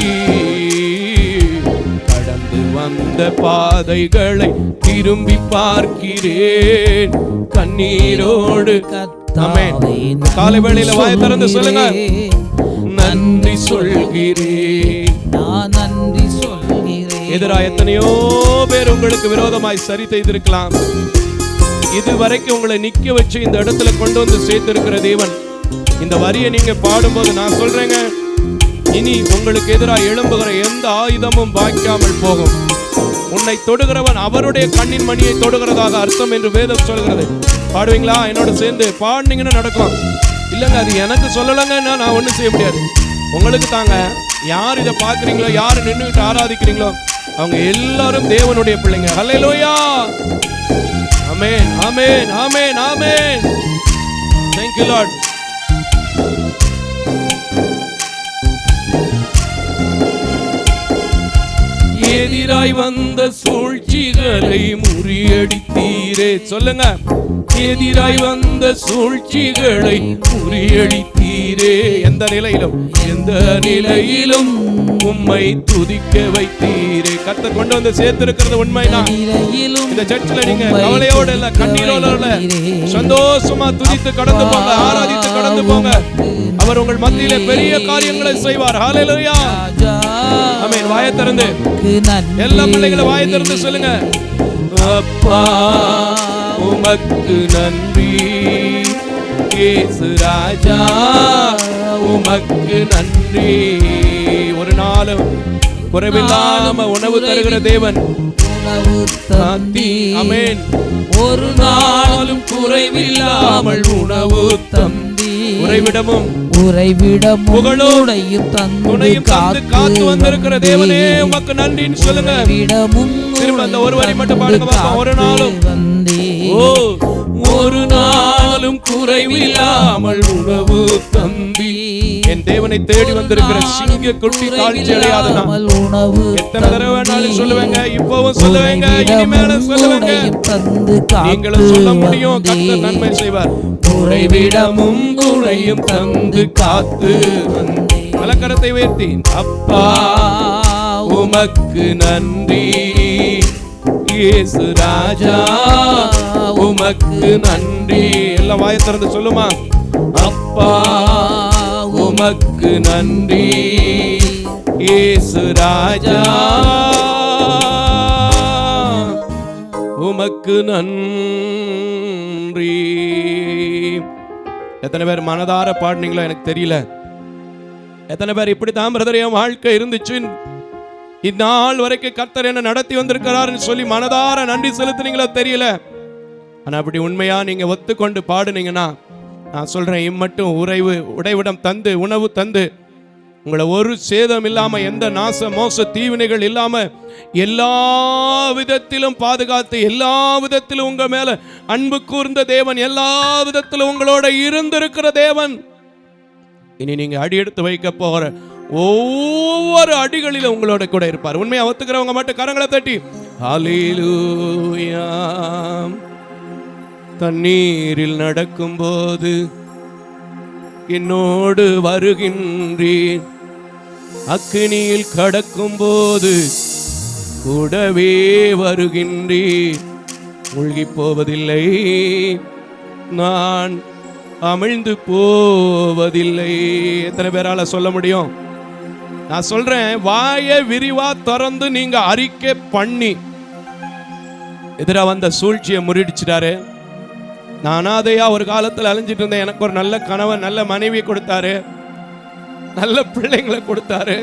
கடந்து வந்த பாதைகளை திரும்பி பார்க்கிறேன் கண்ணீரோடு. ஆமென். காலை வேளையில வாயை திறந்து சொல்லுங்க. நன்றி சொல்கிறேன், நான் நன்றி சொல்கிறேன். எதிராக எத்தனையோ பேர் உங்களுக்கு விரோதமாய் சரி செய்திருக்கலாம். இதுவரைக்கும் உங்களை நிக்க வச்சு இந்த இடத்துல கொண்டு வந்து சேர்த்திருக்கிற தேவன், இந்த வரியை நீங்க பாடும்போது நான் சொல்றேங்க, இனி உங்களுக்கு எதிராக எழும்புகிற எந்த ஆயுதமும் வாய்க்காமல் போகும். உன்னை தொடுகிறவன் அவருடைய கண்ணின் மணியை தொடுகிறதாக அர்த்தம் என்று வேதம் சொல்கிறது. பாடுவீங்களா? என்னோட சேர்ந்து பாடுனீங்கன்னு நடக்கும். இல்லைங்க, அது எனக்கு சொல்லலைங்க, நான் ஒன்றும் செய்ய முடியாது. உங்களுக்கு தாங்க. யார் இதை பார்க்குறீங்களோ, யார் நின்றுட்டு ஆராதிக்கிறீங்களோ, அவங்க எல்லாரும் தேவனுடைய பிள்ளைங்க. ஹல்லேலூயா. ஆமென், ஆமென், ஆமென், ஆமென். Thank you Lord. எதிராய் வந்த சூழ்ச்சிகளை முறியடித்தீரே. சொல்லுங்க. எதிராய் வந்த சூழ்ச்சிகளை முறியடித்தீரே. எந்த நிலையிலும், எந்த நிலையிலும் உம்மை துதிக்க வைத்தீரே. கர்த்தர் கொண்டு வந்து சேர்த்திருக்கிறது உண்மைதான். இந்த சர்ச்சில் நீங்க கவலையோட இல்ல, கண்ணீரோட இல்ல, சந்தோஷமா துதித்து கடந்து போங்க, ஆராதித்து கடந்து போங்க. அவர் உங்கள் மத்தியிலே பெரிய காரியங்களை செய்வார். ஹல்லேலூயா. ஆமென். வாயை திறந்து எல்லா பிள்ளைகளும் வாயை திறந்து சொல்லுங்க. அப்பா உமக்கு நன்றி, இயேசு ராஜா உமக்கு நன்றி. ஒரு நாளும் குறைவில்லாம உணவு தருகிற தேவன். ஆமென். ஒரு நாளும் குறைவில்லாமல் உணவு தந்தி, உறைவிடமும் புகழோடையும் துணையும் தந்து காத்து வந்திருக்கிற தேவனே உமக்கு நன்றின்னு சொல்லுங்க. திரும்ப அந்த ஒரு வரி மட்டும் பாடுங்க. ஒரு நாளும், ஒரு நாளும் குறைவில்லாமல் உணவு தந்தி. என் தேவனை தேடி வந்திருக்கிற சிங்க குட்டி தாழ்ச்சி அடையாத எத்தனை தடவை வேணாலும் சொல்லுவேங்க, இப்பவும் சொல்லுவேங்க, இனிமேலும் சொல்லுவேங்க. நீங்களும் சொல்ல முடியும். கர்த்தர் நன்மை செய்வார். குறைவிடமும் குறையும் தந்து காத்து மலக்கரத்தை உயர்த்தி அப்பா உமக்கு நன்றி, இயேசு ராஜா உமக்கு நன்றி. எல்லாம் வாயை திறந்து சொல்லுமா. அப்பா உமக்கு நன்றி, இயேசு ராஜா உமக்கு நன்றி. எத்தனை பேர் மனதார பாடுனீங்களோ எனக்கு தெரியல. எத்தனை பேர் இப்படித்தான் பிரதர் என் வாழ்க்கை இருந்துச்சு, இந்நாள் வரைக்கும் கர்த்தர் என்ன நடத்தி வந்திருக்கிறாருன்னு சொல்லி மனதார நன்றி செலுத்துனீங்களோ தெரியல. ஆனா அப்படி உண்மையா நீங்க ஒத்துக்கொண்டு பாடுனீங்கன்னா நான் சொல்றேன், இம்மட்டும் உறைவிடம் தந்து உணவு தந்து உங்களை ஒரு சேதம் இல்லாம, எந்த நாச மோச தீவினைகள் இல்லாம எல்லா விதத்திலும் பாதுகாத்து, எல்லா விதத்திலும் உங்க மேல அன்பு கூர்ந்த தேவன், எல்லா விதத்திலும் உங்களோட இருந்திருக்கிற தேவன், இனி நீங்க அடி எடுத்து வைக்க போகிற ஒவ்வொரு அடிகளிலும் உங்களோட கூட இருப்பார். உண்மையா ஒத்துக்கிறவங்க மட்டும் கரங்களை தட்டி ஹல்லேலூயா. தண்ணீரில் நடக்கும்போது என்னோடு வருகின்றேன், அக்கினியில் கடக்கும் போது கூடவே வருகின்றேன், மூழ்கி போவதில்லை, நான் அமிழ்ந்து போவதில்லை. எத்தனை பேரால சொல்ல முடியும்? நான் சொல்றேன், வாயை விரிவா திறந்து நீங்க அறிக்கை பண்ணி எதிரா வந்த சூழ்ச்சியை முறியடிச்சிட்டாரு. நான் அனாதையா ஒரு காலத்தில் அலைஞ்சிட்டு இருந்தேன், எனக்கு ஒரு நல்ல கணவன் நல்ல மனைவி கொடுத்தாரு, நல்ல பிள்ளைங்களை கொடுத்தாரு.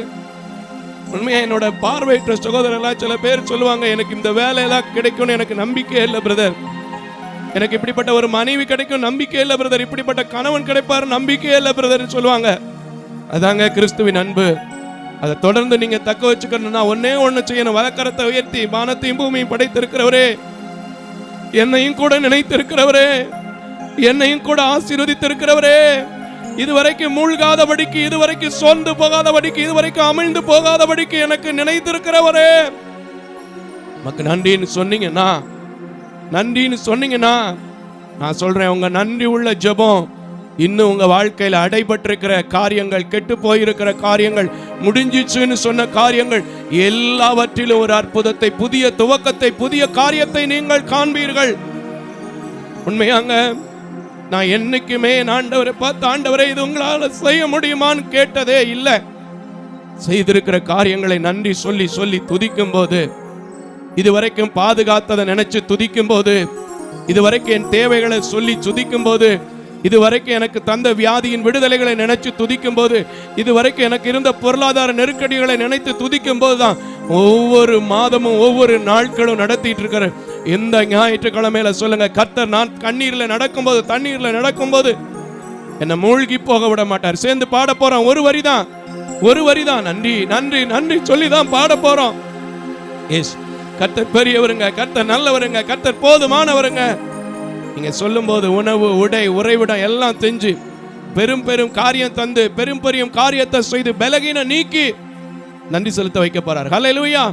உண்மையா என்னோட பார்வையற்ற சகோதரர்களாக சில பேர் சொல்லுவாங்க, எனக்கு இந்த வேலையெல்லாம் கிடைக்கும்னு எனக்கு நம்பிக்கை இல்லை பிரதர், எனக்கு இப்படிப்பட்ட ஒரு மனைவி கிடைக்கும் நம்பிக்கை இல்லை பிரதர், இப்படிப்பட்ட கணவன் கிடைப்பாரு நம்பிக்கை இல்லை பிரதர் சொல்லுவாங்க. அதாங்க கிறிஸ்துவின் அன்பு. அதை தொடர்ந்து நீங்க தக்க வச்சுக்கணும்னா ஒன்னே ஒண்ணு செய்யணும், வலக்கரத்தை உயர்த்தி வானத்தையும் பூமியும் படைத்திருக்கிறவரே, என்னையும் கூட நினைத்திருக்கிறவரே, என்னையும் கூட ஆசீர்வதித்திருக்கிறவரே, இதுவரைக்கும் மூழ்காதபடிக்கு, இதுவரைக்கும் சோர்ந்து போகாதபடிக்கு, இதுவரைக்கும் அமிழ்ந்து போகாதபடிக்கு எனக்கு நினைத்திருக்கிறவரே, நமக்கு நன்றின்னு சொன்னீங்கன்னா, நன்றின்னு சொன்னீங்கன்னா, நான் சொல்றேன், உங்க நன்றி உள்ள ஜெபம் இன்னும் உங்க வாழ்க்கையில் அடைபட்டிருக்கிற காரியங்கள், கெட்டு போயிருக்கிற காரியங்கள், முடிஞ்சிச்சுன்னு சொன்ன காரியங்கள் எல்லாவற்றிலும் ஒரு அற்புதத்தை, புதிய துவக்கத்தை, புதிய காரியத்தை நீங்கள் காண்பீர்கள். உண்மையாங்க, நான் என்னைக்குமே ஆண்டவரை பார்த்து, ஆண்டவரை இது உங்களால செய்ய முடியுமான்னு கேட்டதே இல்லை. செய்திருக்கிற காரியங்களை நன்றி சொல்லி சொல்லி துதிக்கும் போது, இதுவரைக்கும் பாதுகாத்ததை நினைச்சு துதிக்கும் போது, இதுவரைக்கும் என் தேவைகளை சொல்லி துதிக்கும் போது, இதுவரைக்கும் எனக்கு தந்த வியாதியின் விடுதலைகளை நினைச்சு துதிக்கும் போது, இதுவரைக்கும் எனக்கு இருந்த பொருளாதார நெருக்கடிகளை நினைத்து துதிக்கும் போதுதான் ஒவ்வொரு மாதமும் ஒவ்வொரு நாட்களும் நடத்திட்டு இருக்கிற எந்த ஞாயிற்றுக்கிழமையில சொல்லுங்க, கர்த்தர் நான் கண்ணீர்ல நடக்கும்போது, தண்ணீர்ல நடக்கும்போது என்னை மூழ்கி போக விட மாட்டார். சேர்ந்து பாட போறோம், ஒரு வரிதான், ஒரு வரிதான், நன்றி நன்றி நன்றி சொல்லிதான் பாட போறோம். எஸ், கர்த்தர் பெரியவருங்க, கர்த்தர் நல்லவருங்க, கர்த்தர் போதுமானவருங்க. நீங்க சொல்லும் போது உணவு, உடை, உறைவிடம் எல்லாம் செஞ்சு பெரும் பெரும் காரியம் தந்து, பெரும் பெரும் காரியத்தை செய்து பலகீன நீக்கி நன்றி செலுத்த வைக்க போறார். ஹல்லேலூயா.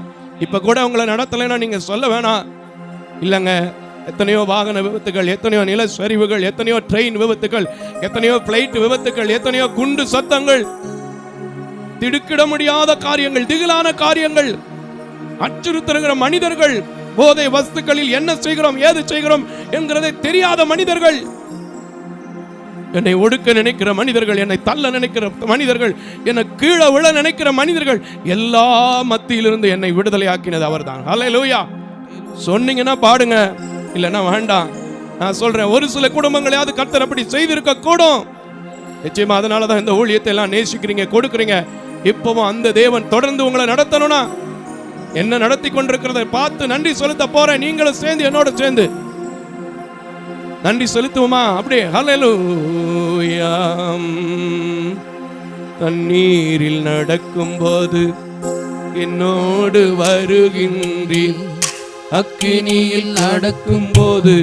இப்ப கூட உங்களை நடத்தலைன்னா நீங்க சொல்ல வேணாம், இல்லைங்க, எத்தனையோ வாகன விபத்துகள், எத்தனையோ நில சரிவுகள், எத்தனையோ ட்ரெயின் விபத்துகள், எத்தனையோ பிளைட் விபத்துகள், எத்தனையோ குண்டு சத்தங்கள், திடுக்கிட முடியாத காரியங்கள், திகிலான காரியங்கள், அச்சுறுத்துகிற மனிதர்கள், போதை வஸ்துக்களில் என்ன செய்கிறோம், ஏது செய்கிறோம் என்கிறதை தெரியாத மனிதர்கள், என்னை ஒடுக்க நினைக்கிற மனிதர்கள், என்னை தள்ள நினைக்கிற மனிதர்கள், என்னை கீழே விழ நினைக்கிற மனிதர்கள், எல்லா மத்தியிலிருந்து என்னை விடுதலை ஆக்கினது அவர்தான். ஹல்லேலூயா. சொன்னீங்கன்னா பாடுங்க, இல்லைன்னா வேண்டாம். நான் சொல்றேன், ஒரு சில குடும்பங்களையாவது கர்த்தர் அப்படி செய்திருக்க கூடும். நிச்சயமா அதனாலதான் இந்த ஊழியத்தை எல்லாம் நேசிக்கிறீங்க, கொடுக்குறீங்க. இப்பவும் அந்த தேவன் தொடர்ந்து உங்களை நடத்தணும்னா, என்ன நடத்தி கொண்டிருக்கிறதை பார்த்து நன்றி செலுத்த போறேன். நீங்களும் சேர்ந்து என்னோட சேர்ந்து நன்றி செலுத்துவோமா? அப்படியே ஹல்லேலூயா. தண்ணீரில் நடக்கும் போது என்னோடு வருகின்றீர், அக்கினியில் நடக்கும் போது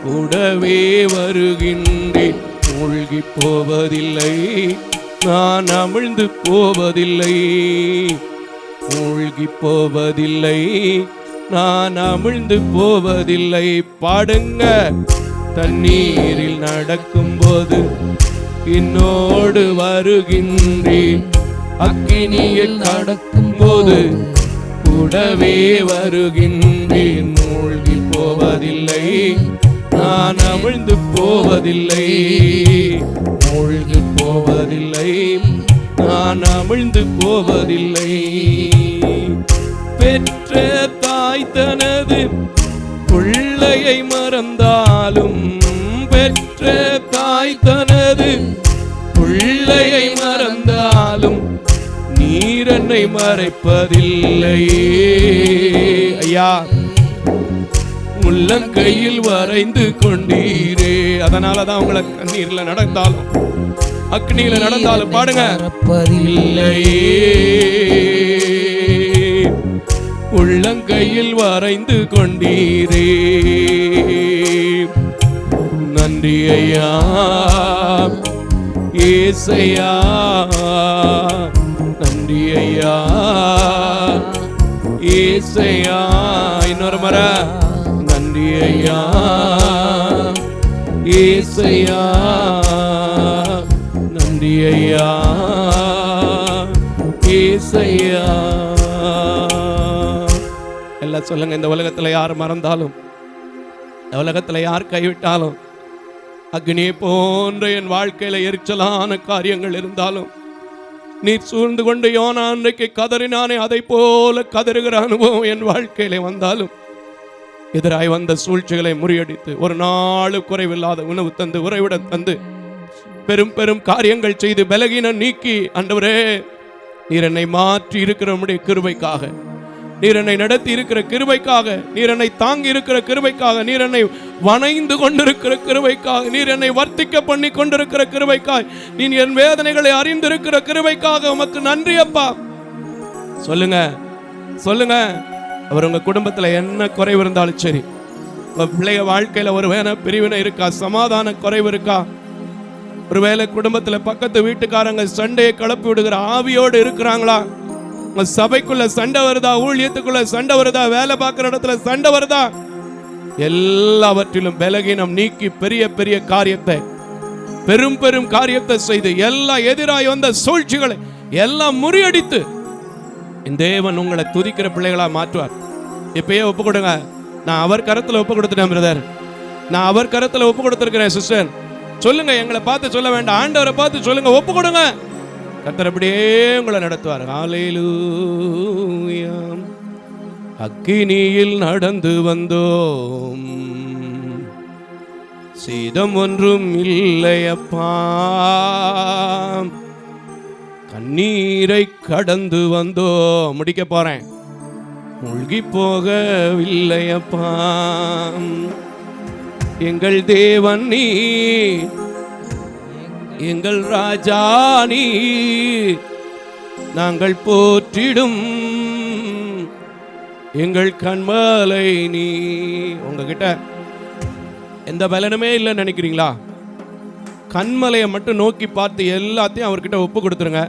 கூடவே வருகின்றேன். மூழ்கி போவதில்லை, நான் அமிழ்ந்து போவதில்லை, மூழ்கி போவதில்லை, நான் அமிழ்ந்து போவதில்லை. பாடுங்க, தண்ணீரில் நடக்கும் போது என்னோடு வருகின்றேன், அக்கினியில் நடக்கும் போது கூடவே வருகின்றேன். மூழ்கி போவதில்லை, நான் அமிழ்ந்து போவதில்லை, மூழ்கி போவதில்லை, நான் அமிழ்ந்து போவதில்லை. பெற்ற தாய் தனது பிள்ளையை மறந்தாலும், பெற்ற தாய் தனது பிள்ளையை மறந்தாலும் நீர் என்னை மறைப்பதில்லையே. ஐயா, உள்ளங்கையில் வரைந்து கொண்டீரே, அதனாலதான் உங்களை கண்ணீர்ல நடந்தாலும், அக்னியில நடந்தாலும் பாடுங்க, உள்ளங்கையில் வரைந்து கொண்டீரே. நன்றி ஐயா, ஏசையா, நன்றி ஐயா, ஏசையா. இன்னொரு முறை, நன்றி ஐயா, ஏசையா, நன்றி ஐயா, ஏசையா. எல்லாம் சொல்லுங்க, இந்த உலகத்துல யார் மறந்தாலும் உலகத்துல யார் கைவிட்டாலும், அக்னியை போன்ற என் வாழ்க்கையில எரிச்சலான காரியங்கள் இருந்தாலும், நீர் சூழ்ந்து கொண்டு யோனா அன்றைக்கு கதறினானே அதை போல கதறுகிற அனுபவம் என் வாழ்க்கையில வந்தாலும், எதிராய் வந்த சூழ்ச்சிகளை முறியடித்து ஒரு நாள் குறைவில்லாத உணவு தந்து உறைவிட தந்து பெரும் பெரும் காரியங்கள் செய்து பலகீனம் நீக்கி, ஆண்டவரே நீர் என்னை மாற்றி இருக்கிற உம்முடைய கிருபைக்காக, நீர் என்னை நடத்தி இருக்கிற கிருபைக்காக, நீர் என்னை தாங்கி இருக்கிற கிருபைக்காக, நீர் என்னை வணைந்து கொண்டிருக்கிற கிருபைக்காக, நீர் என்னை வர்த்திக்க பண்ணி கொண்டிருக்கிற கிருபைக்காக, நீ என் வேதனைகளை அறிந்திருக்கிற கிருபைக்காக உமக்கு நன்றி அப்பா. சொல்லுங்க சொல்லுங்க. அவர் உங்க குடும்பத்துல என்ன குறைவு இருந்தாலும் சரி, உங்க பிள்ளைய வாழ்க்கையில ஒரு வேணை பிரிவினை இருக்கா, சமாதான குறைவு இருக்கா, ஒருவேளை குடும்பத்துல பக்கத்து வீட்டுக்காரங்க சண்டையை கிளப்பி விடுகிற ஆவியோடு இருக்கிறாங்களா, உங்க சபைக்குள்ள சண்டை வருதா, ஊழியத்துக்குள்ள சண்டை வருதா, வேலை பார்க்கிற இடத்துல சண்டை வருதா, எல்லாவற்றிலும் பலகீனம் நீக்கி பெரிய பெரிய காரியத்தை, பெரும் பெரும் காரியத்தை செய்து எல்லா எதிராய் வந்த சூழ்ச்சிகளை எல்லாம் முறியடித்து இந்த தேவன் உங்களை துதிக்கிற பிள்ளைகளா மாற்றுவார். இப்பயே ஒப்பு கொடுங்க. நான் அவர் கரத்துல ஒப்பு கொடுத்துட்டேன் பிரதர், நான் அவர் கரத்துல ஒப்பு கொடுத்திருக்கிறேன் சிஸ்டர். சொல்லுங்க, எங்களை பார்த்து சொல்ல வேண்டாம், ஆண்டவரை பார்த்து சொல்லுங்க, ஒப்பு கொடுங்க. கர்த்தர் அப்படியே உங்களை நடத்துவார். ஹல்லேலூயா. அக்கினியில் நடந்து வந்தோம், சேதம் ஒன்றும் இல்லையப்பா, கண்ணீரை கடந்து வந்தோம். முடிக்க போறேன். மூழ்கி போகவில்லையப்பா, எங்கள் தேவன் நீ, எங்கள் ராஜா நீ, நாங்கள் போற்றிடும் எங்கள் கண்மலை நீ. உங்ககிட்ட எந்த பலனுமே இல்லைன்னு நினைக்கிறீங்களா? கண்மலையை மட்டும் நோக்கி பார்த்து எல்லாத்தையும் அவர்கிட்ட ஒப்பு கொடுத்துருங்க.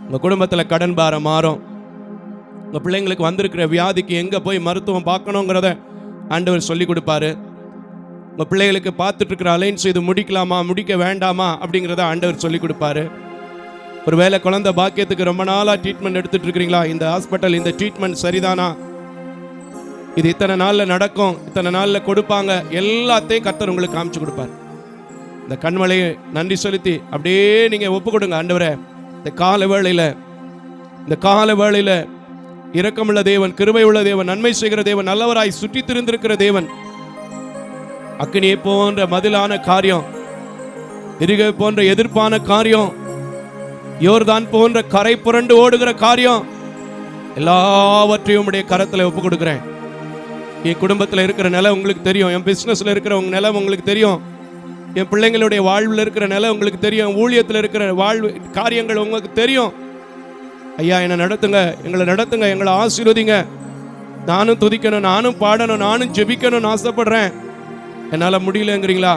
உங்க குடும்பத்துல கடன் பாரம் மாறும். உங்க பிள்ளைங்களுக்கு வந்திருக்கிற வியாதிக்கு எங்க போய் மருத்துவம் பார்க்கணுங்கிறத ஆண்டவர் சொல்லி கொடுப்பாரு. உங்க பிள்ளைகளுக்கு பார்த்துட்டு இருக்கிற அலைன்ஸ் இது முடிக்கலாமா முடிக்க வேண்டாமா அப்படிங்கிறத ஆண்டவர் சொல்லி கொடுப்பாரு. ஒருவேளை குழந்தை பாக்கியத்துக்கு ரொம்ப நாளா ட்ரீட்மெண்ட் எடுத்துட்டு இருக்கிறீங்களா? இந்த ஹாஸ்பிட்டல் இந்த ட்ரீட்மெண்ட் சரிதானா, இது இத்தனை நாள்ல நடக்கும், இத்தனை நாள்ல கொடுப்பாங்க, எல்லாத்தையும் கர்த்தர் உங்களுக்கு காமிச்சு கொடுப்பார். இந்த கண்மலையை நன்றி செலுத்தி அப்படியே நீங்க ஒப்பு கொடுங்க. ஆண்டவரே, இந்த கால வேளையில இரக்கமுள்ள தேவன், கிருபை உள்ள தேவன், நன்மை செய்கிற தேவன், நல்லவராய் சுற்றி திரிந்திருக்கிற தேவன், அக்கினியை போன்ற மதிலான காரியம், எரிகை போன்ற எதிர்ப்பான காரியம், யோர்தான் போன்ற கரை புரண்டு ஓடுகிற காரியம், எல்லாவற்றையும் உடைய கரத்துல ஒப்பு கொடுக்கிறேன். என் குடும்பத்துல இருக்கிற நிலை உங்களுக்கு தெரியும், என் பிசினஸ்ல இருக்கிற உங்க நிலை உங்களுக்கு தெரியும், என் பிள்ளைங்களுடைய வாழ்வில் இருக்கிற நிலை உங்களுக்கு தெரியும், ஊழியத்தில் இருக்கிற வாழ்வு காரியங்கள் உங்களுக்கு தெரியும். ஐயா, என்னை நடத்துங்க, எங்களை நடத்துங்க, எங்களை ஆசீர்வதிங்க. நானும் துதிக்கணும், நானும் பாடணும், நானும் ஜெபிக்கணும்னு ஆசைப்படுறேன், என்னால முடியலங்கிறீங்களா?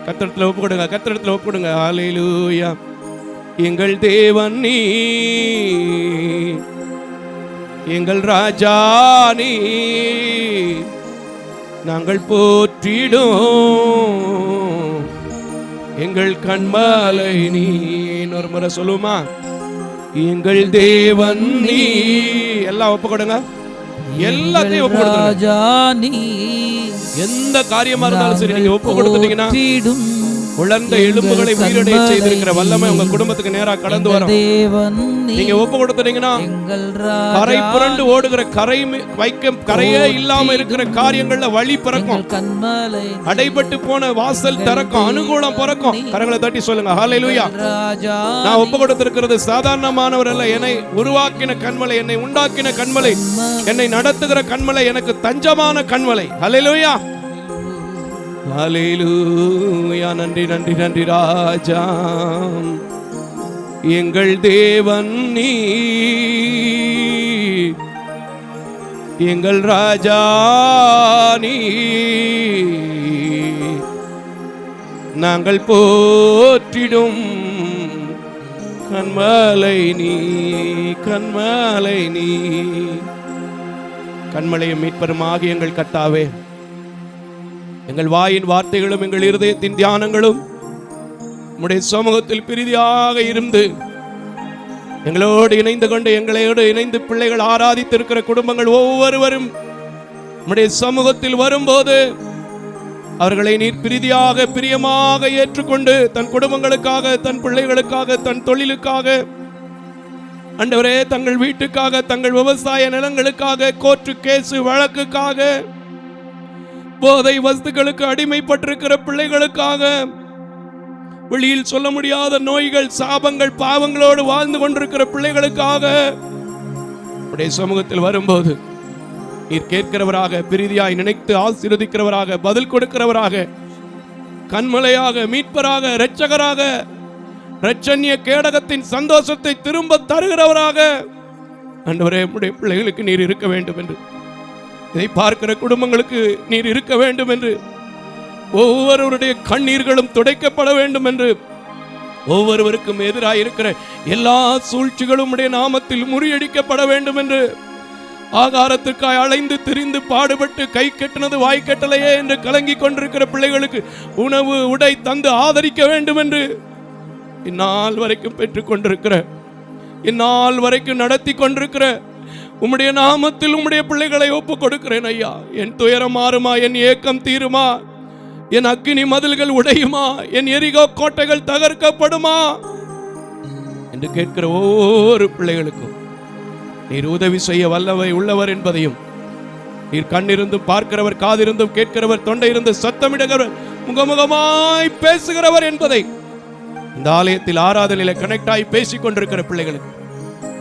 கர்த்தரிடத்துல ஒப்பு கொடுங்க, கர்த்தரிடத்துல ஒப்பு கொடுங்க. ஹல்லேலூயா. எங்கள் தேவன் நீ, எங்கள் ராஜா நீ, நாங்கள் போற்றிடும் எங்கள் கண்மலை நீ. ஒரு முறை சொல்லுமா? எங்கள் தேவன் நீ. எல்லாம் ஒப்பு கொடுங்க, எல்லாத்தையும் ஒப்பு கொடுங்க. எந்த காரியமா இருந்தாலும் சரி, நீங்க ஒப்பு கொடுத்துட்டீங்கன்னா உலர்ந்த எலும்புகளை உயிரடைய செய்திருக்கிற வல்லமை உங்க குடும்பத்துக்கு நேரா கடந்து வரும். நீங்க ஒப்பு கொடுத்துட்டீங்கன்னா கரை புரண்டு ஓடுகிற கரையே இல்லாம இருக்கிற காரியங்கள்ல வழி பிறக்கும், அடைபட்டு போன வாசல் திறக்கும், அனுகூலம் பிறக்கும். கரங்களை தட்டி சொல்லுங்க, ஹல்லேலூயா. நான் ஒப்பு கொடுத்திருக்கிறது சாதாரணமானவர் அல்ல, என்னை உருவாக்கின கண்மலை, என்னை உண்டாக்கின கண்மலை, என்னை நடத்துகிற கண்மலை, எனக்கு தஞ்சமான கண்மலை. ஹல்லேலூயா, ஹல்லேலூயா. நன்றி நன்றி நன்றி ராஜா. எங்கள் தேவன் நீ, எங்கள் ராஜா நீ, நாங்கள் போற்றிடும் கண்மலை நீ, கண்மலை நீ. கண்மலையும் மீட்பருமாகி எங்கள் கர்த்தாவே, எங்கள் வாயின் வார்த்தைகளும் எங்கள் இருதயத்தின் தியானங்களும் உம்முடைய சமூகத்தில் பிரீதியாக இருந்து எங்களோடு இணைந்து கொண்டு, எங்களோடு இணைந்து பிள்ளைகள் ஆராதித்திருக்கிற குடும்பங்கள் ஒவ்வொருவரும் உம்முடைய சமூகத்தில் வரும்போது அவர்களை நீர் பிரீதியாக பிரியமாக ஏற்றுக்கொண்டு தன் குடும்பங்களுக்காக, தன் பிள்ளைகளுக்காக, தன் தொழிலுக்காக, ஆண்டவரே தங்கள் வீட்டுக்காக, தங்கள் விவசாய நிலங்களுக்காக, கோர்ட்டு கேசு வழக்குக்காக, போதை வஸ்துக்களுக்கு அடிமைப்பட்டிருக்கிற பிள்ளைகளுக்காக, வெளியில் சொல்ல முடியாத நோய்கள், சாபங்கள், பாவங்களோடு வாழ்ந்து கொண்டிருக்கிற பிள்ளைகளுக்காக உடைய சமூகத்தில் வரும்போது நீர் கேட்கிறவராக, பிரீதியாய் நினைத்து ஆசீர்வதிக்கிறவராக, பதில் கொடுக்கிறவராக, கண்மலையாக, மீட்பராக, இரட்சகராக, இரட்சண்ய கேடகத்தின் சந்தோஷத்தை திரும்ப தருகிறவராக ஆண்டவரே உடைய பிள்ளைகளுக்கு நீர் இருக்க வேண்டும் என்று, இதை பார்க்கிற குடும்பங்களுக்கு நீர் இருக்க வேண்டும் என்று, ஒவ்வொருவருடைய கண்ணீர்களும் துடைக்கப்பட வேண்டும் என்று, ஒவ்வொருவருக்கும் எதிராக இருக்கிற எல்லா சூழ்ச்சிகளும் உடைய நாமத்தில் முறியடிக்கப்பட வேண்டும் என்று, ஆகாரத்திற்காய் அலைந்து திரிந்து பாடுபட்டு கை கெட்டினது வாய் கட்டலையே என்று கலங்கி கொண்டிருக்கிற பிள்ளைகளுக்கு உணவு உடை தந்து ஆதரிக்க வேண்டும் என்று இந்நாள் வரைக்கும் பெற்றுக் கொண்டிருக்கிற, இந்நாள் வரைக்கும் நடத்தி கொண்டிருக்கிற உம்முடைய நாமத்தில் உம்முடைய பிள்ளைகளை ஒப்புக் கொடுக்கிறேன் ஐயா. என் துயரம் மாறுமா? என் ஏக்கம் தீருமா? என் அக்கினி மதில்கள் உடையுமா? என் எரிகோ கோட்டைகள் தகர்க்கப்படுமா என்று கேட்கிற ஒவ்வொரு பிள்ளைகளுக்கும் நீர் உதவி செய்ய வல்லவை உள்ளவர் என்பதையும், நீர் கண்ணிருந்தும் பார்க்கிறவர், காதிருந்தும் கேட்கிறவர், தொண்டையிருந்து சத்தமிடுகிறவர், முகமுகமாய் பேசுகிறவர் என்பதை இந்த ஆலயத்தில் ஆராதனையில கனெக்ட் ஆகி பேசிக் கொண்டிருக்கிற பிள்ளைகளுக்கு,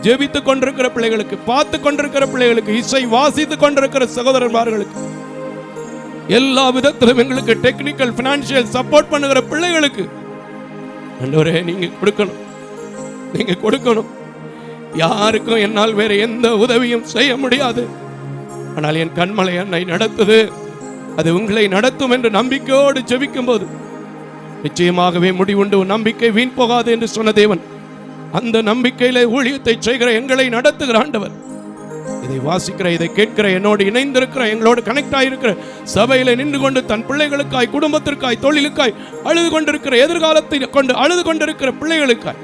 ஜெபித்துக் கொண்டிருக்கிற பிள்ளைகளுக்கு, பார்த்து கொண்டிருக்கிற பிள்ளைகளுக்கு, இசை வாசித்துக் கொண்டிருக்கிற சகோதரர்களுக்கு, எல்லா விதத்திலும் எங்களுக்கு டெக்னிக்கல் பினான்சியல் சப்போர்ட் பண்ணுகிற பிள்ளைகளுக்கு ஆண்டவரே நீங்க கொடுக்கணும், நீங்க கொடுக்கணும். யாருக்கும் என்னால் வேற எந்த உதவியும் செய்ய முடியாது. ஆனால் என் கண்மலை என்னை நடத்துது, அது உங்களை நடத்தும் என்று நம்பிக்கையோடு ஜெபிக்கும் போது நிச்சயமாகவே முடிவுண்டு. நம்பிக்கை வீண் போகாது என்று சொன்ன தேவன், அந்த நம்பிக்கையில ஊழியத்தை செய்கிற எங்களை நடத்துகிற ஆண்டவர், இதை வாசிக்கிற, இதை கேட்கிற, என்னோடு இணைந்திருக்கிற, எங்களோடு கனெக்ட் ஆகிருக்கிற சபையில நின்று கொண்டு தன் பிள்ளைகளுக்காய், குடும்பத்திற்காய், தொழிலுக்காய் அழுது கொண்டிருக்கிற, எதிர்காலத்தை கொண்டு அழுது கொண்டிருக்கிற பிள்ளைகளுக்காய்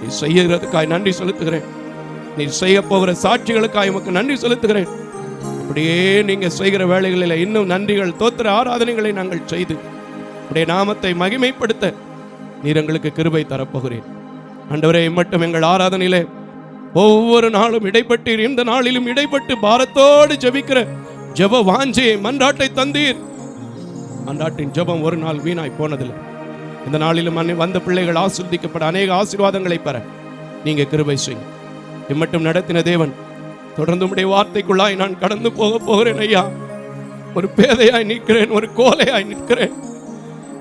நீ செய்யறதுக்காய் நன்றி செலுத்துகிறேன். நீ செய்ய போகிற சாட்சிகளுக்காய் உமக்கு நன்றி செலுத்துகிறேன். அப்படியே நீங்க செய்கிற வேலைகளில் இன்னும் நன்றிகள், தோத்திர ஆராதனைகளை நாங்கள் செய்து உடைய நாமத்தை மகிமைப்படுத்த நீர் எங்களுக்கு கிருபை தரப்போகிறேன். ஆண்டவரே, மட்டும் எங்கள் ஆராதனையிலே ஒவ்வொரு நாளும் இடைப்பட்டீர், இந்த நாளிலும் இடைப்பட்டு பாரத்தோடு ஜெபிக்கிற ஜெப வாஞ்சையை, மன்றாட்டை தந்தீர். மன்றாட்டின் ஜெபம் ஒரு நாள் வீணாய் போனதில்லை. இந்த நாளிலும் வந்த பிள்ளைகள் ஆசீர்வதிக்கப்பட அநேக ஆசீர்வாதங்களை பெற நீங்க கிருபை செய்யும். இம்மட்டும் நடத்தின தேவன், தொடர்ந்து உம்முடைய வார்த்தைக்குள்ளாய் நான் கடந்து போகிறேன் ஐயா. ஒரு பேதையாய் நிற்கிறேன், ஒரு கோலையாய் நிற்கிறேன்.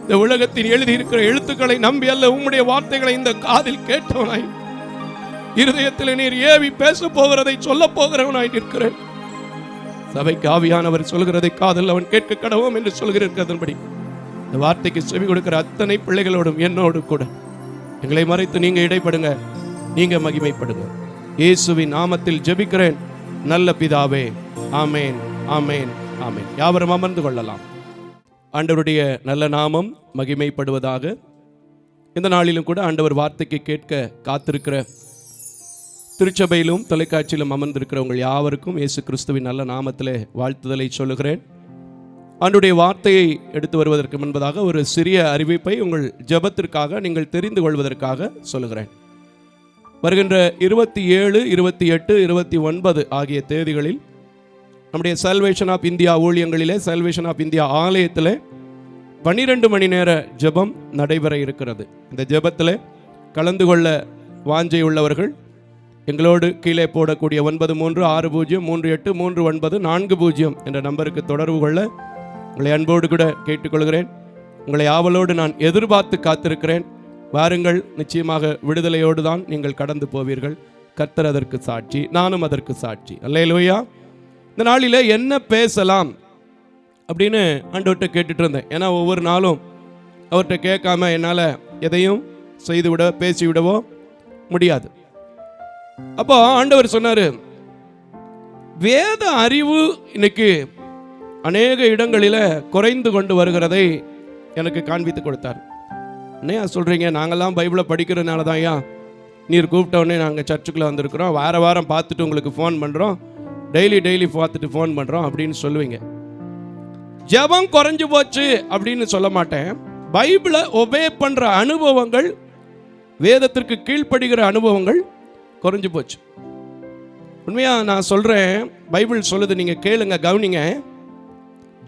இந்த உலகத்தில் எழுதியிருக்கிற எழுத்துக்களை நம்பி அல்ல, உம்முடைய வார்த்தைகளை இந்த காதில் கேட்டவனாய், இருதயத்தில் நீர் ஏவி பேச போகிறதை சொல்ல போகிறவனாய் நிற்கிறேன். சபைக்கு ஆவியானவர் சொல்கிறதை காதல் அவன் கேட்க கடவோம் என்று சொல்கிறதன்படி இந்த வார்த்தைக்கு செவி கொடுக்கிற அத்தனை பிள்ளைகளோடும் என்னோடு கூட எங்களை மறைத்து நீங்க இடைப்படுங்க, நீங்க மகிமைப்படுங்க. இயேசுவின் நாமத்தில் ஜெபிக்கிறேன் நல்ல பிதாவே, ஆமேன், ஆமேன், ஆமேன். யாவரும் அமர்ந்து கொள்ளலாம். ஆண்டவருடைய நல்ல நாமம் மகிமைப்படுவதாக. இந்த நாளிலும் கூட ஆண்டவர் வார்த்தைக்கு கேட்க காத்திருக்கிற திருச்சபையிலும் தொலைக்காட்சியிலும் அமர்ந்திருக்கிறவங்க யாவருக்கும் இயேசு கிறிஸ்துவின் நல்ல நாமத்திலே வாழ்த்துதலை சொல்லுகிறேன். ஆண்டுடைய வார்த்தையை எடுத்து வருவதற்கு முன்பதாக ஒரு சிறிய அறிவிப்பை உங்கள் ஜெபத்திற்காக நீங்கள் தெரிந்து கொள்வதற்காக சொல்லுகிறேன். வருகின்ற 27, 28, 29 ஆகிய தேதிகளில் நம்முடைய சால்வேஷன் ஆஃப் இந்தியா ஊழியங்களிலே, சால்வேஷன் ஆஃப் இந்தியா ஆலயத்தில் 12 மணி நேர ஜெபம் நடைபெற இருக்கிறது. இந்த ஜெபத்தில் கலந்து கொள்ள வாஞ்சை உள்ளவர்கள் எங்களோடு கீழே போடக்கூடிய 9360383940 என்ற நம்பருக்கு தொடர்பு கொள்ள உங்களை அன்போடு கூட கேட்டுக்கொள்கிறேன். உங்களை ஆவலோடு நான் எதிர்பார்த்து காத்திருக்கிறேன். வாருங்கள், நிச்சயமாக விடுதலையோடு தான் நீங்கள் கடந்து போவீர்கள். கர்த்தர் அதற்கு சாட்சி, நானும் அதற்கு சாட்சி. அல்லேலூயா. இந்த நாளில் என்ன பேசலாம் அப்படின்னு ஆண்டவர்கிட்ட கேட்டுட்டு இருந்தேன். ஏன்னா ஒவ்வொரு நாளும் அவர்கிட்ட கேட்காம என்னால் எதையும் செய்துவிட பேசிவிடவோ முடியாது. அப்போ ஆண்டவர் சொன்னார், வேத அறிவு இன்னைக்கு அநேக இடங்களில் குறைந்து கொண்டு வருகிறதை எனக்கு காண்பித்து கொடுத்தார். என்னையா சொல்கிறீங்க, நாங்கள்லாம் பைபிளை படிக்கிறதுனால தான் ஐயா நீர் கூப்பிட்டவுடனே நாங்கள் சர்ச்சுக்குள்ளே வந்திருக்கிறோம், வாரம் பார்த்துட்டு உங்களுக்கு ஃபோன் பண்ணுறோம், டெய்லி பார்த்துட்டு ஃபோன் பண்ணுறோம் அப்படின்னு சொல்லுவீங்க. ஜெபம் குறைஞ்சு போச்சு அப்படின்னு சொல்ல மாட்டேன். பைபிளை ஒபே பண்ற அனுபவங்கள், வேதத்திற்கு கீழ்ப்படுகிற அனுபவங்கள் குறைஞ்சு போச்சு. உண்மையா நான் சொல்றேன், பைபிள் சொல்லுது, நீங்க கேளுங்க, கவனிங்க.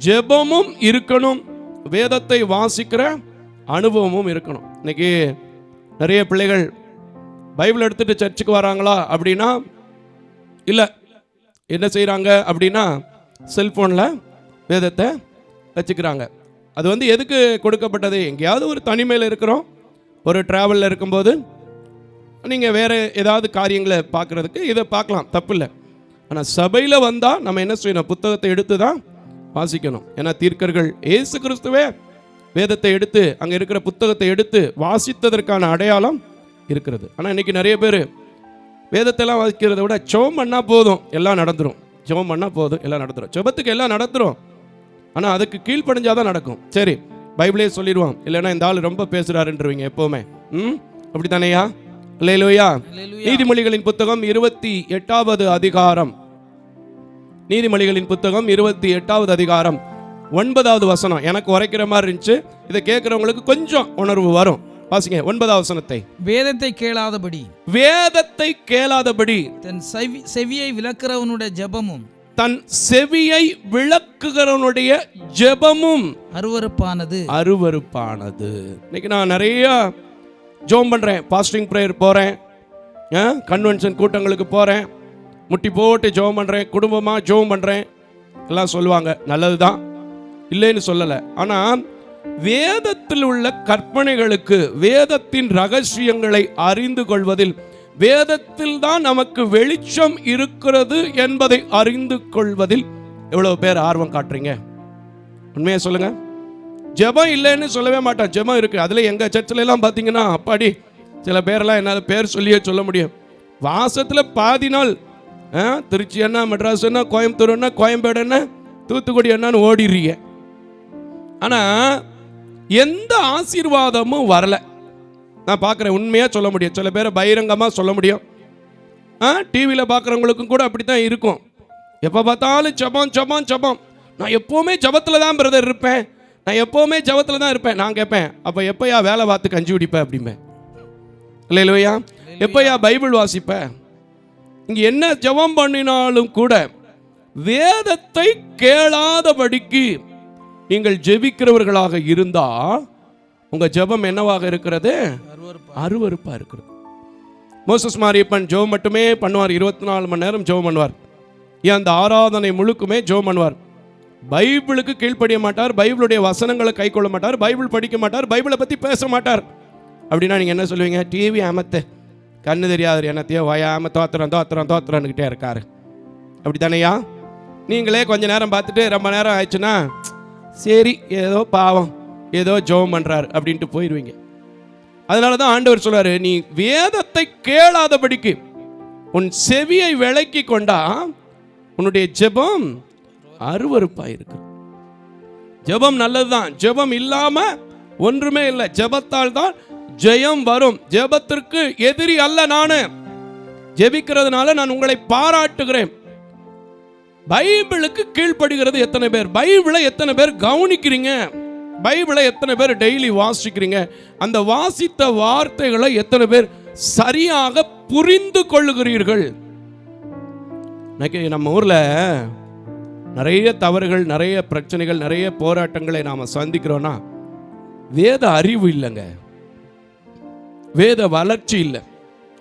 ஜெபமும் இருக்கணும், வேதத்தை வாசிக்கிற அனுபவமும் இருக்கணும். இன்னைக்கு நிறைய பிள்ளைகள் பைபிள் எடுத்துட்டு சர்ச்சுக்கு வராங்களா அப்படின்னா இல்லை. என்ன செய்கிறாங்க அப்படின்னா செல்ஃபோனில் வேதத்தை வச்சுக்கிறாங்க. அது எதுக்கு கொடுக்கப்பட்டது? எங்கேயாவது ஒரு தனிமையில் இருக்கிறோம், ஒரு ட்ராவலில் இருக்கும்போது நீங்கள் வேறு ஏதாவது காரியங்களை பார்க்குறதுக்கு இதை பார்க்கலாம், தப்பு இல்லை. ஆனால் சபையில் வந்தால் நம்ம என்ன செய்யணும்? புத்தகத்தை எடுத்து தான் வாசிக்கணும். ஏன்னா தீர்க்கர்கள் இயேசு கிறிஸ்துவே வேதத்தை எடுத்து, அங்கே இருக்கிற புத்தகத்தை எடுத்து வாசித்ததற்கான அடையாளம் இருக்கிறது. ஆனால் இன்றைக்கி நிறைய பேர் வேதத்தெல்லாம் வாசிக்கிறத விட ஜெபம் பண்ணால் போதும் எல்லாம் நடந்துடும், ஜெபம் பண்ணால் போதும் எல்லாம் நடந்துடும், ஜெபத்துக்கு எல்லாம் நடந்துடும். ஆனால் அதுக்கு கீழ்ப்படிஞ்சாதான் நடக்கும். சரி, பைபிளே சொல்லிடுவான், இல்லைன்னா இந்த ஆள் ரொம்ப பேசுகிறாருன்றவங்க எப்போவுமே. அப்படி தானேயா? அல்லேலூயா. நீதிமொழிகளின் புத்தகம் 28வது அதிகாரம், நீதிமொழிகளின் புத்தகம் 28வது அதிகாரம் 9வது வசனம். எனக்கு உரைக்கிற மாதிரி இருந்துச்சு, இதை கேட்கிறவங்களுக்கு கொஞ்சம் உணர்வு வரும். வாசிங்க 9வது வசனத்தை. வேதத்தை கேளாதபடி, வேதத்தை கேளாதபடி தன் செவியை விலக்குறவனுடைய ஜெபமும், தன் செவியை விளக்குகிறவனுடைய ஜெபமும் அருவருப்பானது, அருவருப்பானது. இன்னைக்கு நான் நிறைய ஜெபம் பண்றேன், பாஸ்டிங் பிரேயர் போறேன், கன்வென்ஷன் கூட்டங்களுக்கு போறேன், முட்டி போட்டு ஜெபம் பண்றேன், குடும்பமா ஜெபம் பண்றேன், எல்லாம் சொல்லுவாங்க, நல்லதுதான், இல்லைன்னு சொல்லலை. ஆனால் வேதத்தில் உள்ள கற்பனைகளுக்கு, வேதத்தின் ரகசியங்களை அறிந்து கொள்வதில், வேதத்தில் தான் நமக்கு வெளிச்சம் இருக்கிறது என்பதை அறிந்து கொள்வதில் எவ்வளவு பேர் ஆர்வம் காட்டுறீங்க? உண்மையா சொல்லுங்க. ஜெபம் இல்லைன்னு சொல்லவே மாட்டான், ஜெபம் இருக்கு. அதுல எங்க சர்ச்சில் எல்லாம் பார்த்தீங்கன்னா அப்பாடி சில பேரெல்லாம் என்னால் பேர் சொல்லியே சொல்ல முடியும். வாசத்தில் பாதி நாள் திருச்சி என்ன, மெட்ராஸ் என்ன, கோயம்புத்தூர் என்ன, கோயம்பேடு என்ன, தூத்துக்குடி என்னன்னு ஓடிடுறீங்க. ஆனால் எந்த ஆசீர்வாதமும் வரல. நான் பார்க்குறேன், உண்மையாக சொல்ல முடியும். சில பேரை பகிரங்கமாக சொல்ல முடியும். டிவியில் பார்க்குறவங்களுக்கும் கூட அப்படி தான் இருக்கும். எப்போ பார்த்தாலும் ஜெபம் ஜெபம் ஜெபம். நான் எப்போவுமே ஜெபத்தில் தான் பிரதர் இருப்பேன், நான் எப்போவுமே ஜெபத்தில் தான் இருப்பேன். நான் கேட்பேன், அப்போ எப்போயா வேலை பார்த்து கஞ்சி குடிப்பேன் அப்படிம்பேன். இல்லையா? எப்போயா பைபிள் வாசிப்பேன்? இங்கே என்ன ஜெபம் பண்ணினாலும் கூட வேதத்தை கேளாதபடிக்கு நீங்கள் ஜெபிக்கிறவர்களாக இருந்தா உங்க ஜெபம் என்னவாக இருக்கிறது? அருவருப்பா இருக்கிறது. மோசஸ் மாரியப்பன் ஜெபம் மட்டுமே பண்ணுவார், 24 மணி நேரம் ஜெபம் பண்ணுவார். ஏன் அந்த ஆராதனை முழுக்குமே ஜெபம் பண்ணுவார். பைபிளுக்கு கீழ்ப்படிய மாட்டார், பைபிளுடைய வசனங்களை கை கொள்ள மாட்டார், பைபிள் படிக்க மாட்டார், பைபிளை பற்றி பேச மாட்டார். அப்படின்னா நீங்கள் என்ன சொல்லுவீங்க? டிவி அமத்து, கண்ணு தெரியாது என்னத்தையோ வயாம தோத்திரம் தோத்திரம் தோத்திரன்னுக்கிட்டே இருக்காரு. அப்படி தானேயா? நீங்களே கொஞ்ச நேரம் பார்த்துட்டு ரொம்ப நேரம் ஆயிடுச்சுன்னா சரி ஏதோ பாவம் ஏதோ ஜெபம் பண்ணுறாரு அப்படின்ட்டு போயிடுவீங்க. அதனால தான் ஆண்டவர் சொல்றாரு, நீ வேதத்தை கேளாதபடிக்கு உன் செவியை விலக்கி கொண்டா உன்னுடைய ஜெபம் அருவருப்பாயிருக்கு. ஜெபம் நல்லதுதான், ஜெபம் இல்லாம ஒன்றுமே இல்லை. ஜெபத்தால் தான் ஜெயம் வரும். ஜெபத்திற்கு எதிரி அல்ல நானு, ஜெபிக்கிறதுனால நான் உங்களை பாராட்டுகிறேன். பைபிளுக்கு கீழ்ப்படுகிறது எத்தனை பேர்? பைபிளை எத்தனை பேர் கவனிக்கிறீங்க? பைபிளை எத்தனை பேர் டெய்லி வாசிக்கிறீங்க? அந்த வாசித்த வார்த்தைகளை எத்தனை பேர் சரியாக புரிந்து கொள்ளுகிறீர்கள்? நம்ம ஊர்ல நிறைய தவறுகள், நிறைய பிரச்சனைகள், நிறைய போராட்டங்களை நாம சந்திக்கிறோம்னா வேத அறிவு இல்லைங்க, வேத வளர்ச்சி இல்லை.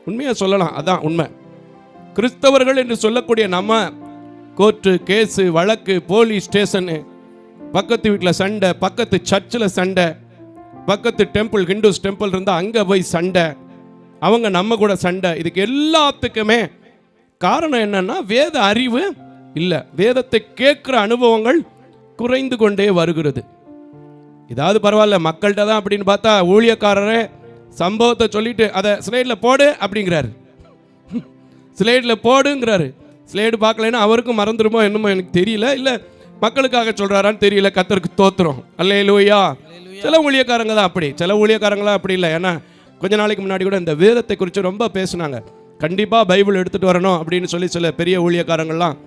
உண்மையா சொல்லலாம், அதான் உண்மை. கிறிஸ்தவர்கள் என்று சொல்லக்கூடிய நம்ம கோர்ட்டு கேஸு வழக்கு, போலீஸ் ஸ்டேஷனு, பக்கத்து வீட்டில் சண்டை, பக்கத்து சர்ச்சில் சண்டை, பக்கத்து டெம்பிள், ஹிந்துஸ் டெம்பிள் இருந்தால் அங்கே போய் சண்டை, அவங்க நம்ம கூட சண்டை. இதுக்கு எல்லாத்துக்குமே காரணம் என்னன்னா வேத அறிவு இல்லை, வேதத்தை கேட்குற அனுபவங்கள் குறைந்து கொண்டே வருகிறது. இதாவது பரவாயில்ல மக்கள்கிட்ட தான் அப்படின்னு பார்த்தா ஊழியக்காரரே சம்பவத்தை சொல்லிட்டு அதை ஸ்லைடில் போடு அப்படிங்கிறாரு, ஸ்லைடில் போடுங்கிறாரு. ஸ்லைடு பார்க்கலைன்னா அவருக்கும் மறந்துடுமோ என்னமோ எனக்கு தெரியல, இல்லை மக்களுக்காக சொல்கிறாரான்னு தெரியல. கர்த்தருக்கு தோத்துறோம். அல்லேலூயா. சில ஊழியக்காரங்க தான் அப்படி, சில ஊழியக்காரங்களாம் அப்படி இல்லை. ஏன்னா கொஞ்ச நாளைக்கு முன்னாடி கூட இந்த வேதத்தை குறித்து ரொம்ப பேசுனாங்க. கண்டிப்பாக பைபிள் எடுத்துகிட்டு வரணும் அப்படின்னு சொல்லி சில பெரிய ஊழியக்காரங்கள்லாம்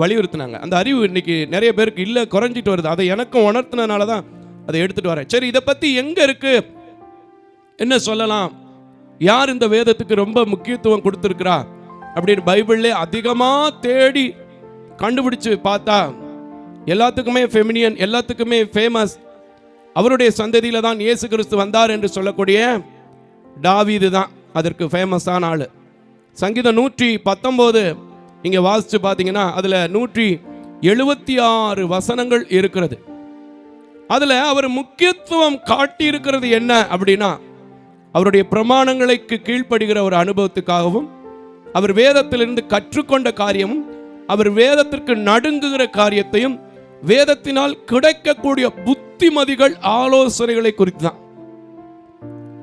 வலியுறுத்தினாங்க. அந்த அறிவு இன்னைக்கு நிறைய பேருக்கு இல்லை, குறைஞ்சிட்டு வருது. அதை எனக்கும் உணர்த்தினால தான் அதை எடுத்துகிட்டு வரேன். சரி, இதை பற்றி எங்கே இருக்குது, என்ன சொல்லலாம், யார் இந்த வேதத்துக்கு ரொம்ப முக்கியத்துவம் கொடுத்துருக்கிறா அப்படின்னு பைபிள்லே அதிகமாக தேடி கண்டுபிடிச்சு பார்த்தா எல்லாத்துக்குமே ஃபெமினியன், எல்லாத்துக்குமே ஃபேமஸ், அவருடைய சந்ததியில் தான் இயேசு கிறிஸ்து வந்தார் என்று சொல்லக்கூடிய தாவீது தான் அதற்கு ஃபேமஸான ஆள். சங்கீதம் 119 இங்கே வாசித்து பார்த்தீங்கன்னா அதில் 176 வசனங்கள் இருக்கிறது. அதில் அவர் முக்கியத்துவம் காட்டி இருக்கிறது என்ன அப்படின்னா, அவருடைய பிரமாணங்களுக்கு கீழ்ப்படுகிற ஒரு அனுபவத்துக்காகவும், அவர் வேதத்திலிருந்து கற்றுக்கொண்ட காரியமும், அவர் வேதத்திற்கு நடுங்குகிற காரியத்தையும், வேதத்தினால் கிடைக்கக்கூடிய புத்திமதிகள், ஆலோசனைகளை குறித்து தான்.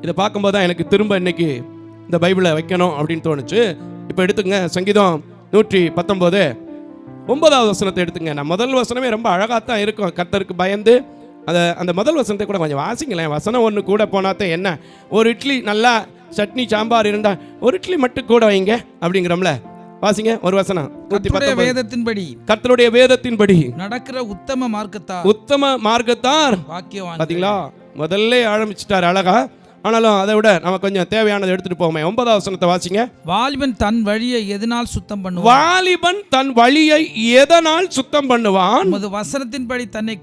இதை பார்க்கும்போது தான் எனக்கு திரும்ப இன்னைக்கு இந்த பைபிளை வைக்கணும் அப்படின்னு தோணுச்சு. இப்போ எடுத்துங்க சங்கீதம் 119 9வது வசனத்தை எடுத்துங்க. நான் முதல் வசனமே ரொம்ப அழகாக தான் இருக்கும். கர்த்தருக்கு பயந்து அந்த முதல் வசனத்தை கூட கொஞ்சம் வாசிங்களேன். வசனம் ஒன்று கூட போனாத்தான் என்ன, ஒரு இட்லி நல்லா சட்னி சாம்பார் இருந்தால் ஒரு இட்லி மட்டும் கூட வைங்க அப்படிங்கிறோம்ல. வாசிங்க ஒரு வசனம். வேதத்தின்படி, கர்த்தருடைய வேதத்தின்படி நடக்கிற உத்தம மார்க்கத்தார் பாக்கியவான். பாத்தீங்களா, முதல்ல ஆரம்பிச்சிட்டார் அழகா. ஆனாலும் அதை விட நம்ம கொஞ்சம் தேவையானதை எடுத்துட்டு போவோமே. 9வது வசனத்தை வாசிங்க. வாலிபன் தன் வழியை எதனால் சுத்தம் பண்ணுவான்? வாலிபன் தன் வழியை எதனால் சுத்தம் பண்ணுவான்? உமது வசனத்தின்படி தன்னை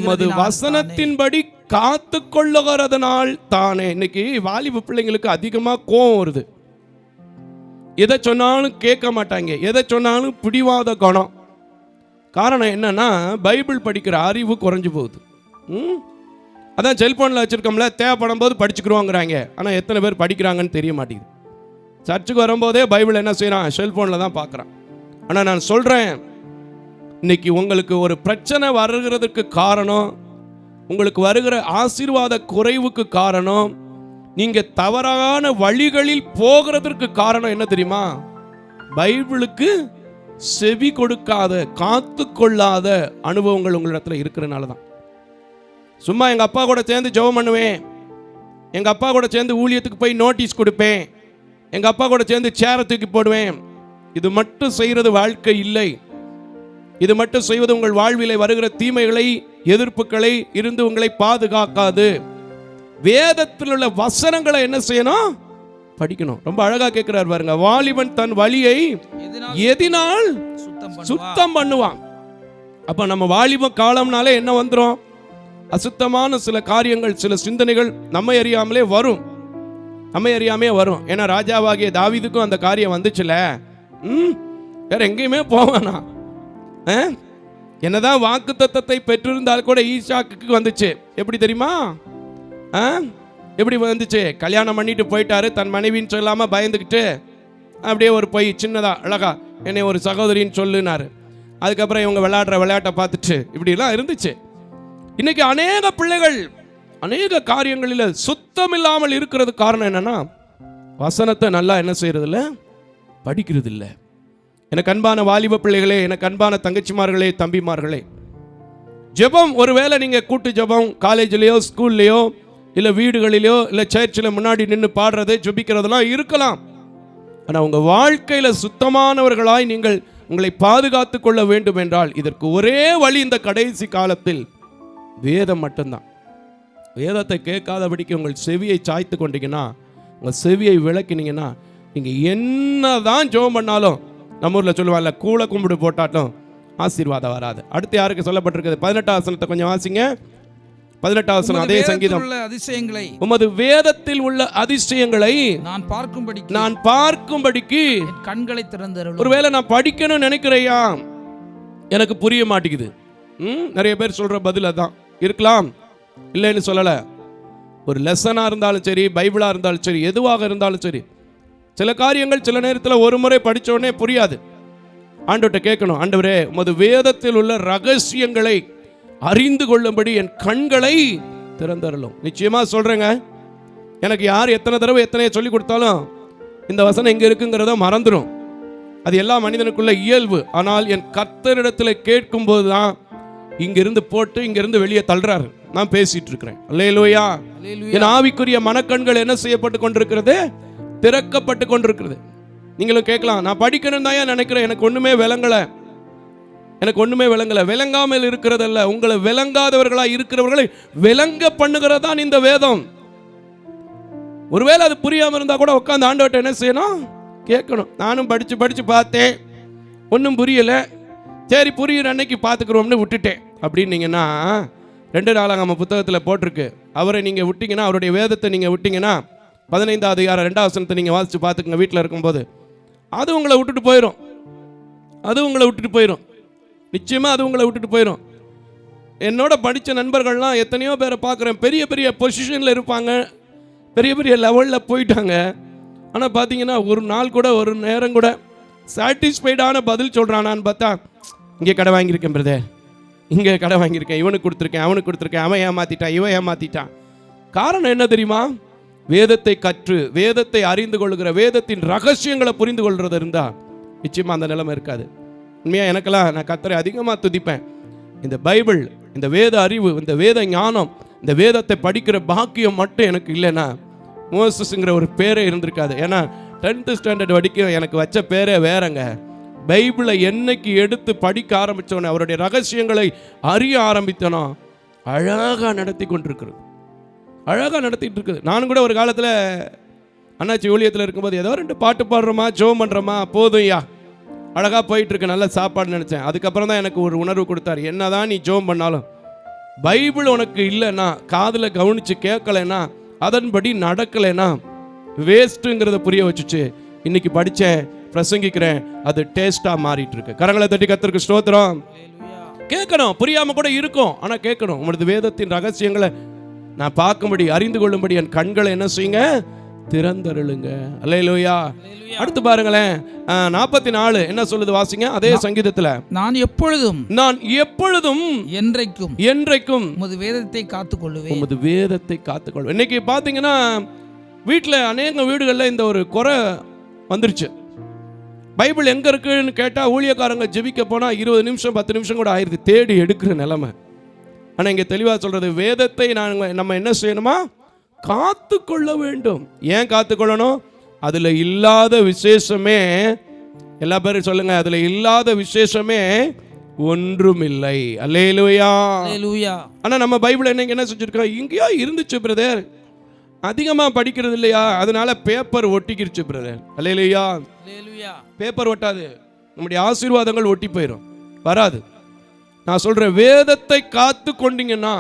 உமது வசனத்தின்படி காத்து கொள்ளுகிறதுனால் தானே. இன்னைக்கு வாலிப பிள்ளைங்களுக்கு அதிகமா கோபம் வருது. எதை சொன்னாலும் கேட்க மாட்டாங்க, எதை சொன்னாலும் பிடிவாத குணம். காரணம் என்னன்னா, பைபிள் படிக்கிற அறிவு குறைஞ்சு போகுது. அதான் செல்போனில் வச்சுருக்கோம்ல, தேவைப்படும் போது படிச்சுக்கிறோங்கிறாங்க. ஆனால் எத்தனை பேர் படிக்கிறாங்கன்னு தெரிய மாட்டேங்குது. சர்ச்சுக்கு வரும்போதே பைபிள் என்ன செய்கிறான், செல்போனில் தான் பார்க்குறான். ஆனால் நான் சொல்கிறேன், இன்னைக்கு உங்களுக்கு ஒரு பிரச்சனை வருகிறதுக்கு காரணம், உங்களுக்கு வருகிற ஆசீர்வாத குறைவுக்கு காரணம், நீங்கள் தவறான வழிகளில் போகிறதற்கு காரணம் என்ன தெரியுமா? பைபிளுக்கு செவி கொடுக்காத, காத்து கொள்ளாத அனுபவங்கள் உங்களிடத்தில் இருக்கிறனால தான். சும்மா எங்கள் அப்பா கூட சேர்ந்து ஜெபம் பண்ணுவேன், எங்கள் அப்பா கூட சேர்ந்து ஊழியத்துக்கு போய் நோட்டீஸ் கொடுப்பேன், எங்கள் அப்பா கூட சேர்ந்து சேரை தூக்கி போடுவேன். இது மட்டும் செய்கிறது வாழ்க்கை இல்லை. இது மட்டும் செய்வது உங்கள் வாழ்விலை வருகிற தீமைகளை, எதிர்ப்புகளை இருந்து உங்களை பாதுகாக்காது. வேதத்தில் உள்ள வசனங்களை என்ன செய்யணும்? படிக்கணும். ரொம்ப அழகா கேட்கிறார் பாருங்க. வாலிபன் தன் வழியை எதினால் சுத்தம் பண்ணுவான். அப்ப நம்ம வாலிப காலம்னாலே என்ன வந்துடும்? அசுத்தமான சில காரியங்கள், சில சிந்தனைகள் நம்மை அறியாமலே வரும். ஏன்னா ராஜாவாகிய தாவீதுக்கும் அந்த காரியம் வந்துச்சுல. வேற எங்கேயுமே போவானா? என்னதான் வாக்கு தத்தத்தை பெற்றிருந்தால் கூட ஈசாக்கு வந்துச்சு. எப்படி தெரியுமா? எப்படி வந்துச்சு? கல்யாணம் பண்ணிட்டு போயிட்டாரு, தன் மனைவின்னு சொல்லாம பயந்துக்கிட்டு அப்படியே ஒரு பொய் சின்னதா அழகா என்னை ஒரு சகோதரின்னு சொல்லுனாரு. அதுக்கப்புறம் இவங்க விளையாடுற விளையாட்டை பார்த்துட்டு இப்படிலாம் இருந்துச்சு. இன்னைக்கு அநேக பிள்ளைகள் அநேக காரியங்களில் சுத்தம் இல்லாமல் இருக்கிறது காரணம் என்னன்னா, வசனத்தை நல்லா என்ன செய்யறது இல்லை, படிக்கிறது இல்லை. எனக்கு அன்பான வாலிப பிள்ளைகளே, எனக்கு அன்பான தங்கச்சிமார்களே, தம்பிமார்களே, ஜெபம் ஒருவேளை நீங்க கூட்டு ஜெபம் காலேஜ்லயோ ஸ்கூல்லையோ இல்லை வீடுகளிலோ இல்லை சர்ச்சில் முன்னாடி நின்று பாடுறது ஜெபிக்கிறதெல்லாம் இருக்கலாம். ஆனால் உங்கள் வாழ்க்கையில் சுத்தமானவர்களாய் நீங்கள் உங்களை பாதுகாத்து கொள்ள வேண்டும் என்றால் இதற்கு ஒரே வழி இந்த கடைசி காலத்தில் வேதம் மட்டும்தான். வேதத்தை கேட்காதபடிக்கு உங்கள் செவியை சாய்த்து கொண்டீங்கன்னா, உங்கள் செவியை விளக்கினீங்கன்னா, நீங்கள் என்னதான் ஜெபம் பண்ணாலும், நம்ம ஊரில் சொல்லுவாங்கல்ல, கூளை கும்பிடு போட்டாட்டும் ஆசீர்வாதம் வராது. அடுத்து யாருக்கு சொல்லப்பட்டிருக்குது? 18வது வசனத்தை கொஞ்சம் வாசிங்க. 18வது வசனம் அதே சங்கீதம். அதிசயங்களை, உமது வேதத்தில் உள்ள அதிசயங்களை நான் பார்க்கும்படிக்கு கண்களை திறந்தருளும். ஒருவேளை நான் படிக்கணும்னு நினைக்கிறையா, எனக்கு புரிய மாட்டேங்குது. நிறைய பேர் சொல்ற பதில் அதான் இருக்கலாம், இல்லைன்னு சொல்லல. ஒரு லெசனா இருந்தாலும் சரி, பைபிளா இருந்தாலும் சரி, எதுவாக இருந்தாலும் சரி, சில காரியங்கள் சில நேரத்தில் ஒரு முறை படிச்ச உடனே புரியாது. ஆண்டவர்கிட்ட கேட்கணும், ஆண்டவரே உமது வேதத்தில் உள்ள ரகசியங்களை அறிந்து கொள்ளும்படி என் கண்களை திறந்தருளும். நிச்சயமா சொல்றேங்க, எனக்கு யார் எத்தனை தடவை எத்தனையை சொல்லி கொடுத்தாலும் இந்த வசனம் எங்க இருக்குங்கிறத மறந்துடும். அது எல்லா மனிதனுக்குள்ள இயல்பு. ஆனால் என் கர்த்தரிடத்தில் கேட்கும் போதுதான் இங்கிருந்து போட்டு இங்கிருந்து வெளியே தள்ளுறாரு. நான் பேசிட்டு இருக்கிறேன். அல்லேலூயா. என் ஆவிக்குரிய மனக்கண்கள் என்ன செய்யப்பட்டு கொண்டிருக்கிறது? திறக்கப்பட்டு கொண்டிருக்கிறது. நீங்களும் கேட்கலாம், நான் படிக்கணும் தான் நினைக்கிறேன், எனக்கு ஒண்ணுமே விளங்கல. எனக்கு ஒண்ணுமே விளங்கல. விளங்காமல் இருக்கிறதல்ல, உங்களை விளங்காதவர்களாய் இருக்கிறவர்களை விளங்க பண்ணுகிறதான் இந்த வேதம். ஒருவேளை அது புரியாம இருந்தா கூட உட்காந்து ஆண்டவர்கிட்ட என்ன செய்யணும்? கேட்கணும். நானும் படிச்சு பார்த்தேன், ஒன்றும் புரியல, சரி புரியுற அன்னைக்கு பார்த்துக்கிறோம்னு விட்டுட்டேன் அப்படின்னீங்கன்னா, 2 நாளாகம புத்தகத்தில் போட்டிருக்கு, அவரை நீங்க விட்டீங்கன்னா, அவருடைய வேதத்தை நீங்க விட்டீங்கன்னா, 15ஆம் அதிகாரம் 2ஆம் வசனத்தை நீங்க வாசிச்சு பார்த்துக்குங்க வீட்டில் இருக்கும்போது, அது உங்களை விட்டுட்டு போயிடும். அது உங்களை விட்டுட்டு போயிடும். நிச்சயமா அது உங்களை விட்டுட்டு போயிடும். என்னோட படித்த நண்பர்கள்லாம் எத்தனையோ பேரை பார்க்குறேன், பெரிய பெரிய பொசிஷனில் இருப்பாங்க, பெரிய பெரிய லெவலில் போயிட்டாங்க. ஆனால் பார்த்தீங்கன்னா ஒரு நாள் கூட, ஒரு நேரம் கூட சாட்டிஸ்ஃபைடான பதில் சொல்கிறானான்னு பார்த்தா, இங்கே கடை வாங்கியிருக்கேன் பிரதர், இங்கே கடை வாங்கியிருக்கேன், இவனுக்கு கொடுத்துருக்கேன், அவனுக்கு கொடுத்துருக்கேன், அவன் ஏமாற்றிட்டான், இவன் ஏமாற்றிட்டான். காரணம் என்ன தெரியுமா? வேதத்தை கற்று, வேதத்தை அறிந்து கொள்கிற, வேதத்தின் ரகசியங்களை புரிந்து கொள்றது இருந்தால் நிச்சயமாக அந்த நிலைமை இருக்காது. உண்மையாக எனக்கெல்லாம், நான் கர்த்தரை அதிகமாக துதிப்பேன். இந்த பைபிள், இந்த வேத அறிவு, இந்த வேத ஞானம், இந்த வேதத்தை படிக்கிற பாக்கியம் மட்டும் எனக்கு இல்லைன்னா மோசஸ்ங்கிற ஒரு பேரே இருந்திருக்காது. ஏன்னா 10th ஸ்டாண்டர்ட் வரைக்கும் எனக்கு வச்ச பேரே வேறங்க. பைபிளை என்னைக்கு எடுத்து படிக்க ஆரம்பித்தோன்னே, அவருடைய ரகசியங்களை அறிய ஆரம்பித்தனோ, அழகாக நடத்தி கொண்டிருக்கிறது, அழகாக நடத்திட்டு இருக்குது. நானும் கூட ஒரு காலத்தில் அண்ணாச்சி ஊழியத்தில் இருக்கும்போது ஏதோ 2 பாட்டு பாடுறோமா, ஜோம் பண்ணுறோமா, போதும் ஐயா, அழகாக போயிட்டுருக்கு, நல்ல சாப்பாடு நினச்சேன். அதுக்கப்புறம் தான் எனக்கு ஒரு உணர்வு கொடுத்தாரு, என்னதான் நீ ஜோம் பண்ணாலும் பைபிள் உனக்கு இல்லைன்னா, காதில் கவனித்து கேட்கலைன்னா, அதன்படி நடக்கலைன்னா வேஸ்ட்டுங்கிறத புரிய வச்சுச்சு. இன்னைக்கு படித்தேன், பிரசங்கிக்கிறேன், அது டேஸ்ட்டாக மாறிட்டு இருக்கு. கரங்களை தட்டி கர்த்தருக்கு ஸ்தோத்திரம். கேட்கணும், புரியாமல் கூட இருக்கும், ஆனால் கேட்கணும். உங்களது வேதத்தின் ரகசியங்களை நான் பார்க்கும்படி, அறிந்து கொள்ளும்படி என் கண்களை என்ன செய்யுங்க? திறந்தருளுங்க. அல்லேலூயா. அடுத்து பாருங்களேன், 44 என்ன சொல்லுது வாசிங்க அதே சங்கீதத்தில். நான் எப்பொழுதும் என்றைக்கும் உமது வேதத்தை காத்துக்கொள்ளுவேன். உமது வேதத்தை காத்துக்கொள்வேன். இன்னைக்கு பார்த்தீங்கன்னா வீட்டில் அநேக வீடுகளில் இந்த ஒரு குறை வந்துருச்சு. பைபிள் எங்கே இருக்குன்னு கேட்டால் ஊழியக்காரங்க ஜெபிக்க போனால் 20 நிமிஷம் 10 நிமிஷம் கூட ஆயிடுது, தேடி எடுக்கிற நிலைமை. ஆனால் இங்கே தெளிவாக சொல்கிறது, வேதத்தை நம்ம என்ன செய்யணுமா? காத்து கொள்ள வேண்டும். ஏன் காத்துக்கொள்ளணும்? அதில் இல்லாத விசேஷமே, எல்லா பேரும் சொல்லுங்க, அதில் இல்லாத விசேஷமே ஒன்றுமில்லை. அல்லேலூயா. ஆனால் நம்ம பைபிள் என்ன செஞ்சிருக்கோம்? இங்கேயோ இருந்துச்சு பிரதர், அதிகமாக படிக்கிறது இல்லையா, அதனால பேப்பர் ஒட்டிக்கிருச்சு பிரதர். அல்லேலூயா. பேப்பர் ஒட்டாது, நம்முடைய ஆசீர்வாதங்கள் ஒட்டி போயிடும், வராது. நான் சொல்றேன், வேதத்தை காத்து கொண்டீங்கன்னா,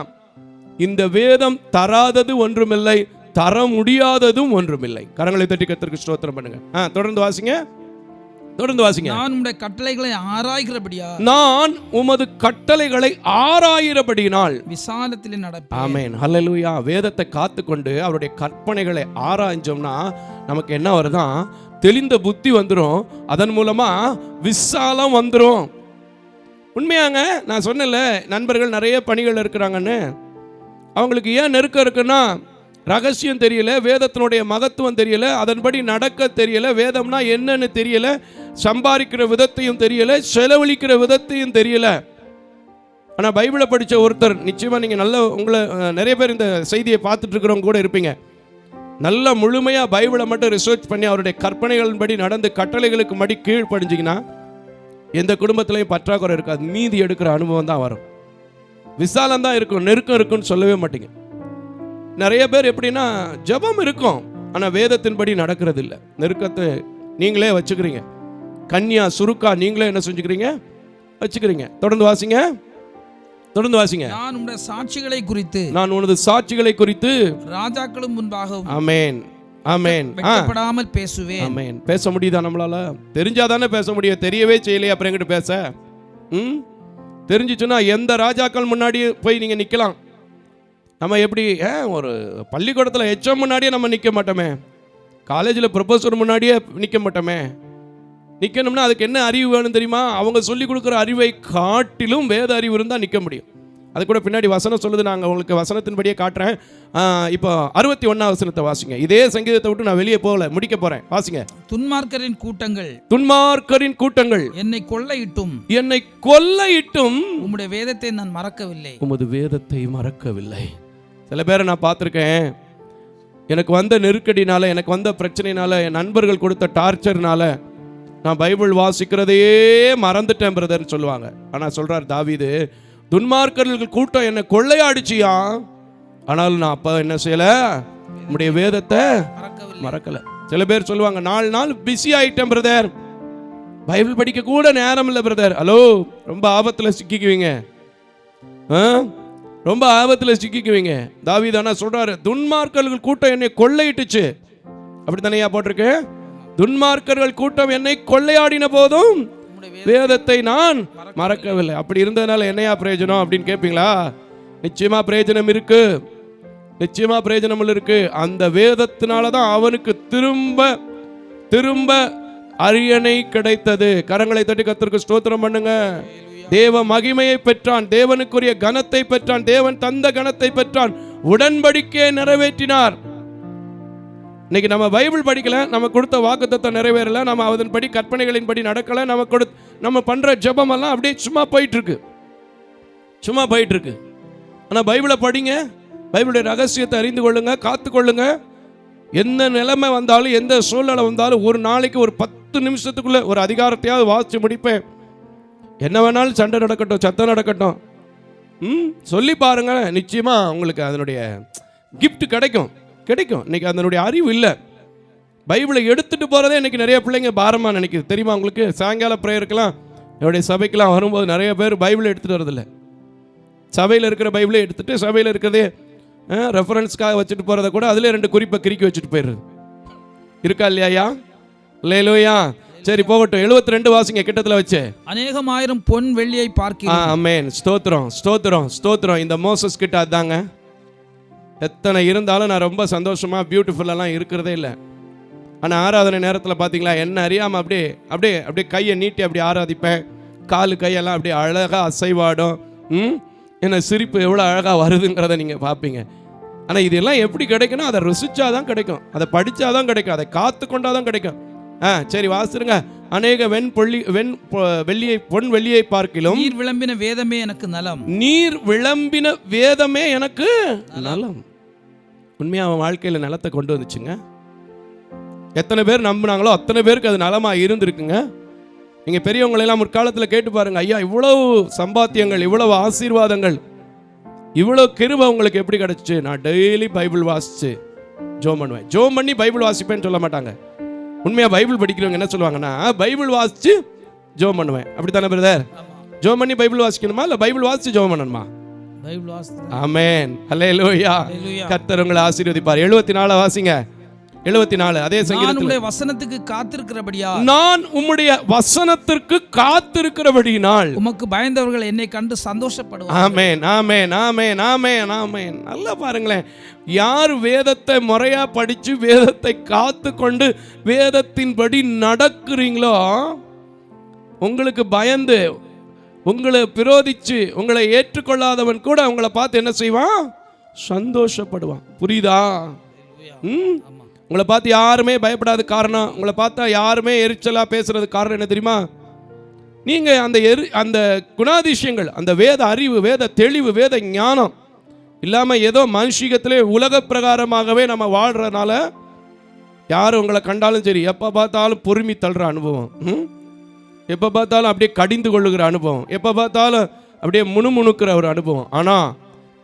இந்த வேதம் தராதது ஒன்றுமில்லை, தர முடியாததும் ஒன்றுமில்லை. கரங்களை தட்டி கர்த்தருக்கு ஸ்தோத்திரம் பண்ணுங்க. தொடர்ந்து வாசிங்க, தொடர்ந்து வாசிங்க. நான் உம்முடைய கட்டளைகளை ஆராய்கிறபடியா, நான் உமது கட்டளைகளை ஆராய்கிறபடியினால் விசாலத்திலே நடப்பேன். ஆமென். ஹல்லேலூயா. வேதத்தை காத்துக்கொண்டு அவருடைய கற்பனைகளை ஆராய்ஞ்சோம்னா நமக்கு என்ன வருதான்? தெளிந்த புத்தி வந்துடும், அதன் மூலமா விசாலம் வந்துடும். உண்மையாங்க, நான் சொன்னேன்ல, நண்பர்கள் நிறைய பணிகள் இருக்கிறாங்கன்னு. அவங்களுக்கு ஏன் நெருக்கம் இருக்குன்னா, ரகசியம் தெரியல, வேதத்தினுடைய மகத்துவம் தெரியல, அதன்படி நடக்க தெரியல, வேதம்னா என்னன்னு தெரியல, சம்பாதிக்கிற விதத்தையும் தெரியல, செலவழிக்கிற விதத்தையும் தெரியல. ஆனால் பைபிளை படித்த ஒருத்தர், நிச்சயமாக நீங்கள் நல்ல, உங்களை நிறைய பேர் இந்த செய்தியை பார்த்துட்டு இருக்கிறவங்க கூட இருப்பீங்க, நல்ல முழுமையாக பைபிளை மட்டும் ரிசர்ச் பண்ணி அவருடைய கற்பனைகளின்படி நடந்து கட்டளைகளுக்கு மடி கீழ்ப்படிஞ்சிங்கன்னா எந்த குடும்பத்திலையும் பற்றாக்குறை இருக்காது, மீதி எடுக்கிற அனுபவம் தான் வரும், விசாலம் தான் இருக்கும், நெருக்கம் இருக்குன்னு சொல்லவே மாட்டீங்க. நிறைய பேர் எப்படின்னா, ஜெபம் இருக்கும் ஆனால் வேதத்தின்படி நடக்கிறது இல்லை, நெருக்கத்தை நீங்களே வச்சுக்கிறீங்க, கன்னியா சுருக்கா நீங்களே என்ன செஞ்சுக்கிறீங்க? வச்சுக்கிறீங்க. தொடர்ந்து வாசிங்க, தொடர்ந்து வாசிங்க. நான் உம்முடைய சாட்சிகளை குறித்து, நான் உனது சாட்சிகளை குறித்து ராஜாக்களும் முன்பாக, ஆமென் ஆமென், வெட்கப்படாமல் பேசுவேன். ஆமென். பேச முடியுதா நம்மளால? தெரிஞ்சாதானே பேச முடியும், தெரியவே செய்யலையே அப்புறம் எங்கிட்ட பேச? தெரிஞ்சிச்சுன்னா எந்த ராஜாக்கள் முன்னாடி போய் நீங்க நிக்கலாம். நம்ம எப்படி ஒரு பள்ளிக்கூடத்தில் ஹெச்எம் முன்னாடியே நம்ம நிற்க மாட்டோமே, காலேஜில் ப்ரொஃபஸர் முன்னாடியே நிற்க மாட்டோமே. நிற்கணும்னா அதுக்கு என்ன அறிவு வேணும் தெரியுமா? அவங்க சொல்லி கொடுக்குற அறிவை காட்டிலும் வேத அறிவு இருந்தால் நிற்க முடியும். அது கூட பின்னாடி வசனம் சொல்லுது, நாங்கள் உங்களுக்கு வசனத்தின்படியே காட்டுறேன். இப்போ 61ஆம் வசனத்தை வாசிங்க. இதே சங்கீதத்தை விட்டு நான் வெளியே போகல, முடிக்க போகிறேன், வாசிங்க. துன்மார்க்கரின் கூட்டங்கள், துன்மார்க்கரின் கூட்டங்கள் என்னை கொள்ளையிட்டும், என்னை கொல்லையிட்டும் உம்முடைய வேதத்தை நான் மறக்கவில்லை, உமது வேதத்தை மறக்கவில்லை. சில பேரை நான் பார்த்துருக்கேன், எனக்கு வந்த நெருக்கடினால, எனக்கு வந்த பிரச்சனைனால, என் நண்பர்கள் கொடுத்த டார்ச்சர்னால நான் பைபிள் வாசிக்கிறதையே மறந்துட்டேன் பிரதர்னு சொல்லுவாங்க. ஆனால் சொல்றார் தாவீது, துன்மார்க்கர்கள் கூட்டம் என்னை கொள்ளையாடிச்சியா, ஆனாலும் நான் அப்போ என்ன செய்யல, நம்முடைய வேதத்தை மறக்கல. சில பேர் சொல்லுவாங்க, 4 நாள் பிஸி ஆயிட்டேன் பிரதர், பைபிள் படிக்க கூட நேரம் இல்லை பிரதர். ஹலோ, ரொம்ப ஆபத்தில் சிக்கிக்குவீங்க, ரொம்ப ஆபத்தில் சிக்கிக்குவீங்க. தாவீது ஆனா சொல்றாரு, துன்மார்க்கர்கள் கூட்டம் என்னை கொள்ளையிட்டுச்சு. அப்படி தானே போட்டிருக்கு, துன்மார்க்கர்கள் கூட்டம் என்னை கொள்ளையாடின போதும் வேதத்தை நான் மறக்கவில்லை. அப்படி இருந்ததுனால என்னையா பிரயோஜனம் அப்படின்னு கேட்பீங்களா? நிச்சயமா பிரயோஜனம் இருக்கு, நிச்சயமா பிரயோஜனம் இருக்கு. அந்த வேதத்தினால தான் அவனுக்கு திரும்ப திரும்ப அரியணை கிடைத்தது. கரங்களை தட்டி கர்த்தருக்கு ஸ்தோத்திரம் பண்ணுங்க. தேவ மகிமையை பெற்றான், தேவனுக்குரிய கனத்தை பெற்றான், தேவன் தந்த கனத்தை பெற்றான், உடன்படிக்கையை நிறைவேற்றினார். இன்னைக்கு நம்ம பைபிள் படிக்கல, நம்ம கொடுத்த வாக்குத்தத்தம் நிறைவேறல, நம்ம அதன்படி கற்பனைகளின்படி நடக்கல, நம்ம பண்ற ஜெபம் எல்லாம் அப்படியே சும்மா போயிட்டு இருக்கு, சும்மா போயிட்டு இருக்கு. ஆனா பைபிளை படிங்க, பைபிளுடைய ரகசியத்தை அறிந்து கொள்ளுங்க, காத்து கொள்ளுங்க. எந்த நிலைமை வந்தாலும், எந்த சூழ்நிலை வந்தாலும், ஒரு நாளைக்கு ஒரு 10 நிமிஷத்துக்குள்ள ஒரு அதிகாரத்தையாவது வாசிச்சு முடிப்பேன். என்ன வேணாலும் சண்டை நடக்கட்டும், சத்தம் நடக்கட்டும், சொல்லி பாருங்க, நிச்சயமா உங்களுக்கு அதனுடைய கிஃப்ட் கிடைக்கும். இன்னைக்கு அதனுடைய அறிவு இல்லை. பைபிளை எடுத்துட்டு போறதே இன்னைக்கு நிறைய பிள்ளைங்க பாரமா நினைக்குது, தெரியுமா உங்களுக்கு? சாயங்கால பிரேயருக்கெல்லாம், என்னுடைய சபைக்கெல்லாம் வரும்போது நிறைய பேர் பைபிளை எடுத்துட்டு வரதில்லை. சபையில் இருக்கிற பைபிளை எடுத்துட்டு சபையில் இருக்கிறதே ரெஃபரன்ஸ்க்காக வச்சுட்டு போறதை கூட அதுல 2 குறிப்பை கிறுக்கி வச்சுட்டு போயிடுறது. இருக்கா இல்லையா? இல்லையா? சரி போகட்டும். 72 வாசிங்க கிட்டத்துல வச்சு. அநேகம் ஆயிரம் பொன் வெள்ளியை பார்க்கிறேன். ஆமென். ஸ்தோத்திரம் ஸ்தோத்திரம் ஸ்தோத்திரம். இந்த மோசஸ் கிட்ட அதாங்க. எத்தனை இருந்தாலும் நான் ரொம்ப சந்தோஷமா பியூட்டிஃபுல்லாலாம் இருக்கிறதே இல்லை. ஆனால் ஆராதனை நேரத்தில் பார்த்தீங்களா, என்ன அறியாமல் அப்படியே அப்படியே அப்படியே கையை நீட்டி அப்படி ஆராதிப்பேன். காலு கையெல்லாம் அப்படியே அழகாக அசைவாடும். என்ன சிரிப்பு எவ்வளோ அழகாக வருதுங்கிறத நீங்கள் பார்ப்பீங்க. ஆனால் இதெல்லாம் எப்படி கிடைக்குன்னா, அதை ருசிச்சாதான் கிடைக்கும், அதை படித்தாதான் கிடைக்கும், அதை காத்து கொண்டாதான் கிடைக்கும். சரி வாசிருங்க. அநேக பொன் வெள்ளியை பார்க்கிலும் நீர் விளம்பின வேதமே எனக்கு நலம். நீர் விளம்பின வேதமே எனக்கு நலம். உண்மையா அவன் வாழ்க்கையில் நலத்தை கொண்டு வந்துச்சுங்க. எத்தனை பேர் நம்பினாங்களோ அத்தனை பேருக்கு அது நலமா இருந்திருக்குங்க. நீங்க பெரியவங்களெல்லாம் முற்காலத்தில் கேட்டு பாருங்க, ஐயா இவ்வளவு சம்பாத்தியங்கள், இவ்வளவு ஆசீர்வாதங்கள், இவ்வளவு கிருபை உங்களுக்கு எப்படி கிடைச்சிச்சு? நான் டெய்லி பைபிள் வாசிச்சு ஜோம் பண்ணுவேன். ஜோம் பண்ணி பைபிள் வாசிப்பேன்னு சொல்ல மாட்டாங்க. உண்மையா பைபிள் படிக்கிறவங்க என்ன சொல்லுவாங்கன்னா, பைபிள் வாசிச்சு ஜோம் பண்ணுவேன். அப்படித்தானே பிரதர்? ஜோம் பண்ணி பைபிள் வாசிக்கணுமா இல்ல பைபிள் வாசிச்சு ஜோம் பண்ணணுமா? பைபிள் வாசித்து. ஆமென். ஹல்லேலூயா. கர்த்தர் உங்களை ஆசீர்வதிப்பார். 74 வாசிங்க. 74 அதே சங்கீதத்தில், உம்முடைய வசனத்துக்கு காத்திருக்கிறபடியா, நான் உம்முடைய வசனத்திற்கு காத்திருக்கிறபடியினால் உமக்கு பயந்தவர்கள் என்னை கண்டு சந்தோஷப்படுவார்கள். ஆமென் ஆமென் ஆமென் ஆமென் ஆமென். நல்லா பாருங்களேன், யார் வேதத்தை முறையா படிச்சு வேதத்தை காத்து கொண்டு வேதத்தின்படி நடக்கிறீங்களோ, உங்களுக்கு பயந்து உங்களை விரோதிச்சு உங்களை ஏற்றுக்கொள்ளாதவன் கூட உங்களை பார்த்து என்ன செய்வான்? சந்தோஷப்படுவான். புரியுதா? உங்களை பார்த்து யாருமே பயப்படாத காரணம், உங்களை பார்த்தா யாருமே எரிச்சலா பேசுறது காரணம் என்ன தெரியுமா? நீங்க அந்த குணாதிசயங்கள், அந்த வேத அறிவு, வேத தெளிவு, வேத ஞானம் இல்லாம ஏதோ மனுஷிகத்திலே உலக பிரகாரமாகவே நம்ம வாழ்றதுனால யாரும் உங்களை கண்டாலும் சரி, எப்ப பார்த்தாலும் பொறுமி தள்ளுற அனுபவம், எப்ப பார்த்தாலும் அப்படியே கடிந்து கொள்ளுகிற அனுபவம், எப்ப பார்த்தாலும் அப்படியே முணுமுணுக்கிற ஒரு அனுபவம். ஆனா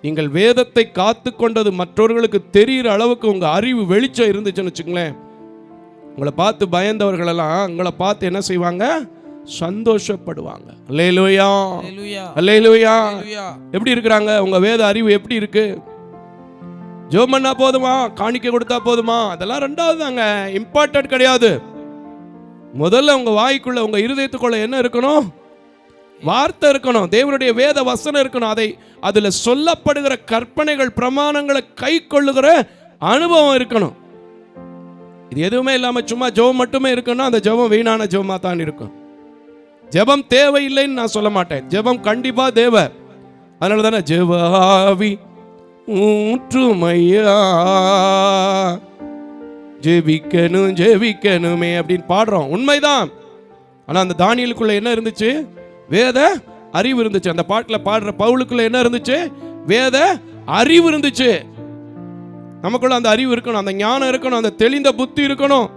நீங்கள் வேதத்தை காத்து கொண்டது மற்றவர்களுக்கு தெரிகிற அளவுக்கு உங்க அறிவு வெளிச்சம் இருந்துச்சுன்னு வச்சுங்களேன், உங்களை பார்த்து பயந்தவர்களெல்லாம் உங்களை பார்த்து என்ன செய்வாங்க? சந்தோஷப்படுவாங்க. அல்லேலூயா அல்லேலூயா. எப்படி இருக்கிறாங்க? உங்க வேத அறிவு எப்படி இருக்கு? ஜெபம் பண்ணா போதுமா? காணிக்கை கொடுத்தா போதுமா? அதெல்லாம் ரெண்டாவது தாங்க, இம்பார்ட்டன்ட் கிடையாது. முதல்ல உங்க வாய்க்குள்ள, உங்க இருதயத்துக்குள்ள என்ன இருக்கணும்? வார்த்தை இருக்கணும், தேவனுடைய வேத வசனம் இருக்கணும். அதுல சொல்லப்படுகிற கற்பனைகள், பிரமாணங்களை கை கொள்ளுகிற அனுபவம் இருக்கணும். இது எதுவுமே இல்லாம சும்மா ஜெபம் மட்டுமே இருக்கணும், அந்த ஜெபம் வீணான ஜெபமா தான் இருக்கும். ஜெபம் தேவையில்லைன்னு நான் சொல்ல மாட்டேன், ஜெபம் கண்டிப்பா தேவை. அதனால தானே ஜெபாவி ஊற்றுமையா ஜெபிக்கணும் ஜெபிக்கணுமே அப்படின்னு பாடுறோம், உண்மைதான். ஆனா அந்த தானியலுக்குள்ள என்ன இருந்துச்சு? வேத அறிவு இருந்துச்சு. அந்த பாட்டில் பாடுற பவுலுக்குள்ள என்ன இருந்துச்சு? வேத அறிவு இருந்துச்சு. நமக்குள்ள அந்த அறிவு இருக்கணும், அந்த ஞானம் இருக்கணும், அந்த தெளிந்த புத்தி இருக்கணும்.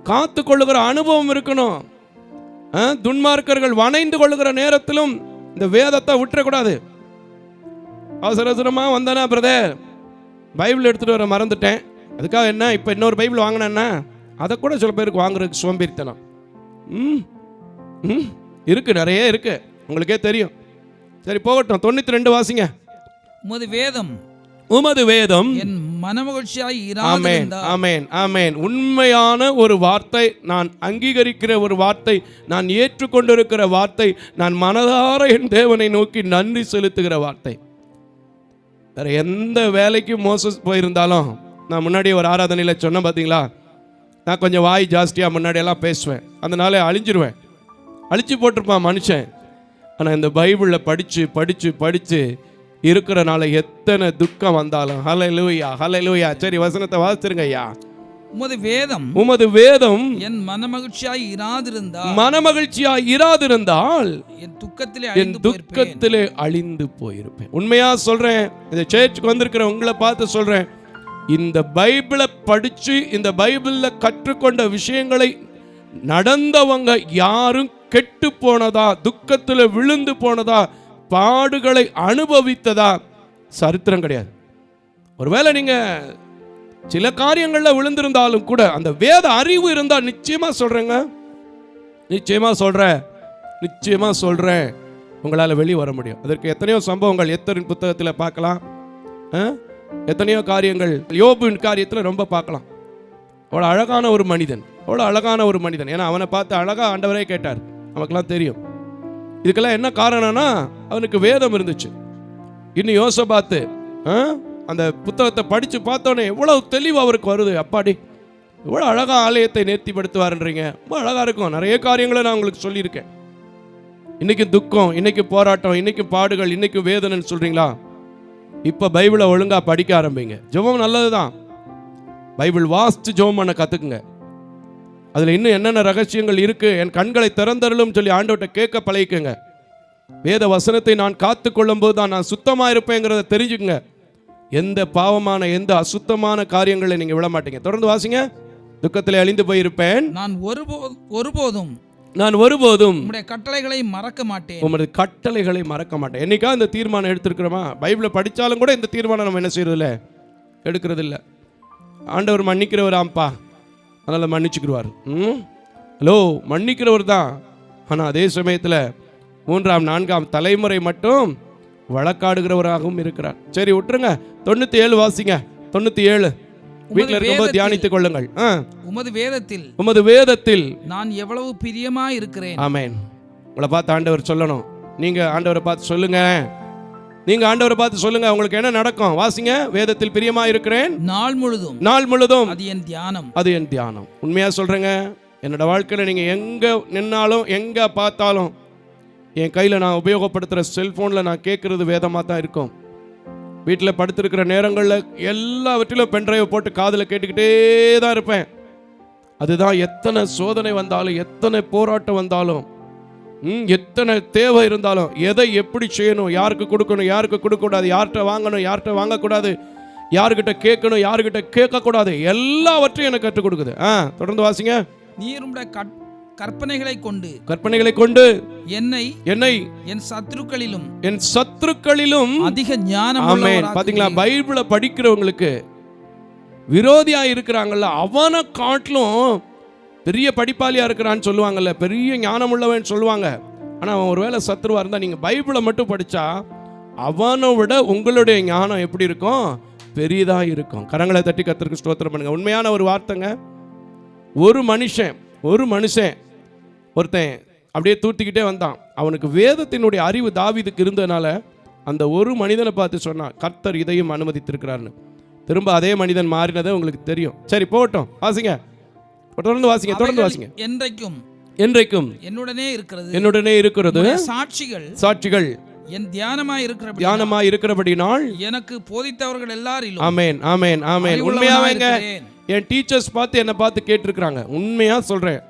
காத்து கொள்ளுகிற அனுபவம் இருக்கணும். துன்மார்க்கர்கள் வணைந்து கொள்ளுகிற நேரத்திலும் இந்த வேதத்தை விட்டுறக்கூடாது. அவசர அவசரமா வந்தானா பிரதர் பைபிள் எடுத்துட்டு வர மறந்துட்டேன், அதுக்காக என்ன இப்போ இன்னொரு பைபிள் வாங்கினேன்னா அதை கூட சில பேருக்கு வாங்குறதுக்கு சோம்பேறித்தனம் இருக்கு, நிறைய இருக்கு, உங்களுக்கே தெரியும். சரி போகட்டும். 92 வாசிங்க. உமது வேதம் என் மனமகிழ்ச்சியாய் ஆமென் ஆமென் ஆமென். உண்மையான ஒரு வார்த்தை, நான் அங்கீகரிக்கிற ஒரு வார்த்தை, நான் ஏற்றுக்கொண்டிருக்கிற வார்த்தை, நான் மனதார என் தேவனை நோக்கி நன்றி செலுத்துகிற வார்த்தை. வேற எந்த வேலைக்கும் மோசஸ் போயிருந்தாலும், நான் முன்னாடி ஒரு ஆராதனையில் சொன்னேன் பார்த்தீங்களா, நான் கொஞ்சம் வாய் ஜாஸ்தியாக முன்னாடியெல்லாம் பேசுவேன், அதனால அழிஞ்சிருவேன், அழிச்சு போட்டிருப்பான் மனுஷன். ஆனால் இந்த பைபிளில் படித்து படித்து படித்து இருக்கிறனால எத்தனை துக்கம் வந்தாலும் ஹல்லேலூயா ஹல்லேலூயா. சரி வசனத்தை வாசிச்சிருங்க ஐயா. உமது வேதம் என் மனமகிழ்ச்சியாய் இராதிருந்தால் என் துக்கத்திலே அழிந்து போயிருப்பேன். உண்மையா சொல்றேன், இந்த சர்ச்சுக்கு வந்திருக்கிற உங்களை பார்த்து சொல்றேன், இந்த பைபிளை படிச்சு இந்த பைபிள்ல கற்றுக்கொண்ட விஷயங்களை நடந்தவங்க யாரும் கெட்டு போனதா, துக்கத்தில் விழுந்து போனதா, பாடுகளை அனுபவித்ததா சரித்திரம் கிடையாது. ஒருவேளை நீங்க சில காரியங்கள்ல விழுந்திருந்தாலும் கூட அந்த வேத அறிவு இருந்தா நிச்சயமா சொல்றேன் உங்களால வெளியே வர முடியும். அதற்கு எத்தனையோ சம்பவங்கள் எத்தனை புத்தகத்தில் பார்க்கலாம், எத்தனையோ காரியங்கள் யோபுவின் காரியத்தில் ரொம்ப பார்க்கலாம். அவ்வளோ அழகான ஒரு மனிதன், ஏன்னா அவனை பார்த்து அழகா ஆண்டவரே கேட்டார், நமக்கெல்லாம் தெரியும். இதுக்கெல்லாம் என்ன காரணம்னா அவனுக்கு வேதம் இருந்துச்சு. இன்னும் யோசபாத்து அந்த புத்தகத்தை படித்து பார்த்தோன்னே எவ்வளவு தெளிவு அவருக்கு வருது. அப்பாடி எவ்வளோ அழகா ஆலயத்தை நேர்த்திப்படுத்துவாருன்றீங்க, ரொம்ப அழகா இருக்கும். நிறைய காரியங்களை நான் உங்களுக்கு சொல்லியிருக்கேன். இன்னைக்கு துக்கம், இன்னைக்கு போராட்டம், இன்னைக்கு பாடுகள், இன்னைக்கு வேதனைன்னு சொல்றீங்களா? இப்போ பைபிளை ஒழுங்கா படிக்க ஆரம்பிங்க. ஜெபம் நல்லது தான், பைபிள் வாசித்து ஜெபம் பண்ண கற்றுக்குங்க. அதில் இன்னும் என்னென்ன ரகசியங்கள் இருக்கு, என் கண்களை திறந்தருளும் சொல்லி ஆண்டவர்கிட்ட கேட்க பழகிக்குங்க. வேத வசனத்தை நான் காத்து கொள்ளும் போது தான் நான் சுத்தமாக இருப்பேங்கிறத தெரிஞ்சுக்குங்க. எந்த பாவமான எந்த அசுத்தமான காரியங்களை நீங்கள் விட மாட்டீங்க. தொடர்ந்து வாசிங்க. துக்கத்திலே அழிந்து போயிருப்பேன், நான் ஒருபோதும் உம்முடைய கட்டளைகளை மறக்க மாட்டேன். என்னைக்கா இந்த தீர்மானம் எடுத்திருக்கிறோமா? பைபிளை படித்தாலும் கூட இந்த தீர்மானம் நம்ம என்ன செய்யறதில்ல, எடுக்கிறதில்ல. ஆண்டவர் மன்னிக்கிறவர் ஆம்பா, அதனால் மன்னிச்சுக்கிடுவார். ஹலோ, மன்னிக்கிறவர் தான். ஆனால் அதே சமயத்தில் 3ஆம் 4ஆம் தலைமுறை மட்டும் வழக்காடுகிறவராகவும் இருக்கிறார். சரி விட்டுருங்க. 97 வாசிங்க. 97 வீட்டில் இருக்கும்போது தியானித்துக் கொள்ளுங்கள். உமது வேதத்தில் நான் எவ்வளவு பிரியமா இருக்கிறேன். ஆமென். உங்களை பார்த்து ஆண்டவர் சொல்லணும், நீங்க ஆண்டவரை பார்த்து சொல்லுங்க, உங்களுக்கு என்ன நடக்கும்? வாசிங்க. வேதத்தில் பிரியமா இருக்கிறேன், நாள் முழுதும் அது என் தியானம். உண்மையா சொல்றேங்க, என்னோட வாழ்க்கையில நீங்க எங்க நின்னாலும் எங்க பார்த்தாலும் என் கையில நான் உபயோகப்படுத்துற செல்போன்ல நான் கேட்கறது வேதமா தான் இருக்கும். வீட்டில் படுத்திருக்கிற நேரங்களில் எல்லாவற்றிலும் பென்ட்ரைவை போட்டு காதில் கேட்டுக்கிட்டே தான் இருப்பேன். அதுதான் எத்தனை சோதனை வந்தாலும், எத்தனை போராட்டம் வந்தாலும், எத்தனை தேவை இருந்தாலும், எதை எப்படி செய்யணும், யாருக்கு கொடுக்கணும், யாருக்கு கொடுக்கக்கூடாது, யார்கிட்ட வாங்கணும், யார்கிட்ட வாங்கக்கூடாது, யாருக்கிட்ட கேட்கணும், யாருக்கிட்ட கேட்கக்கூடாது, எல்லாவற்றையும் எனக்கு கற்றுக் கொடுக்குது. தொடர்ந்து வாசிங்க. நீர் உம்முடைய கற்பனைகளை கொண்டு என்னை என் சத்துருக்களிலும் அதிக ஞானம். ஆமென். பாத்தீங்களா, பைபிளை படிக்கிறவங்களுக்கு விரோதியா இருக்கிறாங்கல்ல, அவனை காட்டிலும் பெரிய படிப்பாளியா இருக்கிறான்னு சொல்லுவாங்கல்ல, பெரிய ஞானம் உள்ளவன் சொல்லுவாங்க. ஆனா அவன் ஒருவேளை சத்துருவா இருந்தா, நீங்க பைபிளை மட்டும் படிச்சா அவனை விட உங்களுடைய ஞானம் எப்படி இருக்கும்? பெரியதா இருக்கும். கரங்களை தட்டி கர்த்தருக்கு ஸ்தோத்திரம் பண்ணுங்க. உண்மையான ஒரு வார்த்தைங்க. ஒரு மனுஷன் ஒருத்தன் அப்படியே தூத்திக்கிட்டே வந்தான். அவனுக்கு வேதத்தினுடைய அறிவு தாவீதுக்கு இருந்ததுனால அந்த ஒரு மனிதனை பார்த்து சொன்னான், கர்த்தர் இதையும் அனுமதித்திருக்கிறார்னு. திரும்ப அதே மனிதன் மாறினதை உங்களுக்கு தெரியும். சரி போகட்டும், வாசிங்க. தொடர்ந்து வாசிங்க. என்றைக்கும் என்னுடனே இருக்கிறது சாட்சிகள் என் தியானமாய் இருக்கிறபடினால் எனக்கு போதித்தவர்கள் எல்லாரிலும். ஆமென் ஆமென் ஆமென். உண்மையாவேங்க, என் டீச்சர்ஸ் பார்த்து என்னை பார்த்து கேட்டிருக்கிறாங்க. உண்மையா சொல்றேன்,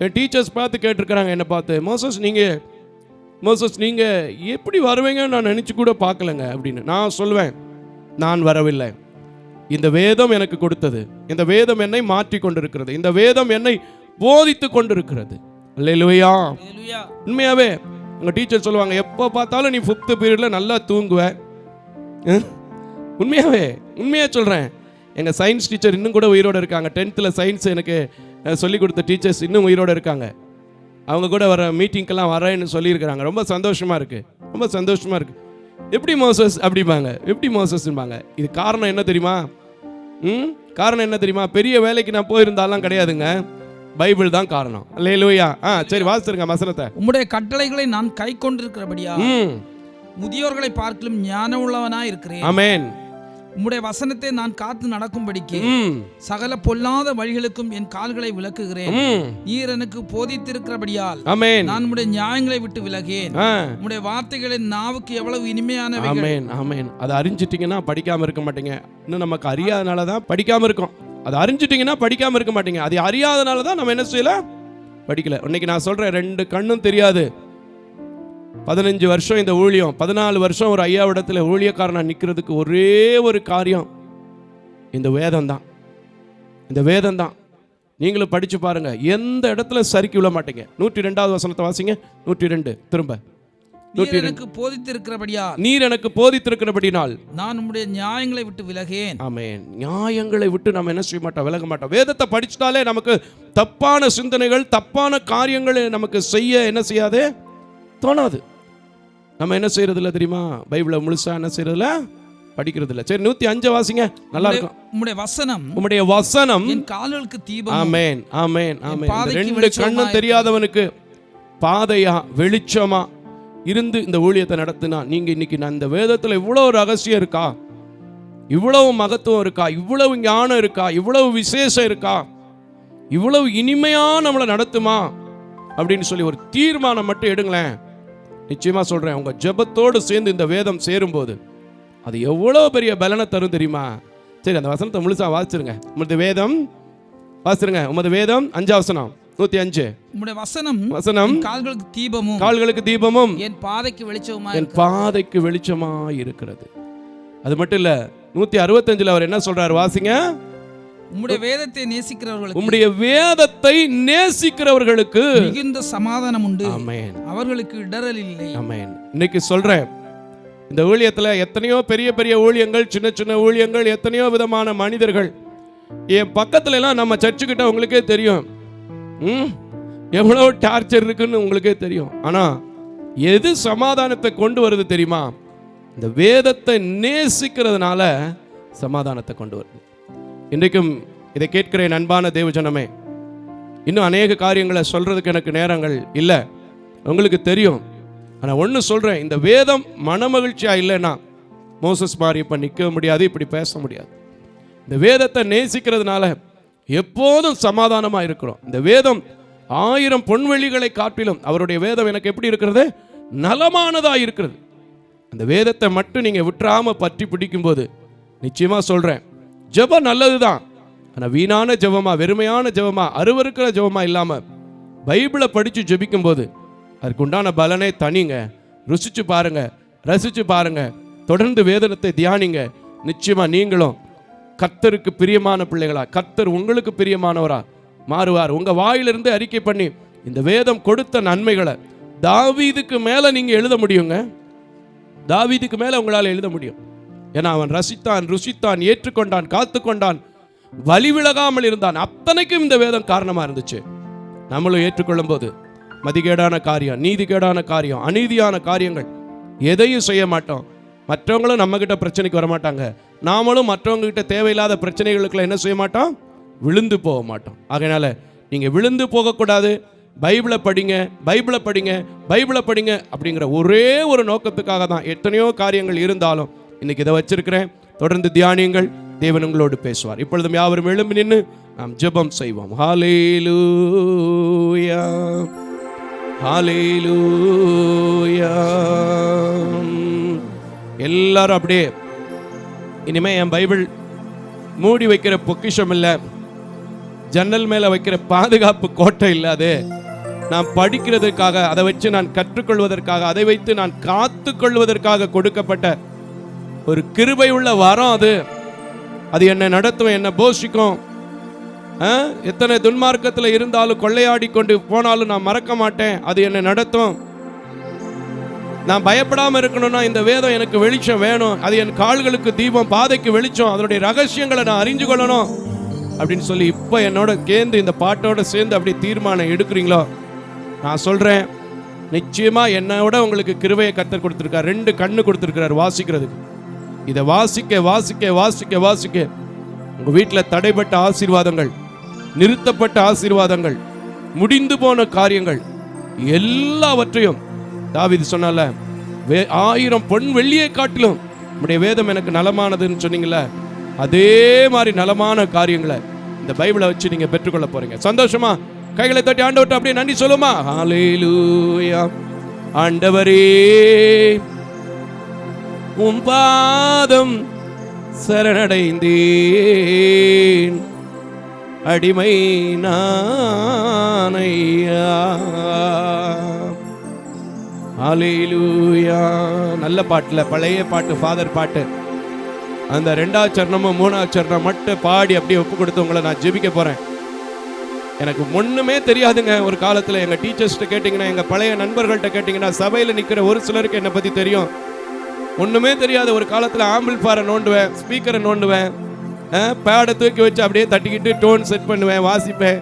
என் டீச்சர்ஸ் பார்த்து கேட்டிருக்கிறாங்க என்னை பார்த்து, மோசஸ் நீங்க எப்படி வருவீங்கன்னு நான் நினைச்சு கூட பார்க்கலங்க அப்படின்னு. நான் சொல்வேன், நான் வரவில்லை, இந்த வேதம் எனக்கு கொடுத்தது, இந்த வேதம் என்னை மாற்றி கொண்டிருக்கிறது, இந்த வேதம் என்னை போதித்து கொண்டிருக்கிறது. அல்லேலூயா. உண்மையாவே உங்க டீச்சர் சொல்லுவாங்க, எப்போ பார்த்தாலும் நீ 5th பீரியட்ல நல்லா தூங்குவ. உண்மையா சொல்றேன். எங்க சயின்ஸ் டீச்சர் இன்னும் கூட உயிரோடு இருக்காங்க. 10th சயின்ஸ் எனக்கு சொல்லி கொடுத்த டீச்சர்ஸ் இன்னும் உயிரோடு இருக்காங்க. அவங்க கூட வர மீட்டிங்க்கெல்லாம் வரேன்னு சொல்லியிருக்கிறாங்க. ரொம்ப சந்தோஷமா இருக்கு, ரொம்ப சந்தோஷமா இருக்கு. எப்படி மோசஸ் அப்படிம்பாங்க, எப்படி மோசஸ்பாங்க. இது காரணம் என்ன தெரியுமா? காரணம் என்ன தெரியுமா? பெரிய வேலைக்கு நான் போயிருந்தாலும் கிடையாதுங்க, பைபிள் தான் காரணம். அல்லேலூயா. சரி, வாசிருங்க வசனத்தை. உம்முடைய கட்டளைகளை நான் கை கொண்டிருக்கிறபடியா முதியோர்களை பார்க்கலும் ஞானம் உள்ளவனாய் இருக்கிறேன். ஆமென். உம்முடைய வசனத்தை நான் காத்து நடக்கும்படிக்கு சகல பொல்லாத வழிகளுக்கும் என் கால்களை விலக்குகிறேன். நீர் எனக்கு போதித்திருக்கிறபடியால் நான் உம்முடைய நியாயங்களை விட்டு விலகேன். உம்முடைய வார்த்தைகளின் நாவுக்கு எவ்வளவு இனிமையானவை. ஆமென், ஆமென். அதை அறிஞ்சிட்டீங்கன்னா படிக்காம இருக்க மாட்டீங்க. இன்னும் நமக்கு அறியாதனால தான் படிக்காம இருக்கோம். அதை அறிஞ்சிட்டீங்கன்னா படிக்காம இருக்க மாட்டீங்க. அதை அறியாதனால தான் நம்ம என்ன செய்யல, படிக்கல. இன்னைக்கு நான் சொல்றேன், 2 கண்ணும் தெரியாது, 15 வருஷம் இந்த ஊழியம், 14 வருஷம் ஒரு ஐயாவிடத்தில் ஊழியக்காரனா நிற்கிறதுக்கு ஒரே ஒரு காரியம் இந்த வேதம் தான். இந்த வேதம் தான். நீங்களும் படிச்சு பாருங்க, எந்த இடத்துல சறுக்கி விழ மாட்டீங்க. 102வது வசனத்தை வாசிங்க. 102 திரும்ப. நீர் எனக்கு போதித்திருக்கிறபடியால், நீர் எனக்கு போதித்திருக்கிறபடினால் நான் உம்முடைய நியாயங்களை விட்டு விலகேன். ஆமென். நியாயங்களை விட்டு நம்ம என்ன செய்ய மாட்டோம், விலக மாட்டோம். வேதத்தை படிச்சுட்டாலே நமக்கு தப்பான சிந்தனைகள், தப்பான காரியங்களை நமக்கு செய்ய என்ன செய்யாது, தோணாது. நம்ம என்ன செய்யறதில்ல தெரியுமா, பைபிளை முழுசா என்ன செய்யறதில்ல, படிக்கிறது இல்ல. சரி, 105 வாசிங்க, நல்லா இருக்கும். உம்முடைய வசனம் என் கால்களுக்கு தீபம். ஆமென், ஆமென், ஆமென். 2 கண்ணும் தெரியாதவனுக்கு பாதையா வெளிச்சமா இருந்து இந்த ஊழியத்தை நடத்தினா, நீங்க இன்னைக்கு நான் இந்த வேதத்துல இவ்வளவு ரகசியம் இருக்கா, இவ்வளவு மகத்துவம் இருக்கா, இவ்வளவு ஞானம் இருக்கா, இவ்வளவு விசேஷம் இருக்கா, இவ்வளவு இனிமையா நம்மளை நடத்துமா அப்படின்னு சொல்லி ஒரு தீர்மானம் மட்டும் எடுங்களேன். நிச்சயமா சொல்றேன், உங்க ஜெபத்தோடு சேர்ந்து இந்த வேதம் சேரும்போது அது எவ்வளவு பெரிய பலனை தரும் தெரியுமா? சரி, அந்த வசனத்தை முழுசா வாசிருங்க. உமது வேதம் வாசிருங்க. உமது வேதம் 5வது வசனம், 105. உம்முடைய வசனம் கால்களுக்கு தீபமும், கால்களுக்கு தீபமும், என் பாதைக்கு வெளிச்சமாய், என் பாதைக்கு வெளிச்சமாய் இருக்கிறது. அது மட்டும் இல்ல, 165 அவர் என்ன சொல்றாரு வாசிங்க. உம்முடைய வேதத்தை நேசிக்கிறவர்களுக்கு, உம்முடைய வேதத்தை நேசிக்கிறவர்களுக்கு மிகுந்த சமாதானம் உண்டு. ஆமென். அவர்களுக்கு இடரல் இல்லை. ஆமென். இன்னைக்கு சொல்றேன், இந்த ஊழியத்துல எத்தனையோ பெரிய பெரிய ஊழியங்கள், சின்ன சின்ன ஊழியங்கள், எத்தனையோ விதமான மனிதர்கள் என் பக்கத்துல எல்லாம் நம்ம சர்ச்சுக்கிட்ட உங்களுக்கே தெரியும், எவ்வளவு டார்ச்சர் இருக்குன்னு உங்களுக்கே தெரியும். ஆனா எது சமாதானத்தை கொண்டு வருது தெரியுமா? இந்த வேதத்தை நேசிக்கிறதுனால சமாதானத்தை கொண்டு வருது. இன்றைக்கும் இதை கேட்கிற என் அன்பான தேவஜனமே, இன்னும் அநேக காரியங்களை சொல்றதுக்கு எனக்கு நேரங்கள் இல்லை, உங்களுக்கு தெரியும். ஆனால் ஒன்று சொல்றேன், இந்த வேதம் மனமகிழ்ச்சியா இல்லைன்னா மோசஸ் மாதிரி இப்போ நிற்க முடியாது, இப்படி பேச முடியாது. இந்த வேதத்தை நேசிக்கிறதுனால எப்போதும் சமாதானமா இருக்கிறோம். இந்த வேதம் 1000 பொன்வெளிகளை காட்டிலும் அவருடைய வேதம் எனக்கு எப்படி இருக்கிறது, நலமானதா இருக்கிறது. அந்த வேதத்தை மட்டும் நீங்க விட்டுறாம பற்றி பிடிக்கும் போது நிச்சயமா சொல்றேன், ஜெபம் நல்லதுதான். ஆனால் வீணான ஜெபமா, வெறுமையான ஜெபமா, அருவருக்கிற ஜெபமா இல்லாம பைபிளை படிச்சு ஜெபிக்கும் போது அதுக்கு உண்டான பலனே தனிங்க. ருசிச்சு பாருங்க, ரசிச்சு பாருங்க, தொடர்ந்து வேதனத்தை தியானிங்க. நிச்சயமா நீங்களும் கர்த்தருக்கு பிரியமான பிள்ளைகளா, கர்த்தர் உங்களுக்கு பிரியமானவரா மாறுவார். உங்க வாயிலிருந்து அறிக்கை பண்ணி இந்த வேதம் கொடுத்த நன்மைகளை தாவீதுக்கு மேல நீங்க எழுத முடியுங்க. தாவீதுக்கு மேல உங்களால் எழுத முடியும். ஏன்னா அவன் ரசித்தான், ருசித்தான், ஏற்றுக்கொண்டான், காத்து கொண்டான், வழி விலகாமல் இருந்தான். அத்தனைக்கும் இந்த வேதம் காரணமா இருந்துச்சு. நம்மளும் ஏற்றுக்கொள்ளும் போது மதிகேடான காரியம், நீதிகேடான காரியம், அநீதியான காரியங்கள் எதையும் செய்ய மாட்டோம். மற்றவங்களும் நம்ம கிட்ட பிரச்சனைக்கு வர மாட்டாங்க, நாமளும் மற்றவங்க கிட்ட தேவையில்லாத பிரச்சனைகளுக்குள்ள என்ன செய்ய மாட்டோம், விழுந்து போக மாட்டோம். அதனால நீங்க விழுந்து போகக்கூடாது. பைபிளை படிங்க, பைபிளை படிங்க, பைபிளை படிங்க அப்படிங்கிற ஒரே ஒரு நோக்கத்துக்காக தான் எத்தனையோ காரியங்கள் இருந்தாலும் இன்னைக்கு இதை வச்சிருக்கிறேன். தொடர்ந்து தியானியுங்கள், தேவன் உங்களோடு பேசுவார். இப்பொழுதும் யாவரும் எழும்பி நின்று நாம் ஜெபம் செய்வோம். ஹல்லேலூயா, ஹல்லேலூயா. எல்லாரும் அப்படியே, இனிமே என் பைபிள் மூடி வைக்கிற பொக்கிஷம் இல்லை, ஜன்னல் மேல வைக்கிற பாதுகாப்பு கோட்டை இல்லாது, நான் படிக்கிறதுக்காக, அதை வச்சு நான் கற்றுக்கொள்வதற்காக, அதை வைத்து நான் காத்து கொள்வதற்காக கொடுக்கப்பட்ட ஒரு கிருபை உள்ள வரம் அது. அது என்னை நடத்தும், என்னை போஷிக்கும். எத்தனை துன்மார்க்கத்தில் இருந்தாலும் கொள்ளையாடி கொண்டு போனாலும் நான் மறக்க மாட்டேன், அது என்னை நடத்தும். நான் பயப்படாமல் இருக்கணும்னா இந்த வேதம் எனக்கு வெளிச்சம் வேணும், அது என் கால்களுக்கு தீபம் பாதைக்கு வெளிச்சம், அதனுடைய ரகசியங்களை நான் அறிஞ்சு கொள்ளணும் அப்படின்னு சொல்லி இப்போ என்னோட சேர்ந்து இந்த பாட்டோட சேர்ந்து அப்படி தீர்மானம் எடுக்கிறீங்களோ, நான் சொல்கிறேன் நிச்சயமாக என்னோட உங்களுக்கு கிருபையை கர்த்தர் கொடுத்துருக்கார். 2 கண்ணு கொடுத்துருக்கிறார் வாசிக்கிறதுக்கு. இதை வாசிக்க வாசிக்க வாசிக்க வாசிக்க உங்கள் வீட்டில் தடைப்பட்ட ஆசீர்வாதங்கள், நிறுத்தப்பட்ட ஆசீர்வாதங்கள், முடிந்து போன காரியங்கள் எல்லாவற்றையும் தாவீது சொன்னால 1000 பொன் வெள்ளியை காட்டிலும் உம்முடைய வேதம் எனக்கு நலமானதுன்னு சொன்னீங்களே, அதே மாதிரி நலமான காரியங்களை இந்த பைபிளை வச்சு நீங்க பெற்றுக்கொள்ள போறீங்க. சந்தோஷமா கைகளை தட்டி ஆண்டவர்ட்ட அப்படியே நன்றி சொல்லுமா. ஹல்லேலூயா. ஆண்டவரே உம் பாதம் சரணடைந்தேன், அடிமை நானையா. ஹல்லேலூயா. நல்ல பாட்டுல, பழைய பாட்டு, ஃபாதர் பாட்டு, அந்த 2ஆவது சரணமும் 3ஆவது சரணம் மட்டும் பாடி அப்படியே ஒப்பு கொடுத்து உங்களை நான் ஜெபிக்க போறேன். எனக்கு ஒண்ணுமே தெரியாதுங்க. ஒரு காலத்துல எங்க டீச்சர்ஸ்கிட்ட கேட்டீங்கன்னா, எங்க பழைய நண்பர்கள்ட்ட கேட்டீங்கன்னா, சபையில நிக்கிற ஒரு சிலருக்கு என்னை பத்தி தெரியும். ஒண்ணுமே தெரியாது. ஒரு காலத்துல ஆம்பிள்ஃபயரை நோண்டுவேன், ஸ்பீக்கரை நோண்டுவேன், பேடை தூக்கி வச்சு அப்படியே தட்டிக்கிட்டு டோன் செட் பண்ணுவேன், வாசிப்பேன்.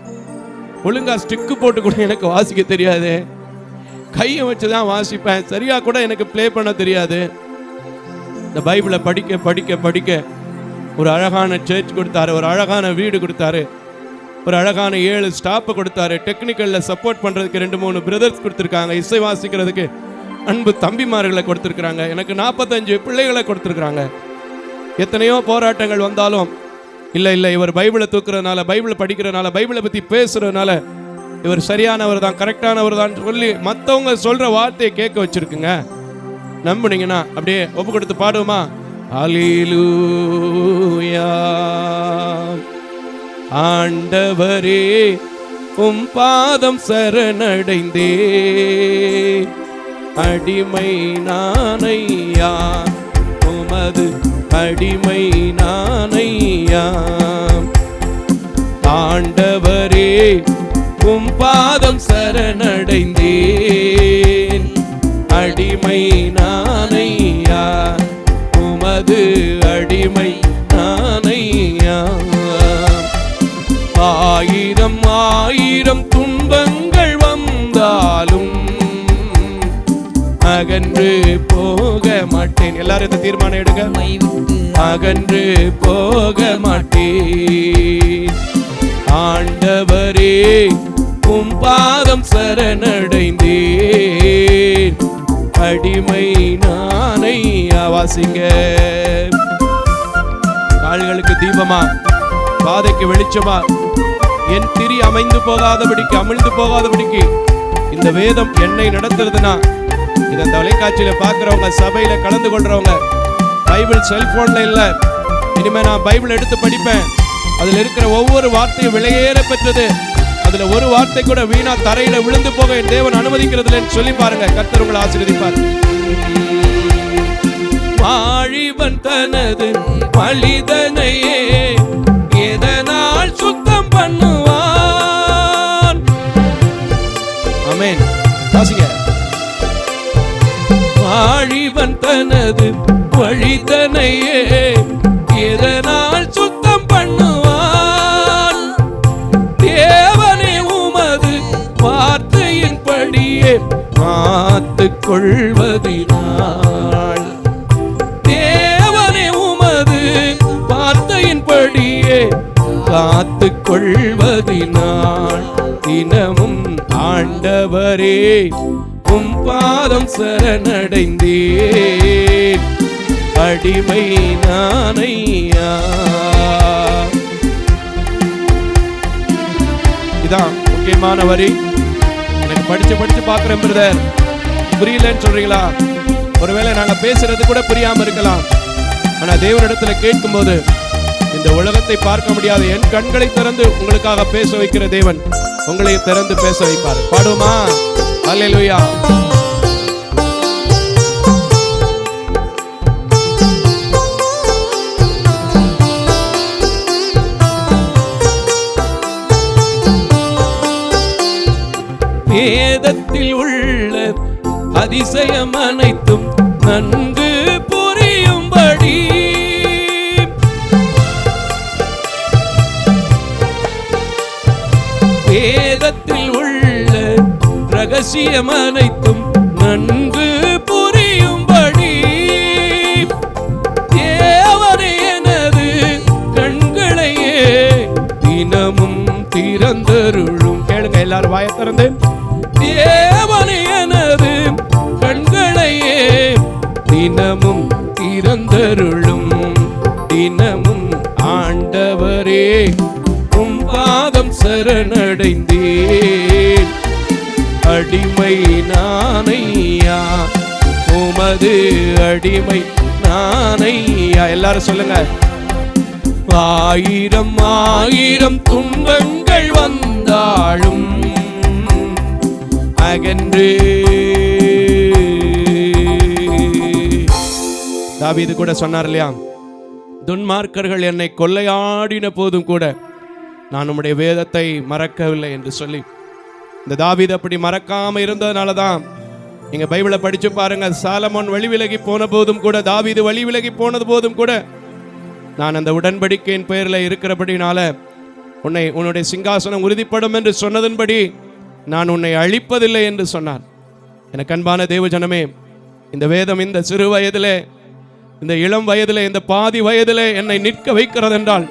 ஒழுங்கா ஸ்டிக்கு போட்டு கூட எனக்கு வாசிக்க தெரியாது, கையை வச்சு தான் வாசிப்பேன். சரியா கூட எனக்கு ப்ளே பண்ண தெரியாது. இந்த பைபிளை படிக்க படிக்க படிக்க ஒரு அழகான சர்ச் கொடுத்தாரு, ஒரு அழகான வீடு கொடுத்தாரு, ஒரு அழகான 7 ஸ்டாப்பை கொடுத்தாரு. டெக்னிக்கலில் சப்போர்ட் பண்ணுறதுக்கு 2-3 பிரதர்ஸ் கொடுத்துருக்காங்க. இசை வாசிக்கிறதுக்கு அன்பு தம்பிமார்களை கொடுத்துருக்குறாங்க. எனக்கு 45 பிள்ளைகளை கொடுத்துருக்குறாங்க. எத்தனையோ போராட்டங்கள் வந்தாலும் இல்லை இவர் பைபிளை தூக்குறதுனால, பைபிளை படிக்கிறதுனால, பைபிளை பற்றி பேசுறதுனால இவர் சரியானவர் தான், கரெக்டானவர் தான் சொல்லி மற்றவங்க சொல்கிற வார்த்தையை கேட்க வச்சிருக்குங்க. நம்புனீங்கன்னா அப்படியே ஒப்பு கொடுத்து பாடுவோமா. ஹல்லேலூயா. ஆண்டவரே உம் பாதம் சரணடைந்தே, அடிமை நானையா, உமது அடிமை நானையா. ஆண்டவரே உம் பாதம் சரணடைந்தேன், அடிமை நானையா, உமது அடிமை நானையா. 1000 1000 துன்பங்கள் வந்தாலும் அகன்று போக மாட்டேன். எல்லாரும் இந்த தீர்மானம் எடுங்க. அகன்று போக மாட்டேன். ஆண்டவரே உம் பாதம் சரணடைந்தேன், அடிமை நானையா. வாசிங்க. கால்களுக்கு தீபமா, பாதைக்கு வெளிச்சமா, என் திரி அமைந்து போகாதபடிக்கு, அமிழ்ந்து போகாதபடிக்கு இந்த வேதம் என்னை நடத்துறதுனா, இதை தொலைக்காட்சியில பார்க்கிறவங்க, சபையில கலந்து கொள்றவங்க, பைபிள் செல்போன்ல இல்ல, இனிமே நான் பைபிள் எடுத்து படிப்பேன். அதுல இருக்கிற ஒவ்வொரு வார்த்தையும் விலையேற பெற்றது. அதுல ஒரு வார்த்தை கூட வீணா தரையில விழுந்து போக என் தேவன் அனுமதிக்கிறதுல சொல்லி பாருங்க. கர்த்தர் உங்களை ஆசீர்வதிப்பார். வாழிபன் தனது பலிதனையே எதனால் சுத்தம் பண்ணுவான். ஆமென். வாசிங்க. வாழிபன் தனது பலிதனையே எதனால் சுத்தம் பண்ணுவான். தேவனே உமது வார்த்தையின்படியே காத்துக் கொள்வதினால், தேவனே உமது வார்த்தையின்படியே காத்துக் கொள்வதினால், தினமும் ஆண்டவரே உம் பாதம் சரணடைந்தேன், அடிமை நானையா. இதான் முக்கியமான வரி. எனக்கு படிச்சு பார்க்கிறேன் பிரதர், புரியலன்னு சொல்றீங்களா? ஒருவேளை நாங்க பேசுறது கூட புரியாம இருக்கலாம். ஆனா தேவனிடத்துல கேட்கும் போது இந்த உலகத்தை பார்க்க முடியாத என் கண்களை திறந்து உங்களுக்காக பேச வைக்கிற தேவன் உங்களையும் திறந்து பேச வைப்பார். பாடுமா? அல்லேலூயா. வேதத்தில் உள்ள அதிசயம் அனைத்தும் நன்கு புரியும்படி வேதத்தில் உள்ள ரகசியம் அனைத்தும் நன்கு புரியும்படி தேவனே எனது கண்களையே தினமும் திறந்தருளும். கேளுங்க எல்லாரும் வாயை திறந்து. தேவனே எனது கண்களையே தினமும் திறந்தருளும். தினமும் ஆண்டவரே உம் பாதம் சரணடைந்தேன். அடிமை நானையா, உமது அடிமை நானையா. எல்லாரும் சொல்லுங்க. ஆயிரம் ஆயிரம் துன்பங்கள் வந்தாலும் அகன்று. தாவீது கூட சொன்னார் இல்லையா, துன்மார்க்கர்கள் என்னை கொள்ளையாடின போதும் கூட நான் உம்முடைய வேதத்தை மறக்கவில்லை என்று சொல்லி. இந்த தாவீது அப்படி மறக்காம இருந்ததுனால தான் நீங்க பைபிளை படிச்சு பாருங்க. சாலமோன் வழி விலகி போன போதும் கூட, தாவீது வழி விலகி போனது போதும் கூட, நான் அந்த உடன்படிக்கையின் பெயரில் இருக்கிறபடினால உன்னுடைய சிங்காசனம் உறுதிப்படும் என்று சொன்னதன்படி நான் உன்னை அழிப்பதில்லை என்று சொன்னார். எனக்கு அன்பான தேவஜனமே, இந்த வேதம் இந்த சிறு வயதிலே, இந்த இளம் வயதிலே, இந்த பாதி வயதிலே என்னை நிற்க வைக்கிறது என்றால்,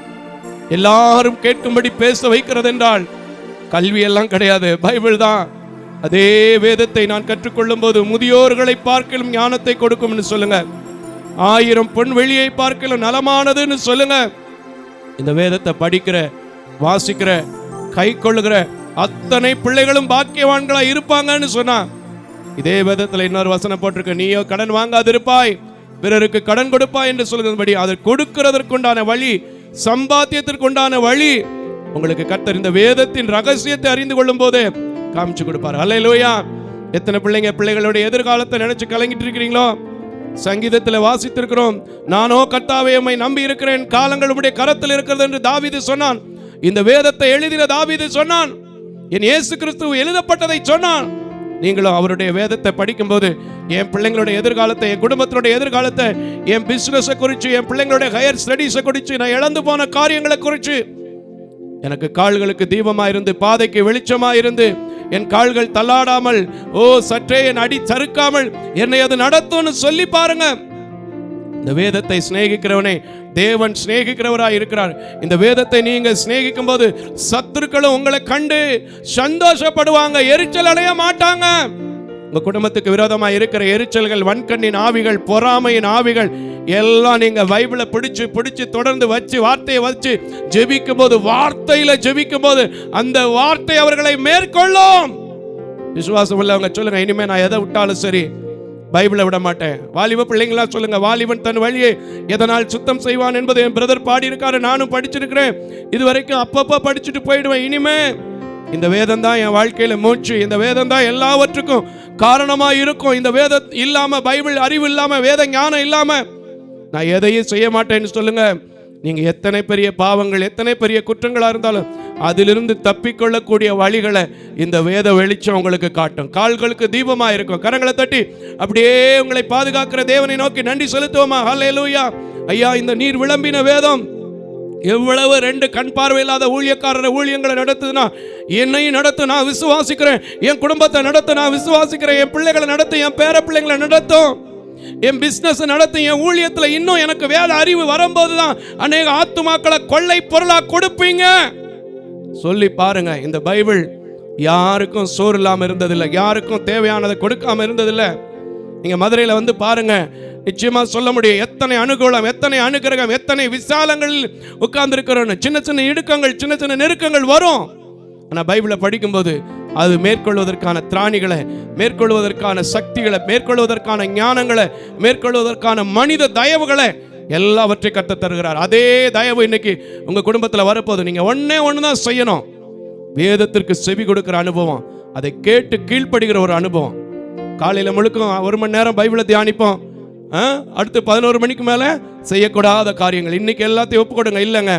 எல்லாரும் கேட்கும்படி பேச வைக்கிறது என்றால், கல்வி எல்லாம் கிடையாது, பைபிள் தான். அதே வேதத்தை நான் கற்றுக்கொள்ளும் போது முதியோர்களை பார்க்கலும் ஞானத்தை கொடுக்கும் சொல்லுங்க. 1000 பொன் வெளியை பார்க்கலும் நலமானதுன்னு சொல்லுங்க. இந்த வேதத்தை படிக்கிற, வாசிக்கிற, கை கொள்ளுகிற அத்தனை பிள்ளைகளும் பாக்கியவான்களா இருப்பாங்கன்னு சொன்னா, இதே வேதத்துல இன்னொரு வசனம் போட்டிருக்கு, நீயோ கடன் வாங்காதிருப்பாய், பிறருக்கு கடன் கொடுப்பாய் என்று சொல்கிறபடி அதை கொடுக்கிறதற்குண்டான வழி, சம்பாத்தியத்திற்குண்டான வழி உங்களுக்கு கர்த்தர் இந்த வேதத்தின் ரகசியத்தை அறிந்து கொள்ளும் போது காமிச்சு கொடுப்பார். அல்லேலூயா. எத்தனை பிள்ளைகளுடைய எதிர்காலத்தை நினைச்சு கலங்கிட்டு இருக்கிறீங்களோ? சங்கீதத்தில் வாசித்திருக்கிறோம், நானோ கர்த்தாவே உம்மை நம்பி இருக்கிறேன், காலங்கள் உம்முடைய கரத்தில் இருக்கிறது என்று தாவீது சொன்னான். இந்த வேதத்தை எழுதின தாவீது சொன்னான், என் இயேசு கிறிஸ்து எழுதப்பட்டதை சொன்னான். நீங்களும் அவருடைய வேதத்தை படிக்கும்போது என் பிள்ளைங்களுடைய எதிர்காலத்தை, என் குடும்பத்தினுடைய எதிர்காலத்தை, என் பிசினஸை குறித்து, என் பிள்ளைங்களுடைய ஹையர் ஸ்டடீஸை குறித்து, நான் இழந்து போன காரியங்களை குறித்து, எனக்கு கால்களுக்கு தீபமா இருந்து, பாதைக்கு வெளிச்சமா இருந்து, என் கால்கள் தள்ளாடாமல், சற்றே என் அடி சறுக்காமல் என்னை அது நடத்தும்னு சொல்லி பாருங்க. இந்த வேதத்தை சிநேகிக்கிறவனே தேவன் சிநேகிக்கிறவராய் இருக்கிறார். இந்த வேதத்தை நீங்க சிநேகிக்கும் போது சத்துருக்களும் உங்களை கண்டு சந்தோஷப்படுவாங்க, எரிச்சல் அடைய மாட்டாங்க. உங்க குடும்பத்துக்கு விரோதமா இருக்கிற எரிச்சல்கள், வன்கண்ணின் ஆவிகள், பொறாமையின் ஆவிகள் எல்லாம் நீங்க பைபிளை பிடிச்சு தொடர்ந்து வச்சு, வார்த்தையை வச்சு ஜெபிக்கும் போது, வார்த்தையில ஜெபிக்கும் போது அந்த வார்த்தை அவர்களை மேற்கொள்ளும். விசுவாசம் உள்ளவங்க சொல்லுங்க, இனிமே நான் எதை விட்டாலும் சரி பைபிளை விட மாட்டேன். வாலிப பிள்ளைங்களா சொல்லுங்க, வாலிபன் தன் வழியை எதனால் சுத்தம் செய்வான் என்பது என் பிரதர் பாடி இருக்காரு, நானும் படிச்சிருக்கிறேன். இது வரைக்கும் அப்பப்போ படிச்சுட்டு போயிடுவேன். இனிமே இந்த வேதம் தான் என் வாழ்க்கையில மூச்சு, இந்த வேதம் தான் எல்லாவற்றுக்கும் காரணமா இருக்கும். இந்த வேதம் இல்லாம, பைபிள் அறிவு இல்லாம, வேத ஞானம் இல்லாம நான் எதையும் செய்ய மாட்டேன்னு சொல்லுங்க. நீங்க எத்தனை பெரிய பாவங்கள், எத்தனை பெரிய குற்றங்களா இருந்தாலும் அதிலிருந்து தப்பிக்கொள்ளக்கூடிய வழிகளை இந்த வேத வெளிச்சம் உங்களுக்கு காட்டும். கால்களுக்கு தீபமா இருக்கும். கரங்களை தட்டி அப்படியே உங்களை பாதுகாக்கிற தேவனை நோக்கி நன்றி செலுத்துவோமா? ஹல்லேலூயா. ஐயா, இந்த நீர் விளம்பின வேதம் எவ்வளவு 2 கண் பார்வையில்லாத ஊழியக்காரரை ஊழியங்களை நடத்துதுன்னா, என்னையும் நடத்தும், நான் விசுவாசிக்கிறேன். என் குடும்பத்தை நடத்தும், நான் விசுவாசிக்கிறேன். என் பிள்ளைகளை நடத்தும், என் பேர பிள்ளைங்களை நடத்தும், என் பிசினஸ் நடத்தும். என் ஊழியத்துல இன்னும் எனக்கு வேத அறிவு வரும்போதுதான் அநேக ஆத்துமாக்களை கொள்ளை பொருளா கொடுப்பீங்க சொல்லி பாருங்க. இந்த பைபிள் யாருக்கும் சோறு இல்லாம இருந்ததில்லை, யாருக்கும் தேவையானதை கொடுக்காம இருந்ததில்லை. நீங்க மதுரையில வந்து பாருங்க, நிச்சயமா சொல்ல முடியும் எத்தனை அனுகூலம், எத்தனை அனுகிரகம், எத்தனை விசாலங்களில் உட்கார்ந்து இருக்கிறோன்னு. சின்ன சின்ன இடுக்கங்கள், சின்ன சின்ன நெருக்கங்கள் வரும். ஆனா பைபிளை படிக்கும்போது அது மேற்கொள்வதற்கான திராணிகளை, மேற்கொள்வதற்கான சக்திகளை, மேற்கொள்வதற்கான ஞானங்களை, மேற்கொள்வதற்கான மனித தயவுகளை எல்லாவற்றை கத்த தருகிறார். அதே தயவு இன்னைக்கு உங்க குடும்பத்தில் வரப்போகுது. நீங்க ஒண்ணு தான் செய்யணும், வேதத்திற்கு செவி கொடுக்கிற அனுபவம், அதை கேட்டு கீழ்ப்படுகிற ஒரு அனுபவம். காலையில முழுக்கும் 1 மணி நேரம் பைபிளை தியானிப்போம், அடுத்து 11 மணிக்கு மேல செய்யக்கூடாத காரியங்கள், இன்னைக்கு எல்லாத்தையும் ஒப்பு கொடுங்க. இல்லைங்க,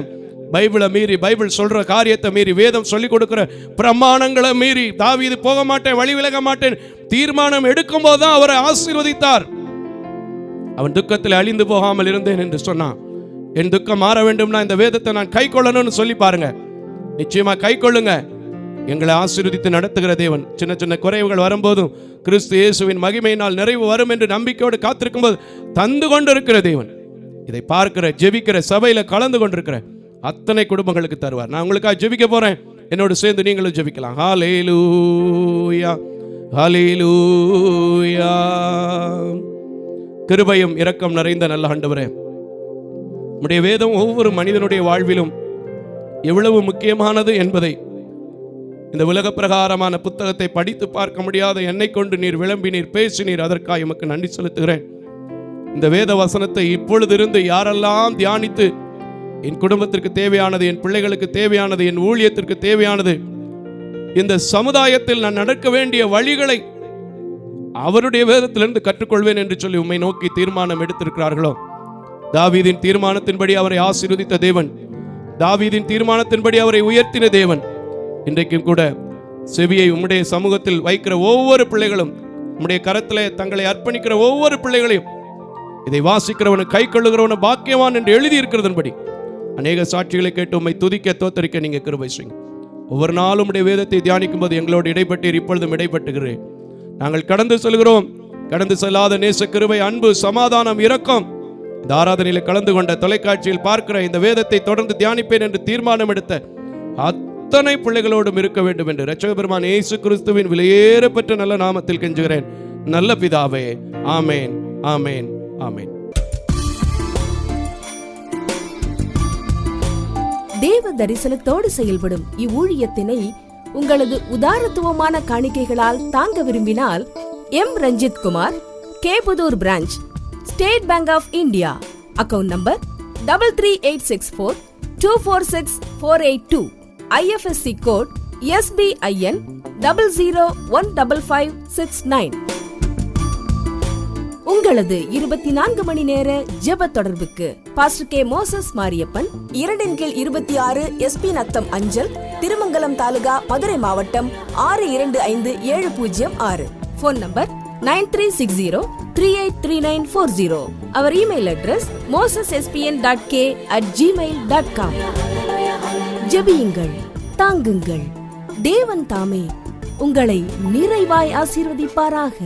பைபிளை மீறி, பைபிள் சொல்ற காரியத்தை மீறி, வேதம் சொல்லி கொடுக்கிற பிரமாணங்களை மீறி தாவீது போக மாட்டேன், வழி விலக மாட்டேன் தீர்மானம் எடுக்கும் போதுதான் அவரை ஆசீர்வதித்தார். அவன் துக்கத்தில் அழிந்து போகாமல் இருந்தேன் என்று சொன்னான். என் துக்கம் மாற வேண்டும்னா இந்த வேதத்தை நான் கை கொள்ளணும்னு சொல்லி பாருங்க. நிச்சயமா கை கொள்ளுங்க. எங்களை ஆசீர்வதித்து நடத்துகிற தேவன். சின்ன சின்ன குறைவுகள் வரும்போதும் கிறிஸ்து இயேசுவின் மகிமையினால் நிறைவு வரும் என்று நம்பிக்கையோடு காத்திருக்கும் போது தந்து கொண்டிருக்கிற தேவன். இதை பார்க்கிற, ஜெபிக்கிற, சபையில கலந்து கொண்டிருக்கிற அத்தனை குடும்பங்களுக்கு தருவார். நான் உங்களுக்காக ஜெபிக்க போறேன், என்னோடு சேர்ந்து நீங்களும் ஜெபிக்கலாம். ஹல்லேலூயா, ஹல்லேலூயா. கிருபையும் இரக்கம் நிறைந்த நல்ல ஆண்டவரே, உம்முடைய வேதம் ஒவ்வொரு மனிதனுடைய வாழ்விலும் எவ்வளவு முக்கியமானது என்பதை இந்த உலக பிரகாரமான புத்தகத்தை படித்து பார்க்க முடியாத என்னை கொண்டு நீர் விளம்பினீர், பேசினீர். அதற்காக எமக்கு நன்றி செலுத்துகிறேன். இந்த வேத வசனத்தை இப்பொழுதிருந்து யாரெல்லாம் தியானித்து என் குடும்பத்திற்கு தேவையானது, என் பிள்ளைகளுக்கு தேவையானது, என் ஊழியத்திற்கு தேவையானது, இந்த சமுதாயத்தில் நான் நடக்க வேண்டிய வழிகளை அவருடைய வேதத்திலிருந்து கற்றுக்கொள்வேன் என்று சொல்லி உம்மை நோக்கி தீர்மானம் எடுத்திருக்கிறார்களோ, தாவீதின் தீர்மானத்தின்படி அவரை ஆசீர்வதித்த தேவன், தாவீதின் தீர்மானத்தின்படி அவரை உயர்த்தின தேவன், இன்றைக்கும் கூட செவியை உம்முடைய சமூகத்தில் வைக்கிற ஒவ்வொரு பிள்ளைகளும், உம்முடைய கரத்திலே தங்களை அர்ப்பணிக்கிற ஒவ்வொரு பிள்ளைகளையும், இதை வாசிக்கிறவனு கை கொள்ளுகிறவனு பாக்கியவான் என்று எழுதி இருக்கிறதன்படி அநேக சாட்சிகளை கேட்டு உம்மை துதிக்க தோத்தரிக்க நீங்க கிருபை செய்யுங்க. ஒவ்வொரு நாளும் உடைய வேதத்தை தியானிக்கும் போது எங்களோடு இடைப்பட்டீர், இப்பொழுதும் இடைப்பட்டுகிறேன். நாங்கள் கடந்து செல்கிறோம். கடந்து செல்லாத நேச கிருபை, அன்பு, சமாதானம், இரக்கம் இந்த ஆராதனையில கலந்து கொண்ட, தொலைக்காட்சியில் பார்க்கிற, இந்த வேதத்தை தொடர்ந்து தியானிப்பேன் என்று தீர்மானம் எடுத்த அத்தனை பிள்ளைகளோடும் இருக்க வேண்டும் என்று இரட்சகர் பெருமான் இயேசு கிறிஸ்துவின் விலையேறப்பெற்ற நல்ல நாமத்தில் கெஞ்சுகிறேன் நல்ல பிதாவே. ஆமேன், ஆமேன், ஆமேன். தேவ தரிசனத்தோடு செயல்படும் இவ்வூழியத்தினை உங்களது உதாரத்துவமான காணிக்கைகளால் தாங்க விரும்பினால் எம் ரஞ்சித் குமார், கேபுதூர் branch, state bank of India, account number 33864246482, IFSC code SBIN 00155569. உங்களது 24 மணி நேர ஜெப தொடர்புக்கு pastor K. Moses Mariappan, 2/26 SP Natham அஞ்சல், திருமங்கலம் தாலுகா, மதுரை மாவட்டம் 625706. Phone number 9360383940. அவர் இமெயில் அட்ரஸ் mosespn.k@gmail.com. ஜெபியுங்கள், தாங்குங்கள். தேவன் தாமே உங்களை நிறைவாய் ஆசீர்வதிப்பாராக.